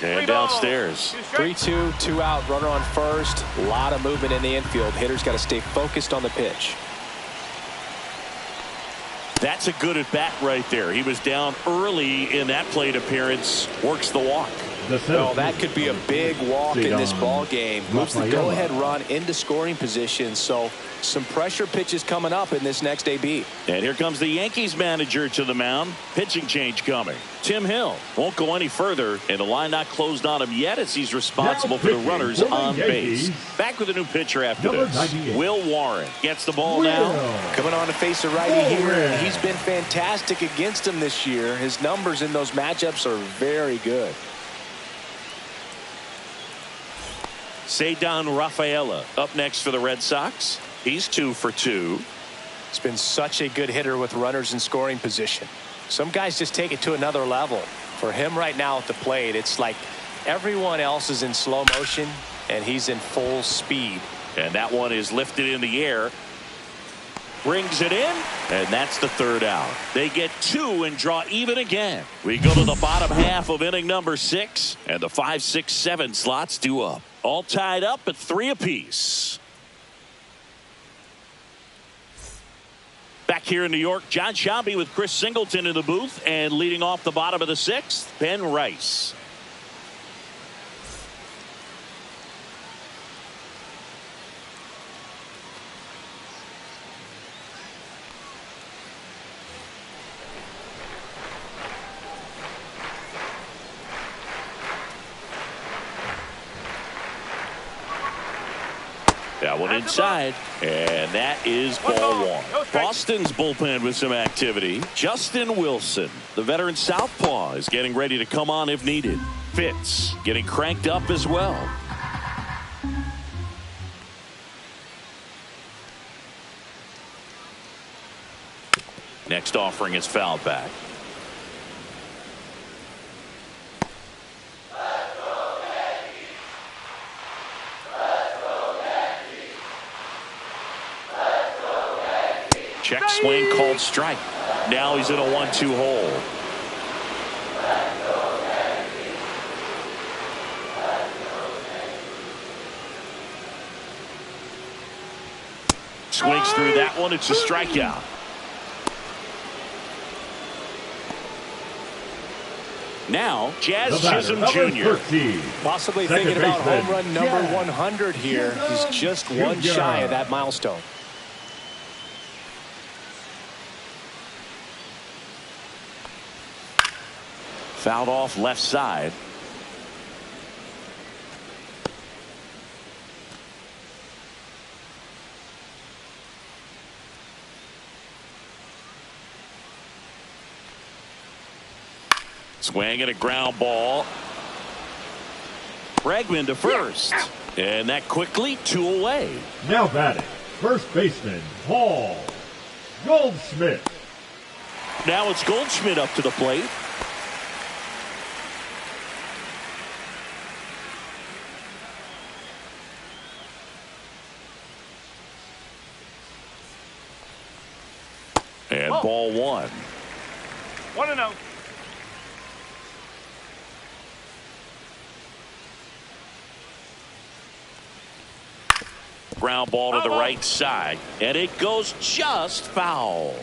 And downstairs. 3-2, 2-out, runner on first. A lot of movement in the infield. Hitter's got to stay focused on the pitch. That's a good at bat right there. He was down early in that plate appearance. Works the walk. Well, that could be a big walk in this ball game. Moves the go-ahead run into scoring position. So some pressure pitches coming up in this next AB. And here comes the Yankees manager to the mound. Pitching change coming. Tim Hill won't go any further, and the line not closed on him yet as he's responsible for the runners on base. Back with a new pitcher after this. Will Warren gets the ball now. Coming on to face a righty here, and he's been fantastic against him this year. His numbers in those matchups are very good. Ceddanne Rafaela up next for the Red Sox. He's 2 for 2. He's been such a good hitter with runners in scoring position. Some guys just take it to another level. For him right now at the plate, it's like everyone else is in slow motion and he's in full speed. And that one is lifted in the air. Brings it in, and that's the third out. They get 2 and draw even again. We go to the bottom half of inning number 6, and the 5, 6, 7 slots due up. All tied up at 3 apiece. Back here in New York, John Shambi with Chris Singleton in the booth, and leading off the bottom of the 6th, Ben Rice. That one inside, and that is ball 1. Boston's bullpen with some activity. Justin Wilson, the veteran southpaw, is getting ready to come on if needed. Fitz getting cranked up as well. Next offering is fouled back. Check swing called strike. Now he's in a 1-2 hole. Swings through that one. It's a strikeout. Now, Jazz Chisholm Jr. Possibly thinking about home run number 100 here. He's just one shy of that milestone. Fouled off left side. Swing and a ground ball. Bregman to first. And that quickly 2 away. Now batting, first baseman Paul Goldschmidt. Now it's Goldschmidt up to the plate. And ball 1. 1-0. Ground ball to the right side, and it goes just foul.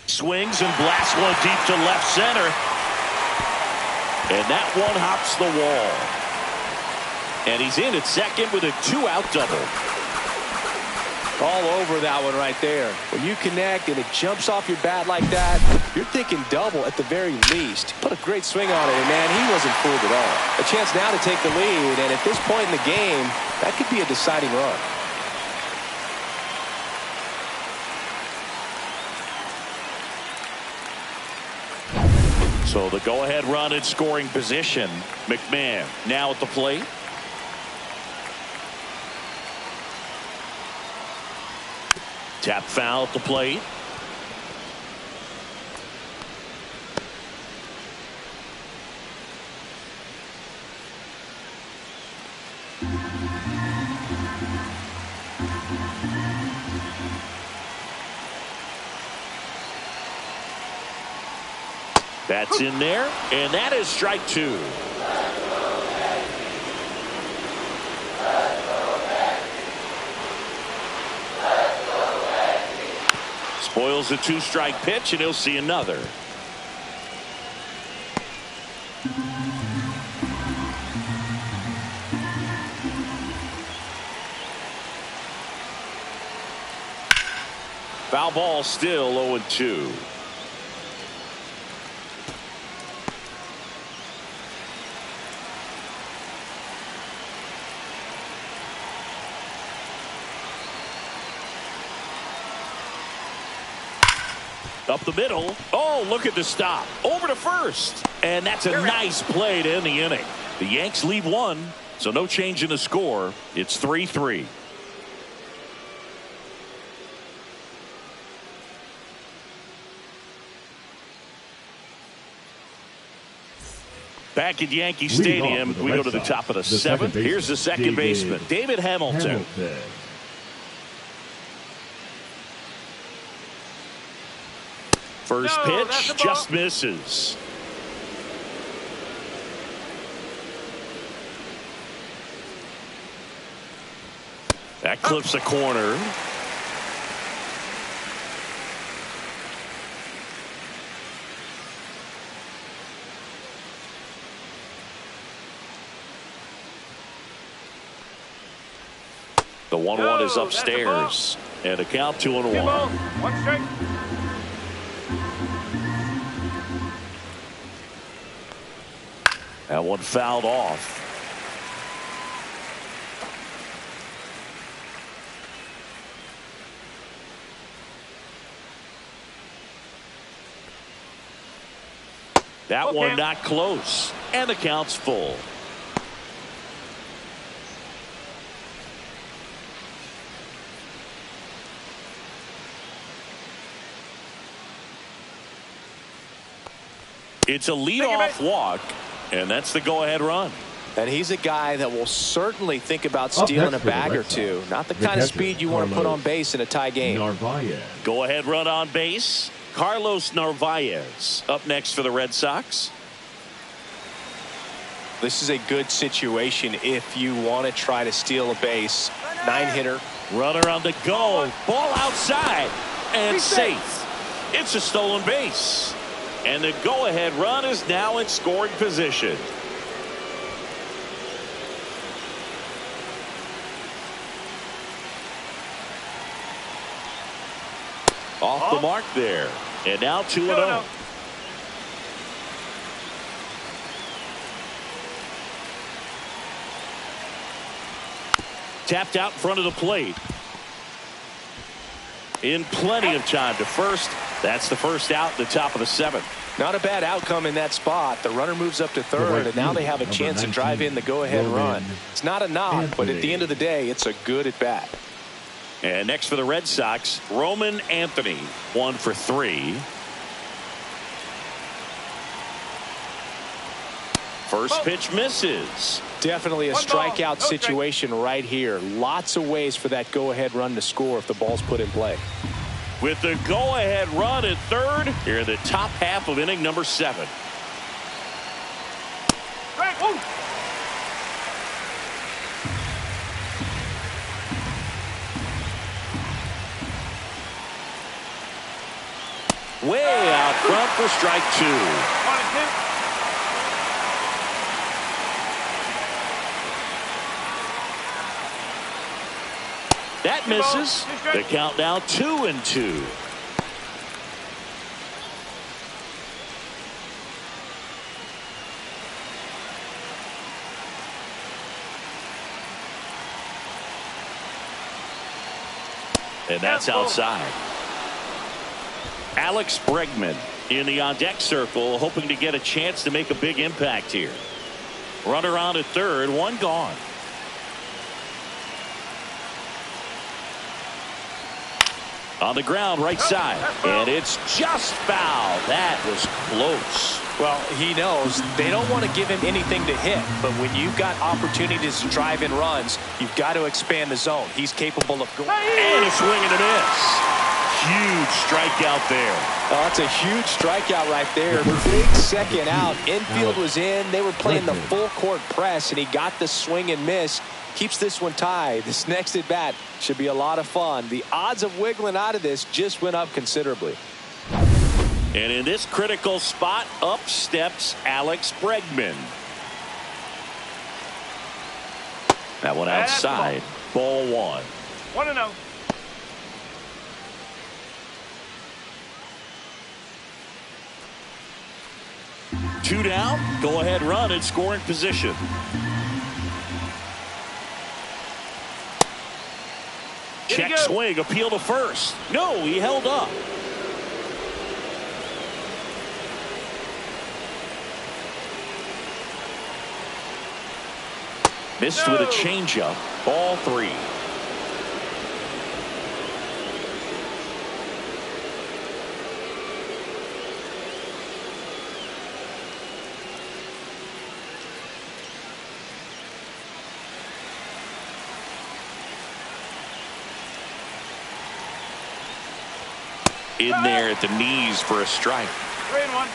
Swings and blasts one deep to left center. And that one hops the wall. And he's in at second with a 2-out double. All over that one right there. When you connect and it jumps off your bat like that, you're thinking double at the very least. Put a great swing on it, and man, he wasn't fooled at all. A chance now to take the lead, and at this point in the game, that could be a deciding run. So the go-ahead run in scoring position. McMahon now at the plate. Tap foul at the plate. That's in there, and that is strike 2. Spoils a 2-strike pitch, and he'll see another. Foul ball, still 0-2. Up the middle. Oh, look at the stop. Over to first. And that's a nice play to end the inning. The Yanks leave 1, so no change in the score. It's 3-3. Back at Yankee Leading Stadium, off for we the go to Red the Sox, top of the the second seventh. Here's the second baseman, David Hamilton. First pitch just misses. That clips the corner. The 1-1 is upstairs. And a count 2-1. One strike. That one fouled off. That one not close. And the count's full. It's a leadoff walk, and that's the go-ahead run. And he's a guy that will certainly think about stealing a bag or two. Not the kind of speed you want to put on base in a tie game. Go-ahead run on base. Carlos Narvaez up next for the Red Sox. This is a good situation if you want to try to steal a base. 9-hitter. Runner on the go. Ball outside. And safe. It's a stolen base. And the go-ahead run is now in scoring position. Off the mark there. And now 2-0. Tapped out in front of the plate. In plenty of time to first. That's the first out in the top of the seventh. Not a bad outcome in that spot. The runner moves up to third, and now they have a chance to drive in the go-ahead run. It's not a knock, but at the end of the day, it's a good at-bat. And next for the Red Sox, Roman Anthony, 1 for 3. First pitch misses. Definitely a strikeout situation right here. Lots of ways for that go-ahead run to score if the ball's put in play. With the go-ahead run at third, here in the top half of inning number 7. Way out front for strike 2. That misses. The count now 2-2. And that's outside. Alex Bregman in the on-deck circle, hoping to get a chance to make a big impact here. Runner on at third, one gone. On the ground, right side. And it's just foul. That was close. Well, he knows they don't want to give him anything to hit. But when you've got opportunities to drive in runs, you've got to expand the zone. He's capable of going. And a swing and a miss. Huge strikeout there. Oh, that's a huge strikeout right there. Big second out. Infield was in. They were playing the full court press, and he got the swing and miss. Keeps this one tied. This next at bat should be a lot of fun. The odds of wiggling out of this just went up considerably. And in this critical spot, up steps Alex Bregman. That one outside. Ball 1. 1-0. Two down. Go ahead run in scoring position. Check swing, appeal to first. No, he held up. Missed with a changeup. Ball 3. in there at the knees for a strike. 3-1.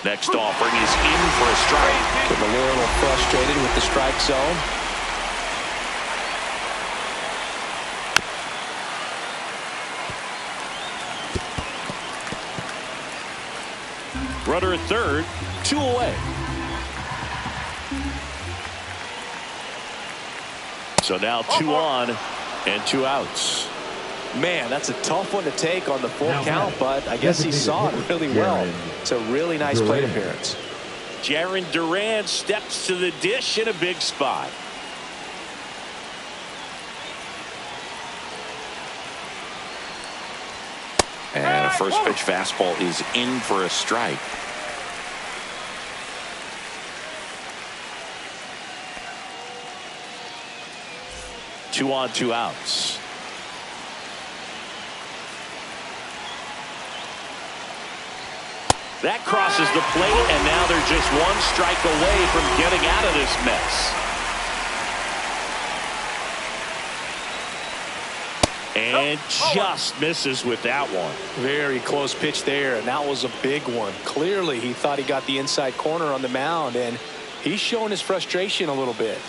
Next offering is in for a strike. Getting a little frustrated with the strike zone. Runner at third, 2 away. So now 2 on and 2 outs. Man, that's a tough one to take on the full count, but I guess he saw it really well. It's a really nice plate appearance. Jarren Duran steps to the dish in a big spot. And a first pitch fastball is in for a strike. Two on, 2 outs. That crosses the plate, and now they're just 1 strike away from getting out of this mess. And just misses with that one. Very close pitch there, and that was a big one. Clearly, he thought he got the inside corner on the mound, and he's showing his frustration a little bit.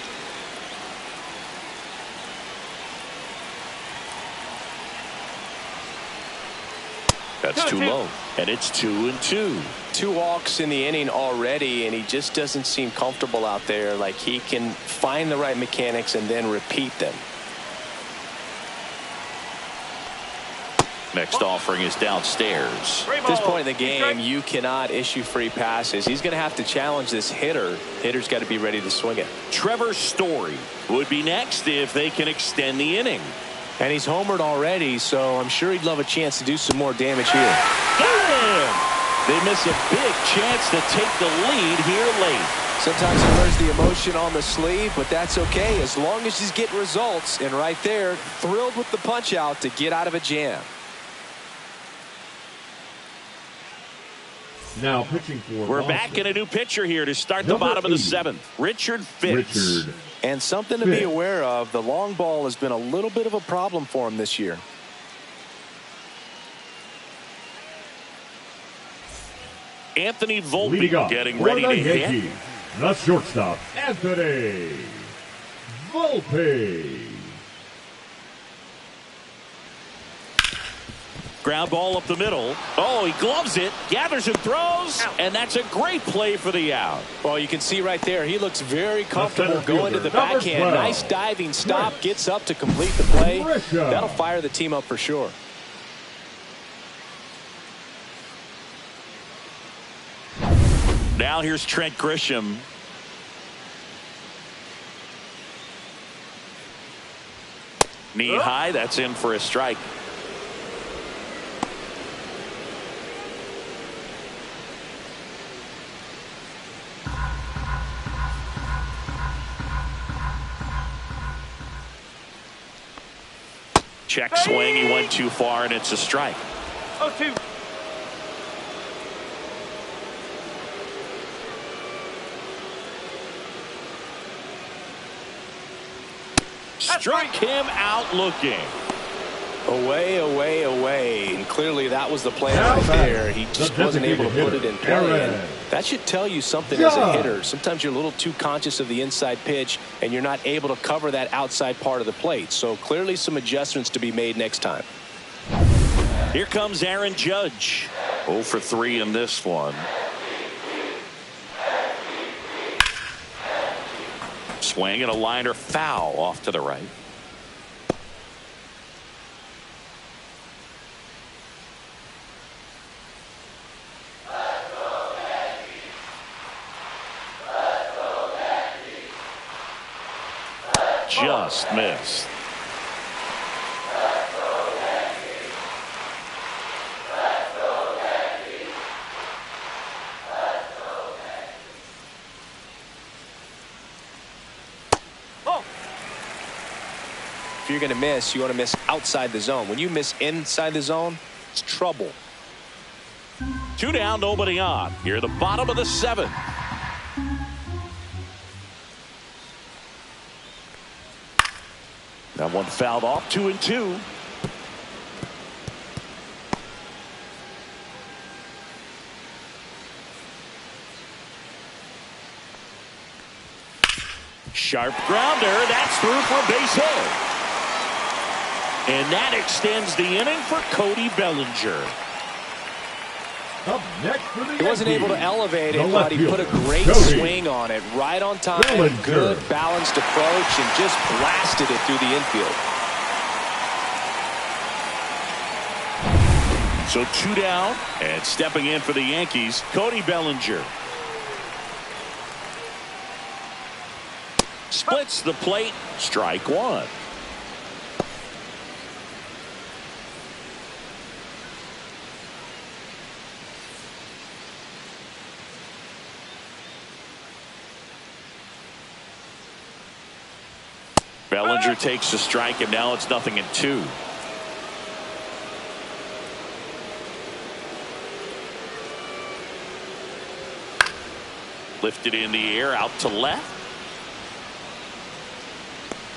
That's too low, and it's 2-2. 2 walks in the inning already, and he just doesn't seem comfortable out there. Like he can find the right mechanics and then repeat them. Next offering is downstairs. At this point in the game, you cannot issue free passes. He's going to have to challenge this hitter. Hitter's got to be ready to swing it. Trevor Story would be next if they can extend the inning. And he's homered already, so I'm sure he'd love a chance to do some more damage here. Got him! They miss a big chance to take the lead here late. Sometimes he wears the emotion on the sleeve, but that's okay as long as he's getting results. And right there, thrilled with the punch out to get out of a jam. Now pitching for We're back in a new pitcher here to start the bottom of the 7th. Richard Fitz. And something to be aware of, the long ball has been a little bit of a problem for him this year. Anthony Volpe getting ready to hit. The shortstop, Anthony Volpe. Ground ball up the middle. Oh, he gloves it, gathers and throws, and that's a great play for the out. Well, you can see right there, he looks very comfortable going to the backhand. Nice diving stop, gets up to complete the play. That'll fire the team up for sure. Now here's Trent Grisham. Knee high, that's in for a strike. Check swing, he went too far, and it's a strike. 0-2. Struck him out looking. Away, away, away. And clearly that was the plan right there. He just wasn't able to put it in play. And that should tell you something as a hitter. Sometimes you're a little too conscious of the inside pitch, and you're not able to cover that outside part of the plate. So clearly some adjustments to be made next time. Here comes Aaron Judge. 0 for 3 in this one. Swing and a liner foul off to the right. Just missed. If you're going to miss, you want to miss outside the zone. When you miss inside the zone, it's trouble. 2 down, nobody on. Here at the bottom of the 7th. That one fouled off. 2-2. Sharp grounder. That's through for a base hit. And that extends the inning for Cody Bellinger. Up next for the He wasn't able to elevate it, but he put a great swing on it. Right on time. Good balanced approach and just blasted it through the infield. So 2 down, and stepping in for the Yankees, Cody Bellinger. Splits the plate. Strike one. Bellinger takes the strike, and now it's 0-2. Lifted in the air, out to left.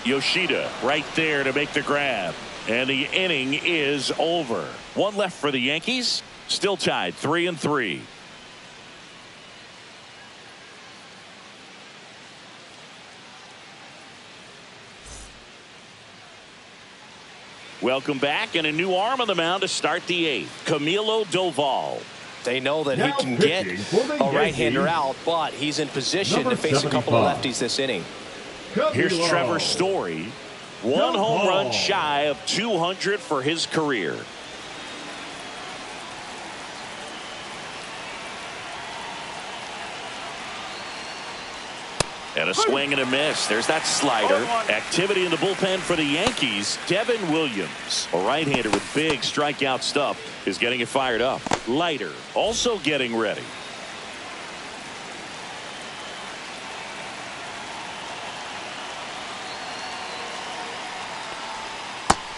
Yoshida right there to make the grab. And the inning is over. One left for the Yankees. Still tied 3-3. Welcome back, and a new arm on the mound to start the 8th. Camilo Doval. They know that he can get a right-hander out, but he's in position to face a couple of lefties this inning. Here's Trevor Story. One home run shy of 200 for his career. And a swing and a miss. There's that slider. Activity in the bullpen for the Yankees. Devin Williams, a right-hander with big strikeout stuff, is getting it fired up. Leiter also getting ready.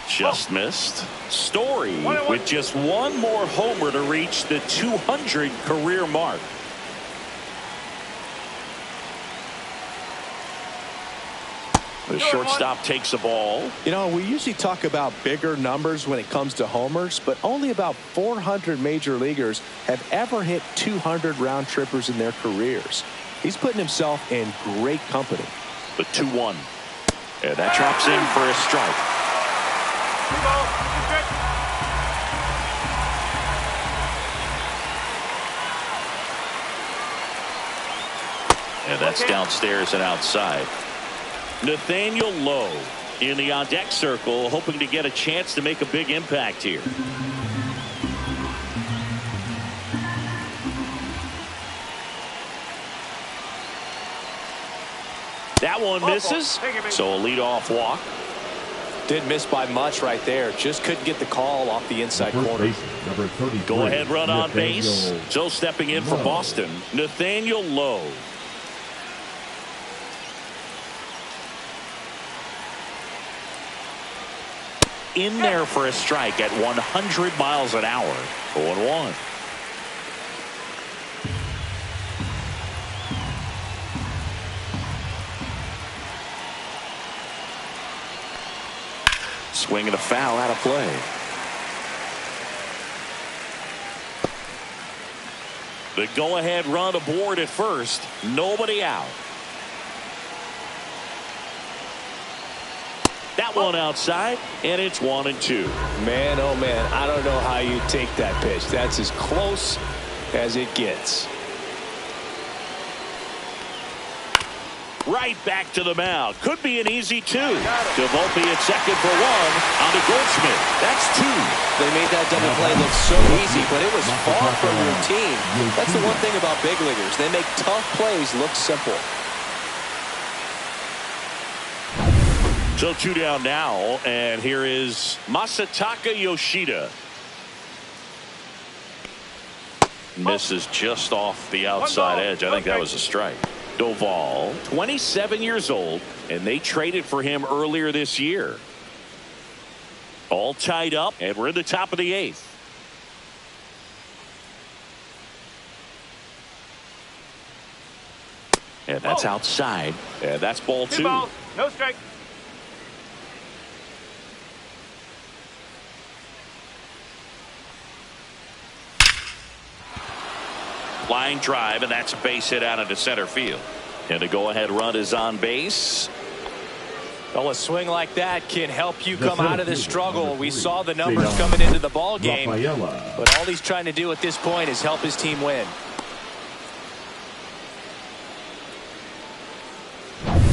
Just missed. Story with just one more homer to reach the 200 career mark. The shortstop takes a ball. You know, we usually talk about bigger numbers when it comes to homers, but only about 400 major leaguers have ever hit 200 round trippers in their careers. He's putting himself in great company. The 2-1. And that drops in for a strike. And that's downstairs and outside. Nathaniel Lowe in the on-deck circle, hoping to get a chance to make a big impact here. That one misses, so a leadoff walk. Didn't miss by much right there. Just couldn't get the call off the inside corner. Go ahead run on base. So stepping in for Boston, Nathaniel Lowe. In there for a strike at 100 miles an hour. 0-1. Swing and a foul out of play. The go-ahead run aboard at first. Nobody out. That one outside, and it's 1-2. Man, oh man, I don't know how you take that pitch. That's as close as it gets. Right back to the mound. Could be an easy 2. DeVolpe at second for 1 on to Goldschmidt. That's 2. They made that double play look so easy, but it was far from routine. That's the one thing about big leaguers. They make tough plays look simple. So 2 down now, and here is Masataka Yoshida. Misses just off the outside edge. I think that was a strike. Doval, 27 years old, and they traded for him earlier this year. All tied up, and we're in the top of the 8th. And that's outside, and that's ball 2. No strike. Line drive, and that's a base hit out into center field. And the go-ahead run is on base. Well, a swing like that can help you come out of the struggle. We saw the numbers Rafaela. coming into the ball game, Rafaela. but all he's trying to do at this point is help his team win.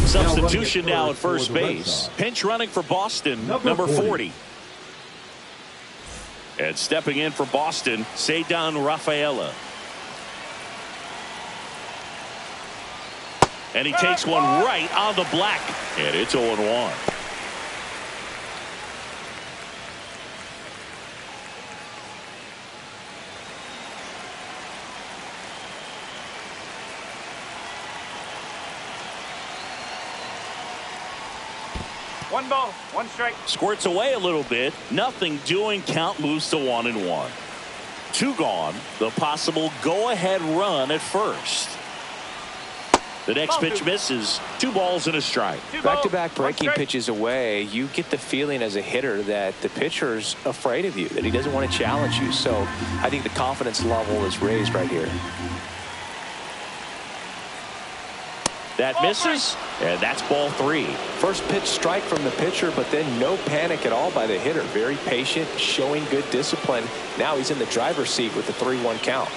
Substitution now at first base. Pinch running for Boston, number 40. And stepping in for Boston, Ceddanne Rafaela. And he takes one right on the black. And it's 0-1. One ball, one strike. Squirts away a little bit. Nothing doing. Count moves to 1-1. 2 gone. The possible go-ahead run at first. The next pitch misses. 2 balls and a strike. Back-to-back breaking pitches away, you get the feeling as a hitter that the pitcher's afraid of you, that he doesn't want to challenge you. So I think the confidence level is raised right here. That misses, and that's ball 3. First pitch strike from the pitcher, but then no panic at all by the hitter. Very patient, showing good discipline. Now he's in the driver's seat with the 3-1 count.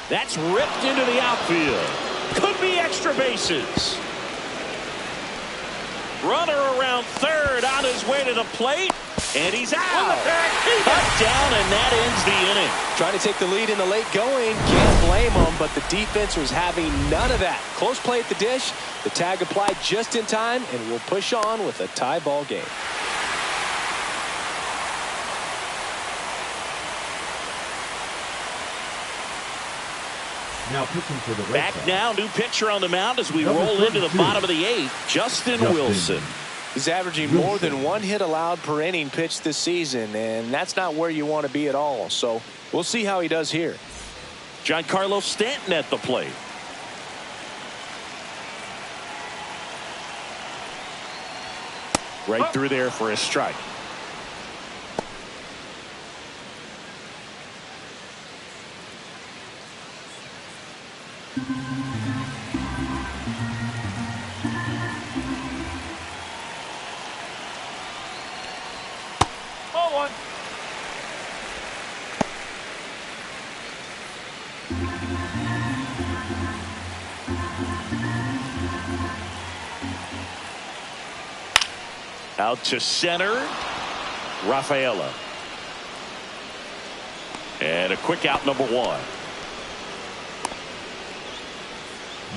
That's ripped into the outfield. Could be extra bases. Runner around third on his way to the plate. And he's out. Cut down, and that ends the inning. Trying to take the lead in the late going. Can't blame him, but the defense was having none of that. Close play at the dish. The tag applied just in time, and we'll push on with a tie ball game. Now pitching for the Red Back Sox. now, new pitcher on the mound as we Number roll into the 32. bottom of the 8th. Justin Wilson. He's averaging more than 1 hit allowed per inning pitched this season, and that's not where you want to be at all. So we'll see how he does here. Giancarlo Stanton at the plate. Right through there for a strike. Ball 1. Out to center. Rafaela. And a quick out, number 1.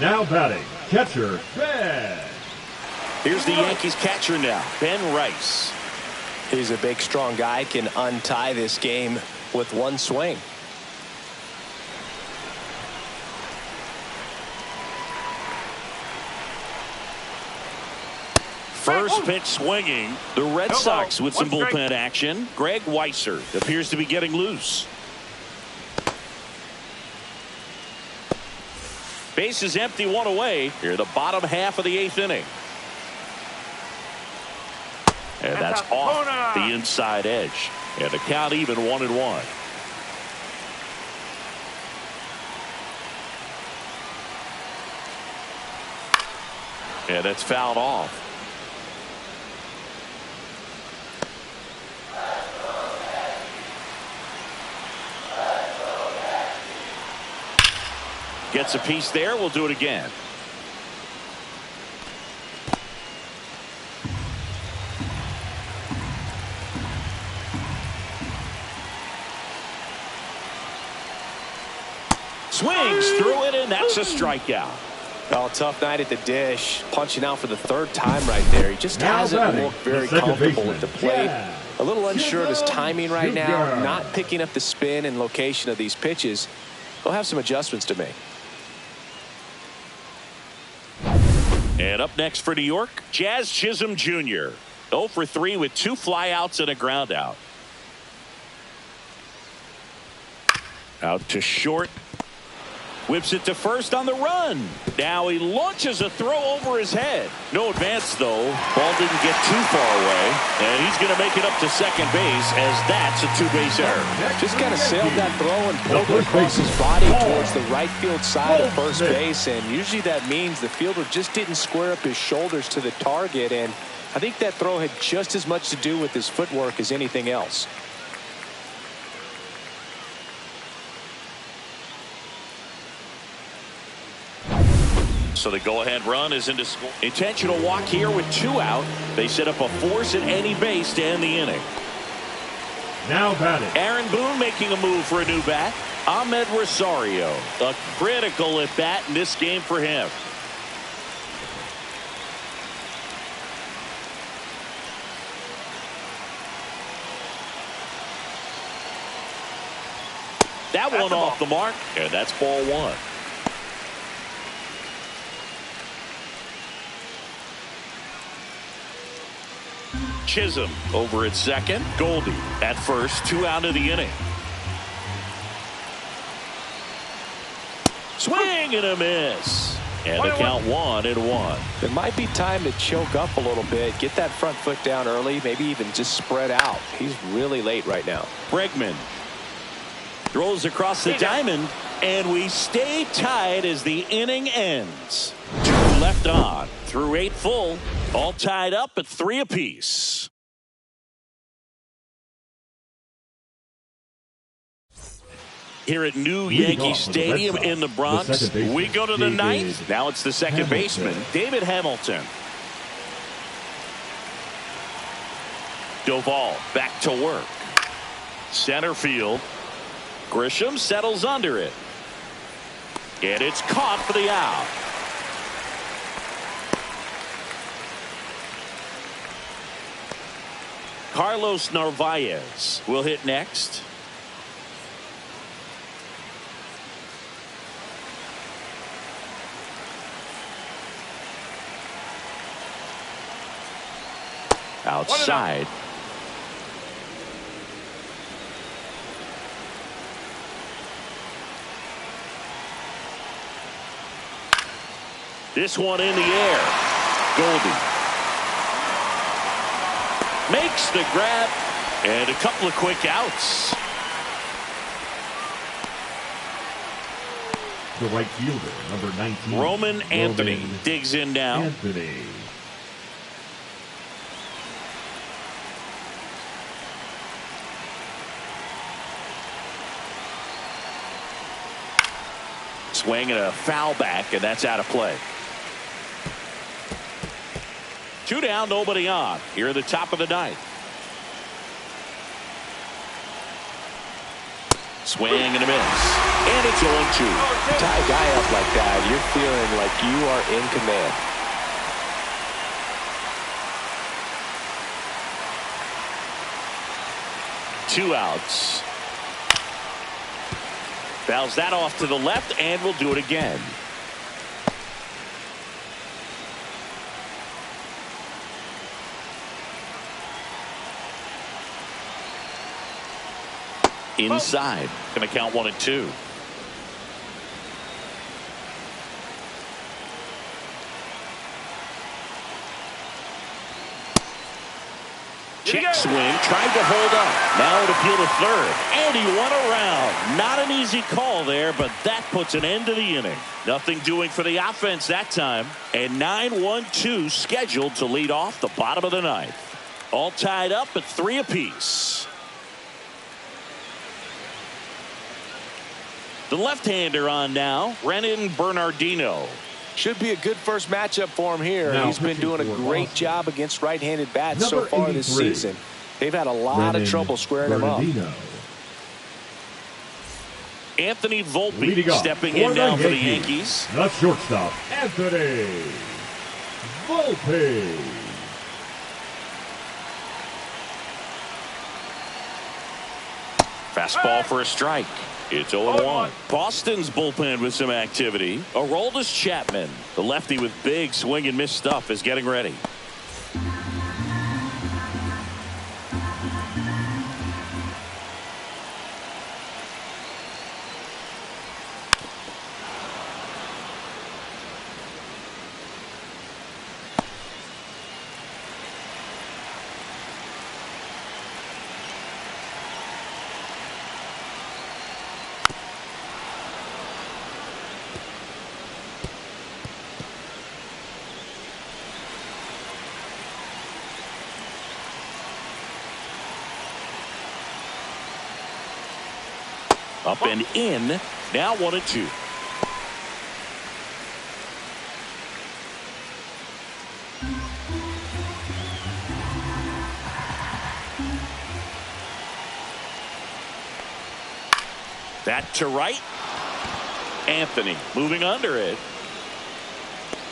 Now batting, catcher, Ben. Here's the Yankees catcher now, Ben Rice. He's a big, strong guy, can untie this game with one swing. First pitch swinging. The Red Sox with some bullpen action. Greg Weisser appears to be getting loose. Base is empty, 1 away. Here, the bottom half of the 8th inning. And that's off the inside edge. And the count even 1-1. And that's fouled off. Gets a piece there. We'll do it again. Swings through it, and that's a strikeout. Oh, tough night at the dish. Punching out for the 3rd time right there. He just hasn't looked very comfortable at the plate. A little unsure of his timing right now. Not picking up the spin and location of these pitches. He'll have some adjustments to make. And up next for New York, Jazz Chisholm Jr. 0 for 3 with 2 flyouts and a ground out. Out to short. Whips it to first on the run. Now he launches a throw over his head. No advance, though. Ball didn't get too far away. And he's going to make it up to second base as that's a two-base error. Just kind of sailed that throw and pulled it across his body towards the right field side of first base. And usually that means the fielder just didn't square up his shoulders to the target. And I think that throw had just as much to do with his footwork as anything else. So the go-ahead run is into score. Intentional walk here with 2 out. They set up a force at any base to end the inning. Now batting, Aaron Boone making a move for a new bat. Ahmed Rosario. A critical at bat in this game for him. That one off the mark, and that's ball 1. Chisholm over at second. Goldie at first. 2 out of the inning. Swing and a miss. And the count 1-1. It might be time to choke up a little bit. Get that front foot down early. Maybe even just spread out. He's really late right now. Bregman throws across the diamond. And we stay tied as the inning ends. 2 left on. Through 8 full. All tied up at 3 apiece. Here at New Yankee Stadium in the Bronx, we go to the 9th. Now it's the second baseman, David Hamilton. Doval back to work. Center field. Grisham settles under it. And it's caught for the out. Carlos Narvaez will hit next. Outside. This one in the air. Goldie makes the grab, and a couple of quick outs. the right fielder, number 19. Roman Anthony digs in now. Anthony. Swing and a foul back, and that's out of play. 2 down, nobody on. Here at the top of the 9th. Swing and a miss. And it's 0-2. Tie a guy up like that, you're feeling like you are in command. Two outs. Fouls that off to the left, and we'll do it again. Inside. Going to count 1-2. Check swing, tried to hold up. Now it appeal to third, and he won around. Not an easy call there, but that puts an end to the inning. Nothing doing for the offense that time, and 9-1-2 scheduled to lead off the bottom of the 9th. All tied up at 3 apiece. The left-hander on now, Renan Bernardino. Should be a good first matchup for him here. Now, he's been doing a great job against right-handed bats so far this season. They've had a lot of trouble squaring him up. Anthony Volpe stepping in now for the Yankees. The shortstop, Anthony Volpe. Fastball for a strike. It's 0-1. Boston's bullpen with some activity. Aroldis Chapman, the lefty with big swing and miss stuff, is getting ready. Up and in. Now 1-2. That to right. Anthony moving under it.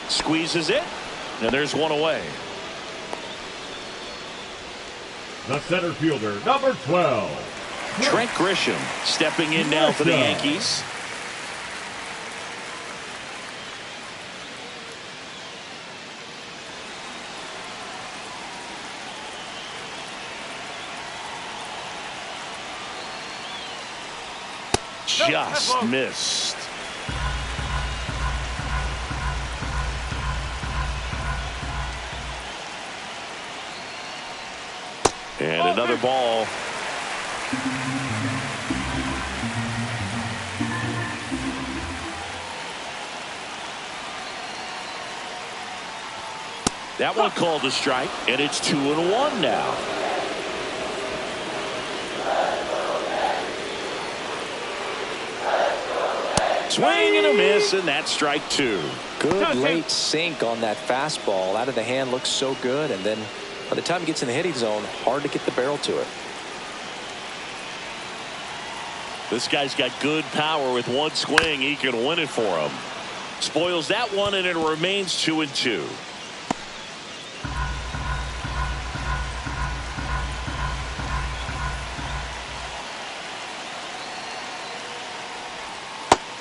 Squeezes it. And there's one away. The center fielder, number 12. Trent Grisham stepping in now for the Yankees. Just missed. And another ball. That one called a strike, and it's 2-1 now. Swing and a miss, and that's strike 2. Good late sink on that fastball. Out of the hand, looks so good, and then by the time it gets in the hitting zone, hard to get the barrel to it. This guy's got good power. With one swing, he can win it for him. Spoils that one, and it remains 2-2.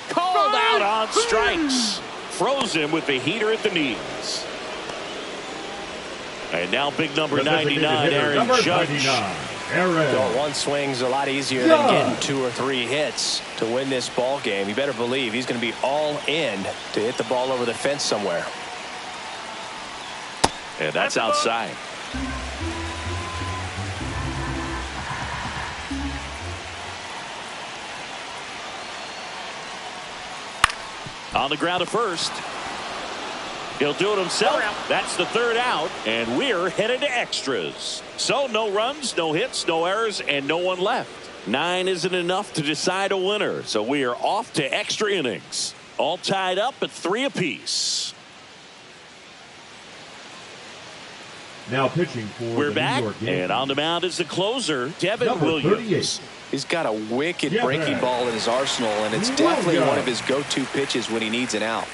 Called out on strikes. Froze him with the heater at the knees. And now big number 99, Aaron Judge. Well, one swing's a lot easier than getting 2 or 3 hits to win this ball game. You better believe he's going to be all in to hit the ball over the fence somewhere. And that's outside. On the ground at first. He'll do it himself. That's the 3rd out, and we're headed to extras. So no runs, no hits, no errors, and no one left. 9 isn't enough to decide a winner, so we are off to extra innings. All tied up at 3 apiece. Now pitching for We're the back, New York Yankees. and on the mound is the closer, Devin Number Williams. 38. He's got a wicked breaking ball in his arsenal, and it's definitely one of his go-to pitches when he needs an out.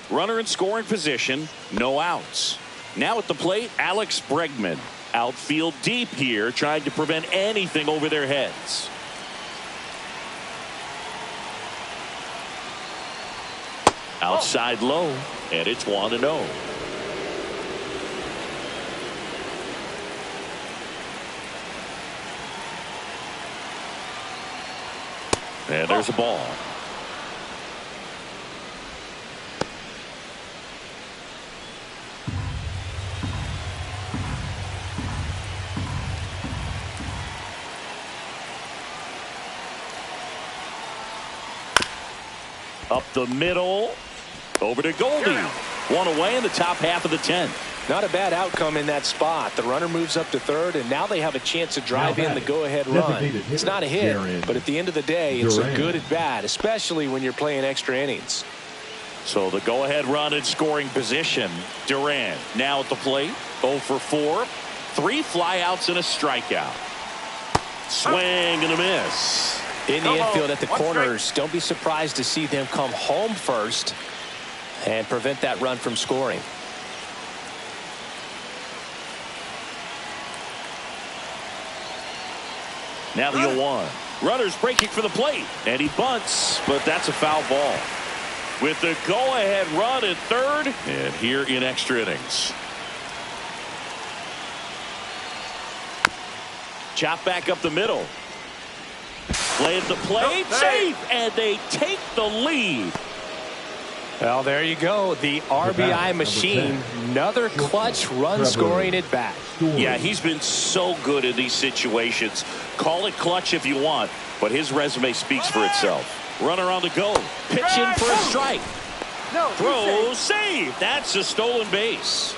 Runner in scoring position, no outs. Now at the plate, Alex Bregman. Outfield deep here, trying to prevent anything over their heads. Outside low, and it's 1-0. And there's a ball. Up the middle, over to Goldie. One away in the top half of the 10th. Not a bad outcome in that spot. The runner moves up to 3rd, and now they have a chance to drive in the go-ahead run. It's not a hit, but at the end of the day, it's a good at bat, especially when you're playing extra innings. So the go-ahead run in scoring position. Duran now at the plate, 0 for 4, 3 flyouts and a strikeout. Swing and a miss. In the infield at the corners, don't be surprised to see them come home first and prevent that run from scoring. Now the 0-1. Runners breaking for the plate, and he bunts, but that's a foul ball. With the go-ahead run at 3rd, and here in extra innings. Chop back up the middle. Play at the plate, safe, and they take the lead. Well, there you go. The RBI machine. Another clutch run scoring at bat. Yeah, he's been so good in these situations. Call it clutch if you want, but his resume speaks for itself. Runner on the go. Pitch in for a strike. Throw, save. That's a stolen base.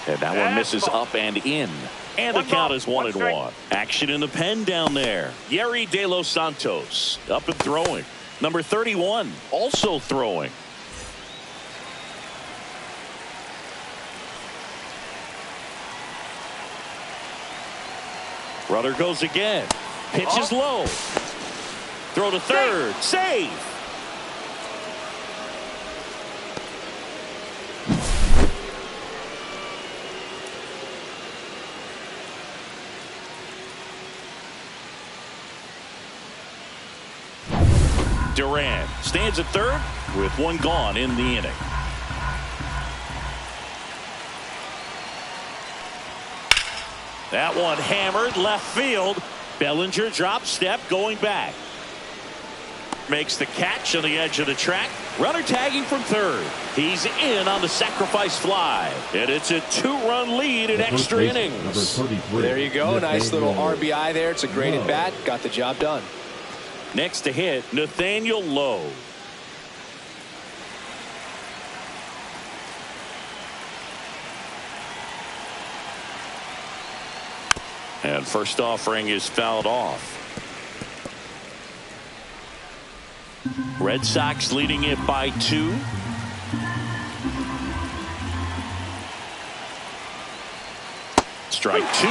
And that one misses up and in. And the count is 1-1. Action in the pen down there. Yerry De Los Santos up and throwing. Number 31 also throwing. Runner goes again. Pitch is low. Throw to third. Save. Duran stands at third with one gone in the inning. That one hammered left field. Bellinger drop step going back. Makes the catch on the edge of the track. Runner tagging from third. He's in on the sacrifice fly. And it's a 2-run lead in extra innings. There you go. Nice little RBI there. It's a great at bat. Got the job done. Next to hit, Nathaniel Lowe. And first offering is fouled off. Red Sox leading it by 2. Strike 2.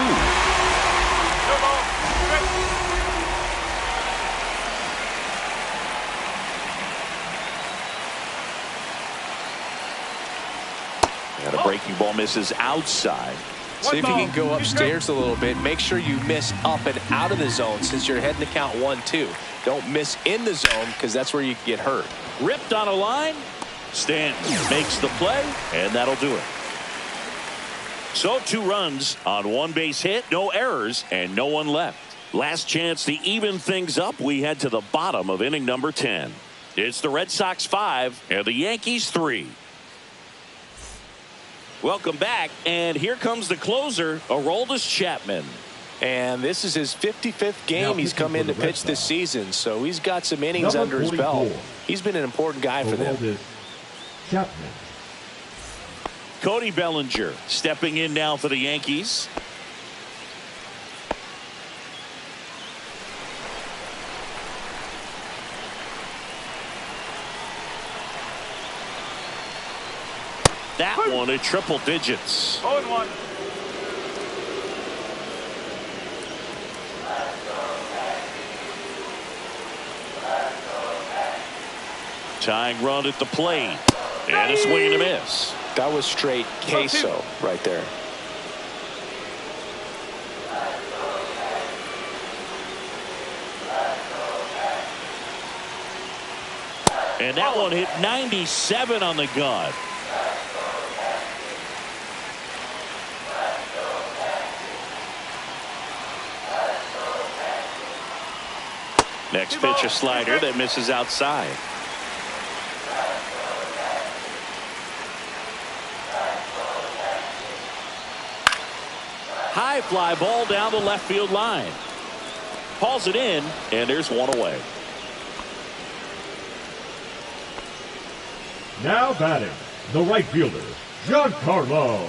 And a breaking ball misses outside. See if you can go upstairs a little bit. Make sure you miss up and out of the zone since you're heading to count 1-2. Don't miss in the zone because that's where you can get hurt. Ripped on a line. Stanton makes the play, and that'll do it. So 2 runs on 1 base hit, no errors, and no one left. Last chance to even things up. We head to the bottom of inning number 10. It's the Red Sox 5 and the Yankees 3. Welcome back, and here comes the closer, Aroldis Chapman. And this is his 55th game he's come in to pitch this season, so he's got some innings under his belt. He's been an important guy for them. Chapman. Cody Bellinger stepping in now for the Yankees. That one at triple digits. 0-1. Tying run at the plate. And a swing and a miss. That was straight queso right there. And that one hit 97 on the gun. Next pitch, a slider that misses outside. High fly ball down the left field line. Hauls it in, and there's one away. Now batting, the right fielder, Giancarlo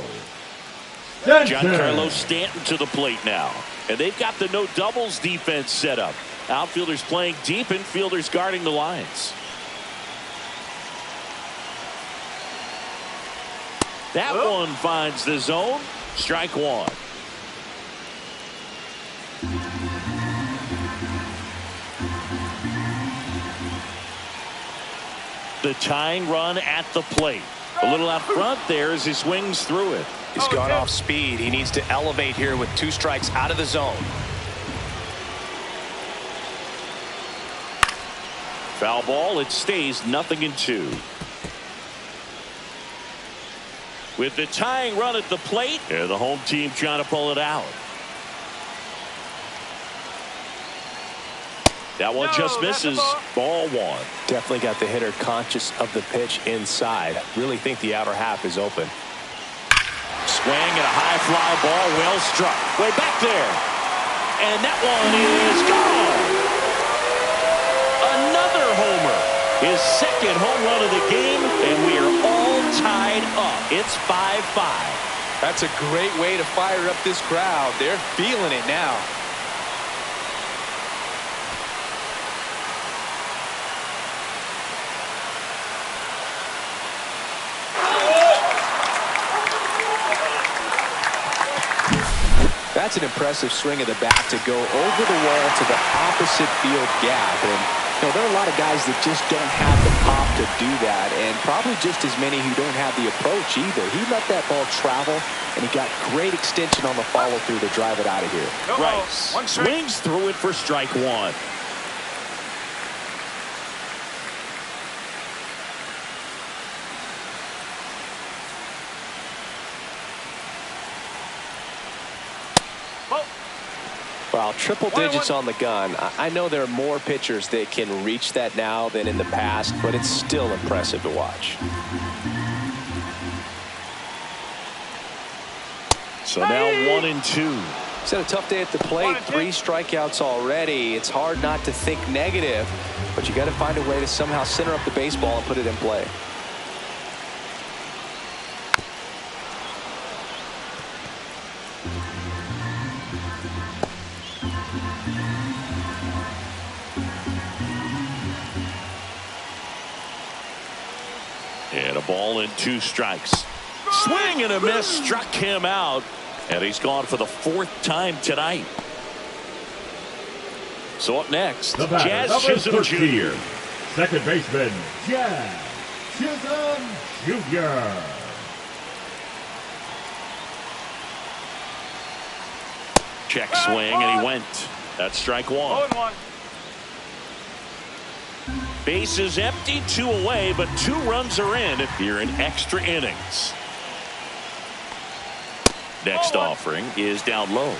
Stanton. Giancarlo Stanton to the plate now. And they've got the no doubles defense set up. Outfielders playing deep, infielders guarding the lines. That one finds the zone. Strike 1. The tying run at the plate. A little out front there as he swings through it. He's gone off speed. He needs to elevate here with 2 strikes out of the zone. Foul ball. It stays 0-2. With the tying run at the plate, and the home team trying to pull it out. That one just misses. Ball 1. Definitely got the hitter conscious of the pitch inside. Really think the outer half is open. Swing and a high fly ball, well struck. Way back there. And that one is gone. Another homer. His second home run of the game, and we are all tied up. It's 5-5. That's a great way to fire up this crowd. They're feeling it now. That's an impressive swing of the bat to go over the wall to the opposite field gap. And you know, there are a lot of guys that just don't have the pop to do that, and probably just as many who don't have the approach either. He let that ball travel, and he got great extension on the follow-through to drive it out of here. Right. Swings through it for strike one. Well, triple digits on the gun. I know there are more pitchers that can reach that now than in the past, but it's still impressive to watch. So now 1-2. He's had a tough day at the plate. 3 strikeouts already. It's hard not to think negative, but you got to find a way to somehow center up the baseball and put it in play. And a ball and 2 strikes. Swing and a miss, struck him out, and he's gone for the 4th time tonight. So up next, Jazz Chisholm Jr. Second baseman, Jazz Chisholm Jr. Check swing, and he went. That's strike 1. 0-1. Bases empty, 2 away, but 2 runs are in here in extra innings. Next offering is down low.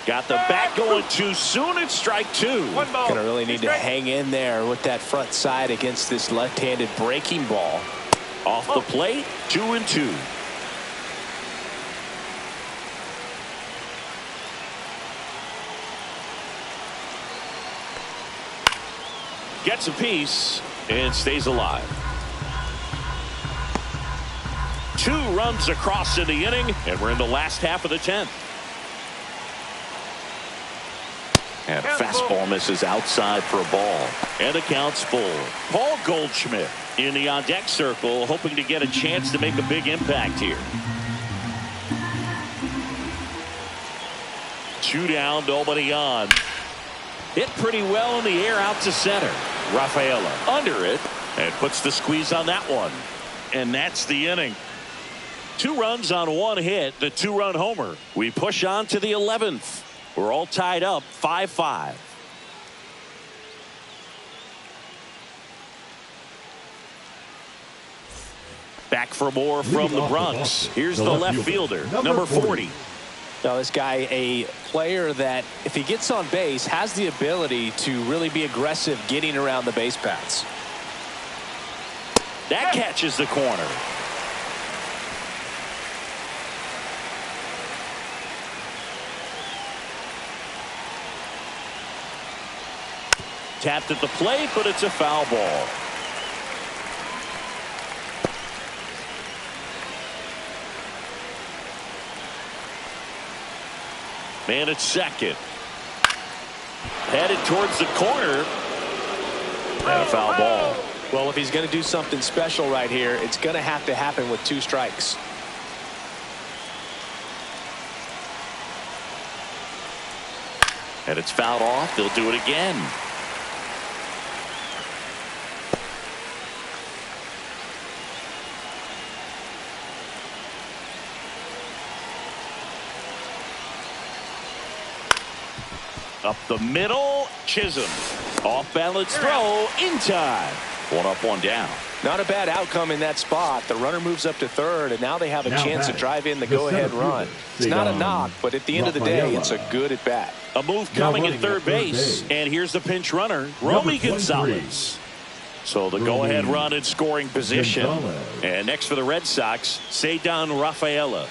Got the bat going too soon. It's strike 2. Gonna really need to hang in there with that front side against this left-handed breaking ball. Off the plate, 2-2. Gets a piece and stays alive. 2 runs across in the inning, and we're in the last half of the 10th. And a fastball misses outside for a ball. And the count's full. Paul Goldschmidt in the on-deck circle, hoping to get a chance to make a big impact here. 2 down, nobody on. Hit pretty well in the air out to center. Rafaela under it and puts the squeeze on that one. And that's the inning. 2 runs on 1 hit, the 2-run homer. We push on to the 11th. We're all tied up 5-5. Back for more from the Bronx. Here's the left fielder, number 40. Now, this guy, a player that, if he gets on base, has the ability to really be aggressive getting around the base paths. That catches the corner. Tapped at the plate, but it's a foul ball. Man at second. Headed towards the corner. And a foul ball. Well, if he's going to do something special right here, it's going to have to happen with 2 strikes. And it's fouled off. They'll do it again. Up the middle, Chisholm. Off balance throw in time. 1 up, 1 down. Not a bad outcome in that spot. The runner moves up to third, and now they have a chance to drive in the go-ahead run. It's not a knock, but at the end of the day, it's a good at bat. A move coming at third base, and here's the pinch runner, Romy Gonzalez. So the go-ahead run in scoring position. And next for the Red Sox, Cedar Rafaela.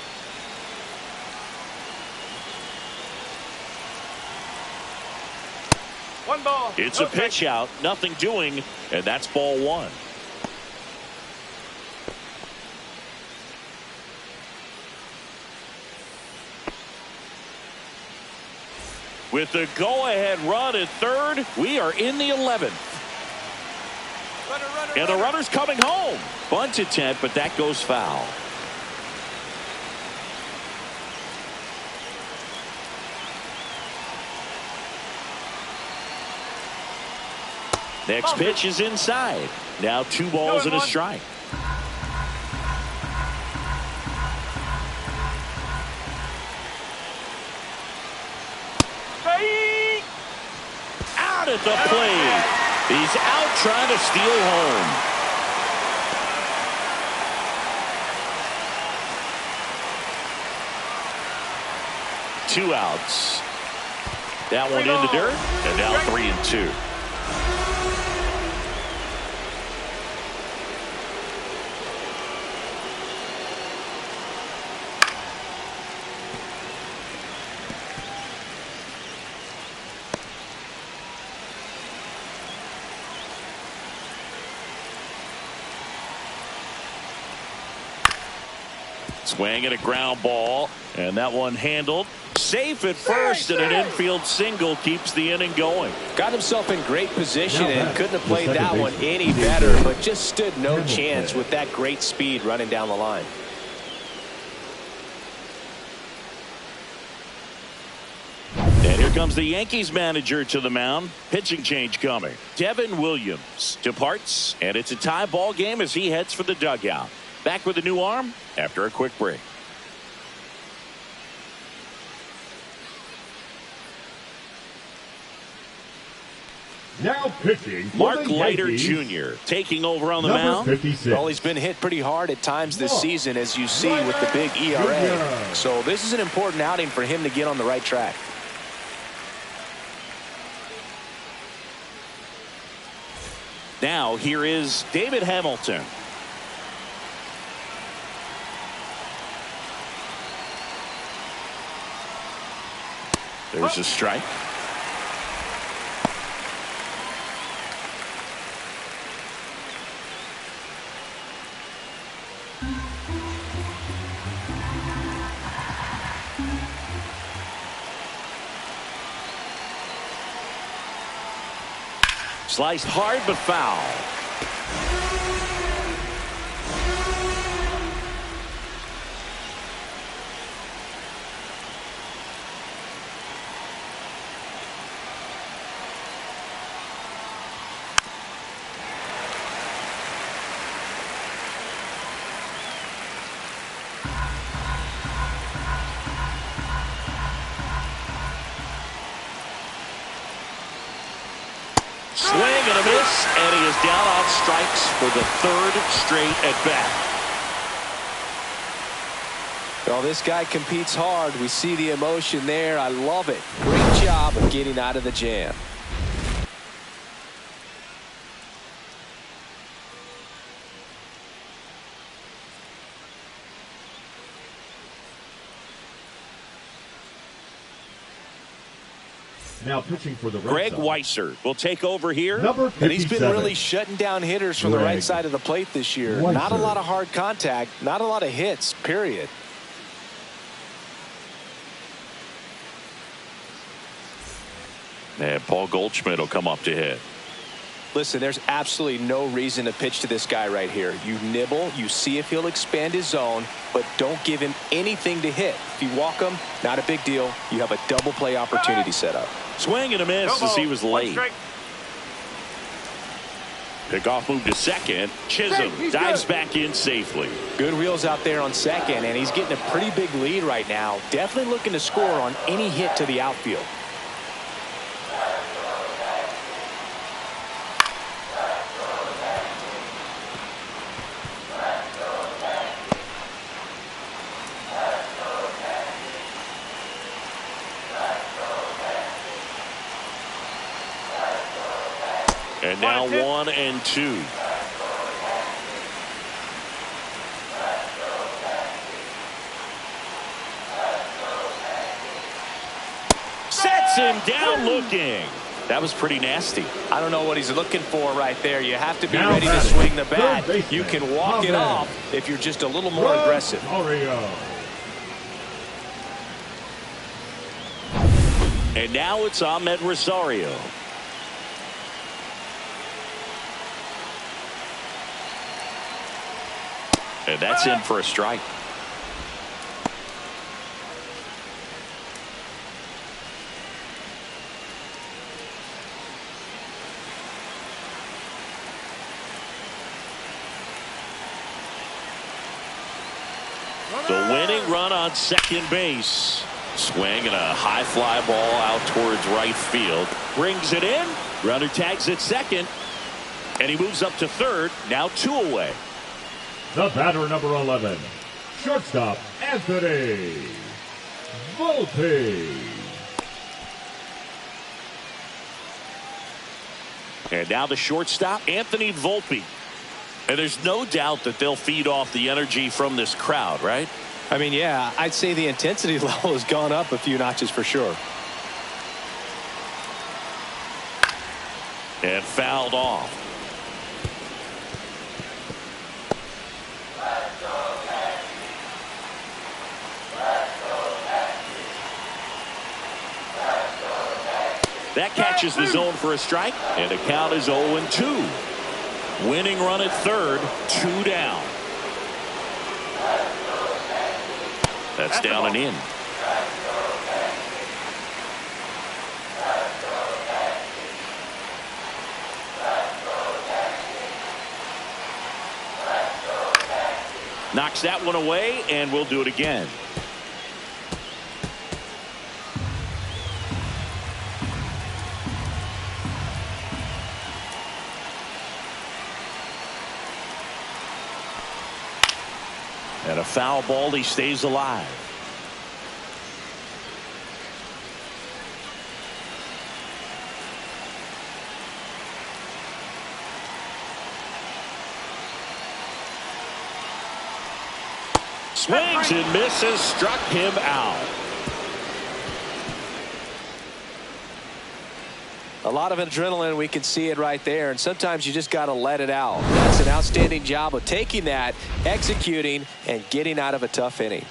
One ball. It's no a pitch strike. out, nothing doing, and that's ball one. With the go-ahead run at third, we are in the 11th. And the runner's coming home. Bunt attempt, but that goes foul. Next pitch is inside. Now 2 balls and a strike. Out at the plate. He's out trying to steal home. Two outs. That one in the dirt, and now 3-2. Swing at a ground ball, and that one handled. Safe at first, and an infield single keeps the inning going. Got himself in great position and couldn't have played that one any better, but just stood no chance with that great speed running down the line. And here comes the Yankees manager to the mound. Pitching change coming. Devin Williams departs, and it's a tie ball game as he heads for the dugout. Back with a new arm after a quick break. Now pitching, Mark Leiter Jr. taking over on the mound. 56. Well, he's been hit pretty hard at times this season, as you see with the big ERA. So this is an important outing for him to get on the right track. Now here is David Hamilton. There's a strike. Sliced hard but foul. Swing and a miss, and he is down on strikes for the third straight at bat. Well, this guy competes hard. We see the emotion there. I love it. Great job of getting out of the jam. Now pitching for the Red Greg Sox. Weisser will take over here. Number 57. And he's been really shutting down hitters from the right Greg side of the plate this year. Weisser. Not a lot of hard contact, not a lot of hits, period. And Paul Goldschmidt will come up to hit. Listen, there's absolutely no reason to pitch to this guy right here. You nibble, you see if he'll expand his zone, but don't give him anything to hit. If you walk him, not a big deal. You have a double play opportunity set up. Swing and a miss as he was late. Strike. Pickoff move to second. Chisholm dives back in safely. Good wheels out there on second, and he's getting a pretty big lead right now. Definitely looking to score on any hit to the outfield. And now 1-2. Sets him down looking. That was pretty nasty. I don't know what he's looking for right there. You have to be Now ready to batting, swing the bat. third baseman, You can walk it Ahmed off if you're just a little more aggressive. Rosario. And now it's Ahmed Rosario. And that's in for a strike. The winning run on second base. Swing and a high fly ball out towards right field. Brings it in. Runner tags at second. And he moves up to third. Now 2 away. The batter, number 11, shortstop Anthony Volpe. And now the shortstop, Anthony Volpe. And there's no doubt that they'll feed off the energy from this crowd, right? I mean, yeah, I'd say the intensity level has gone up a few notches for sure. And fouled off. That catches the zone for a strike, and the count is 0-2. Winning run at third, 2 down. That's down and in. Knocks that one away, and we'll do it again. And a foul ball, he stays alive. Swings and misses, struck him out. A lot of adrenaline, we can see it right there, and sometimes you just got to let it out. That's an outstanding job of taking that, executing, and getting out of a tough inning.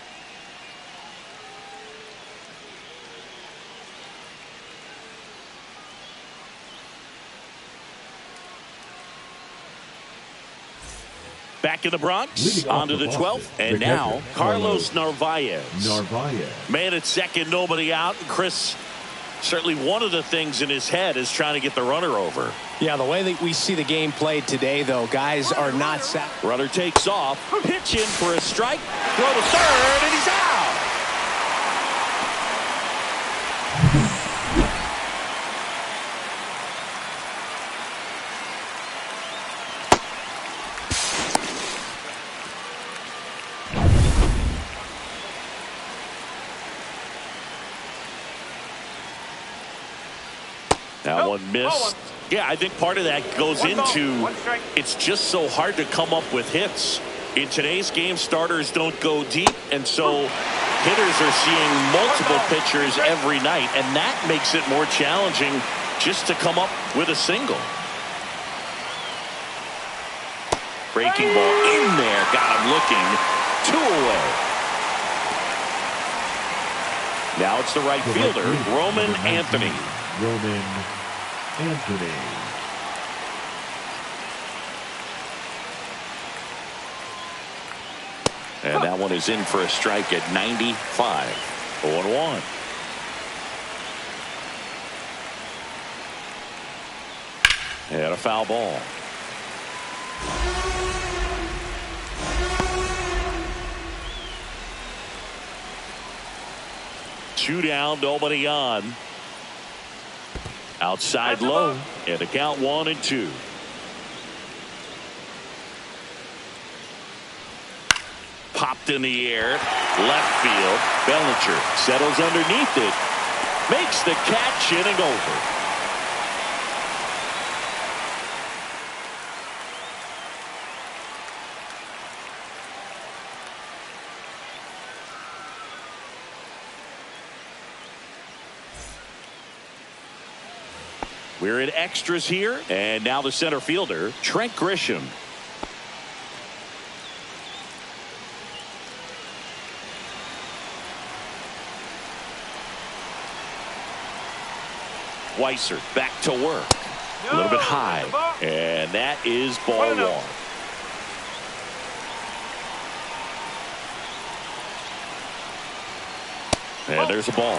Back in the Bronx, onto the 12th, and now Carlos Narvaez. Man at second, nobody out, and Chris, certainly one of the things in his head is trying to get the runner over. Yeah, the way that we see the game played today, though, guys are not sat. Runner takes off, pitch in for a strike, throw to third, and he's out. That one missed. Yeah, I think part of that goes into it's just so hard to come up with hits. In today's game, starters don't go deep, and so hitters are seeing multiple pitchers every night, and that makes it more challenging just to come up with a single. Breaking ball in there, got him looking. 2 away. Now it's the right fielder, Roman Anthony. And that one is in for a strike at 95. 0-1. And a foul ball. Two down, nobody on. Outside low, and the count 1-2. Popped in the air, left field. Bellinger settles underneath it, makes the catch, inning over. We're in extras here, and now the center fielder, Trent Grisham. Weiser back to work. A little bit high, and that is ball one. And there's a ball.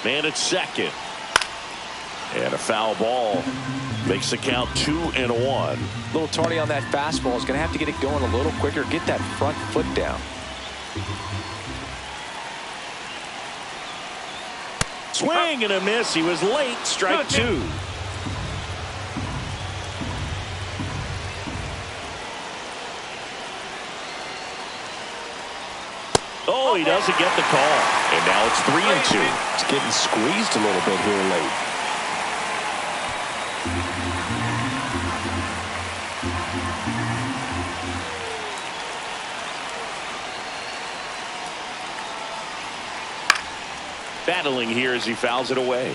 Man at second. And a foul ball makes the count 2-1. A little tardy on that fastball. Is going to have to get it going a little quicker. Get that front foot down. Swing and a miss. He was late. Strike two. Oh, he doesn't get the call. And now it's 3-2. It's getting squeezed a little bit here late. Battling here as he fouls it away.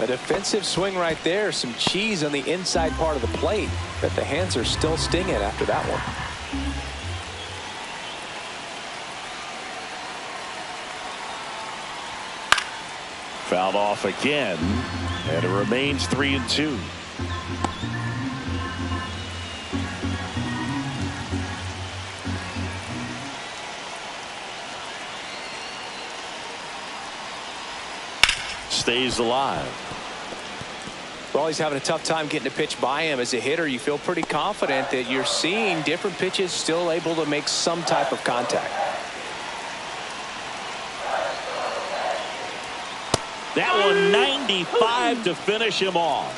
A defensive swing right there. Some cheese on the inside part of the plate, but the hands are still stinging after that one. Fouled off again, and it remains 3-2. Stays alive. Well, he's having a tough time getting a pitch by him. As a hitter, you feel pretty confident that you're seeing different pitches still able to make some type of contact. That one 95 to finish him off.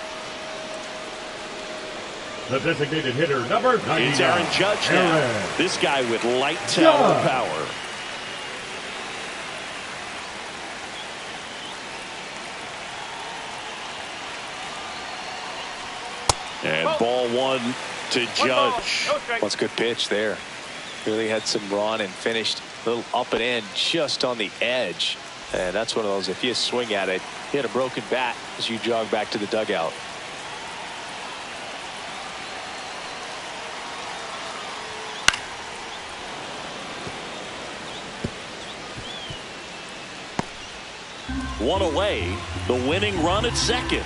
The designated hitter, number 99. It's Aaron Judge now. This guy with light tower power. And ball one to Judge. That's a good pitch there. Really had some run and finished a little up and in just on the edge. And that's one of those, if you swing at it, hit a broken bat as you jog back to the dugout. One away, the winning run at second.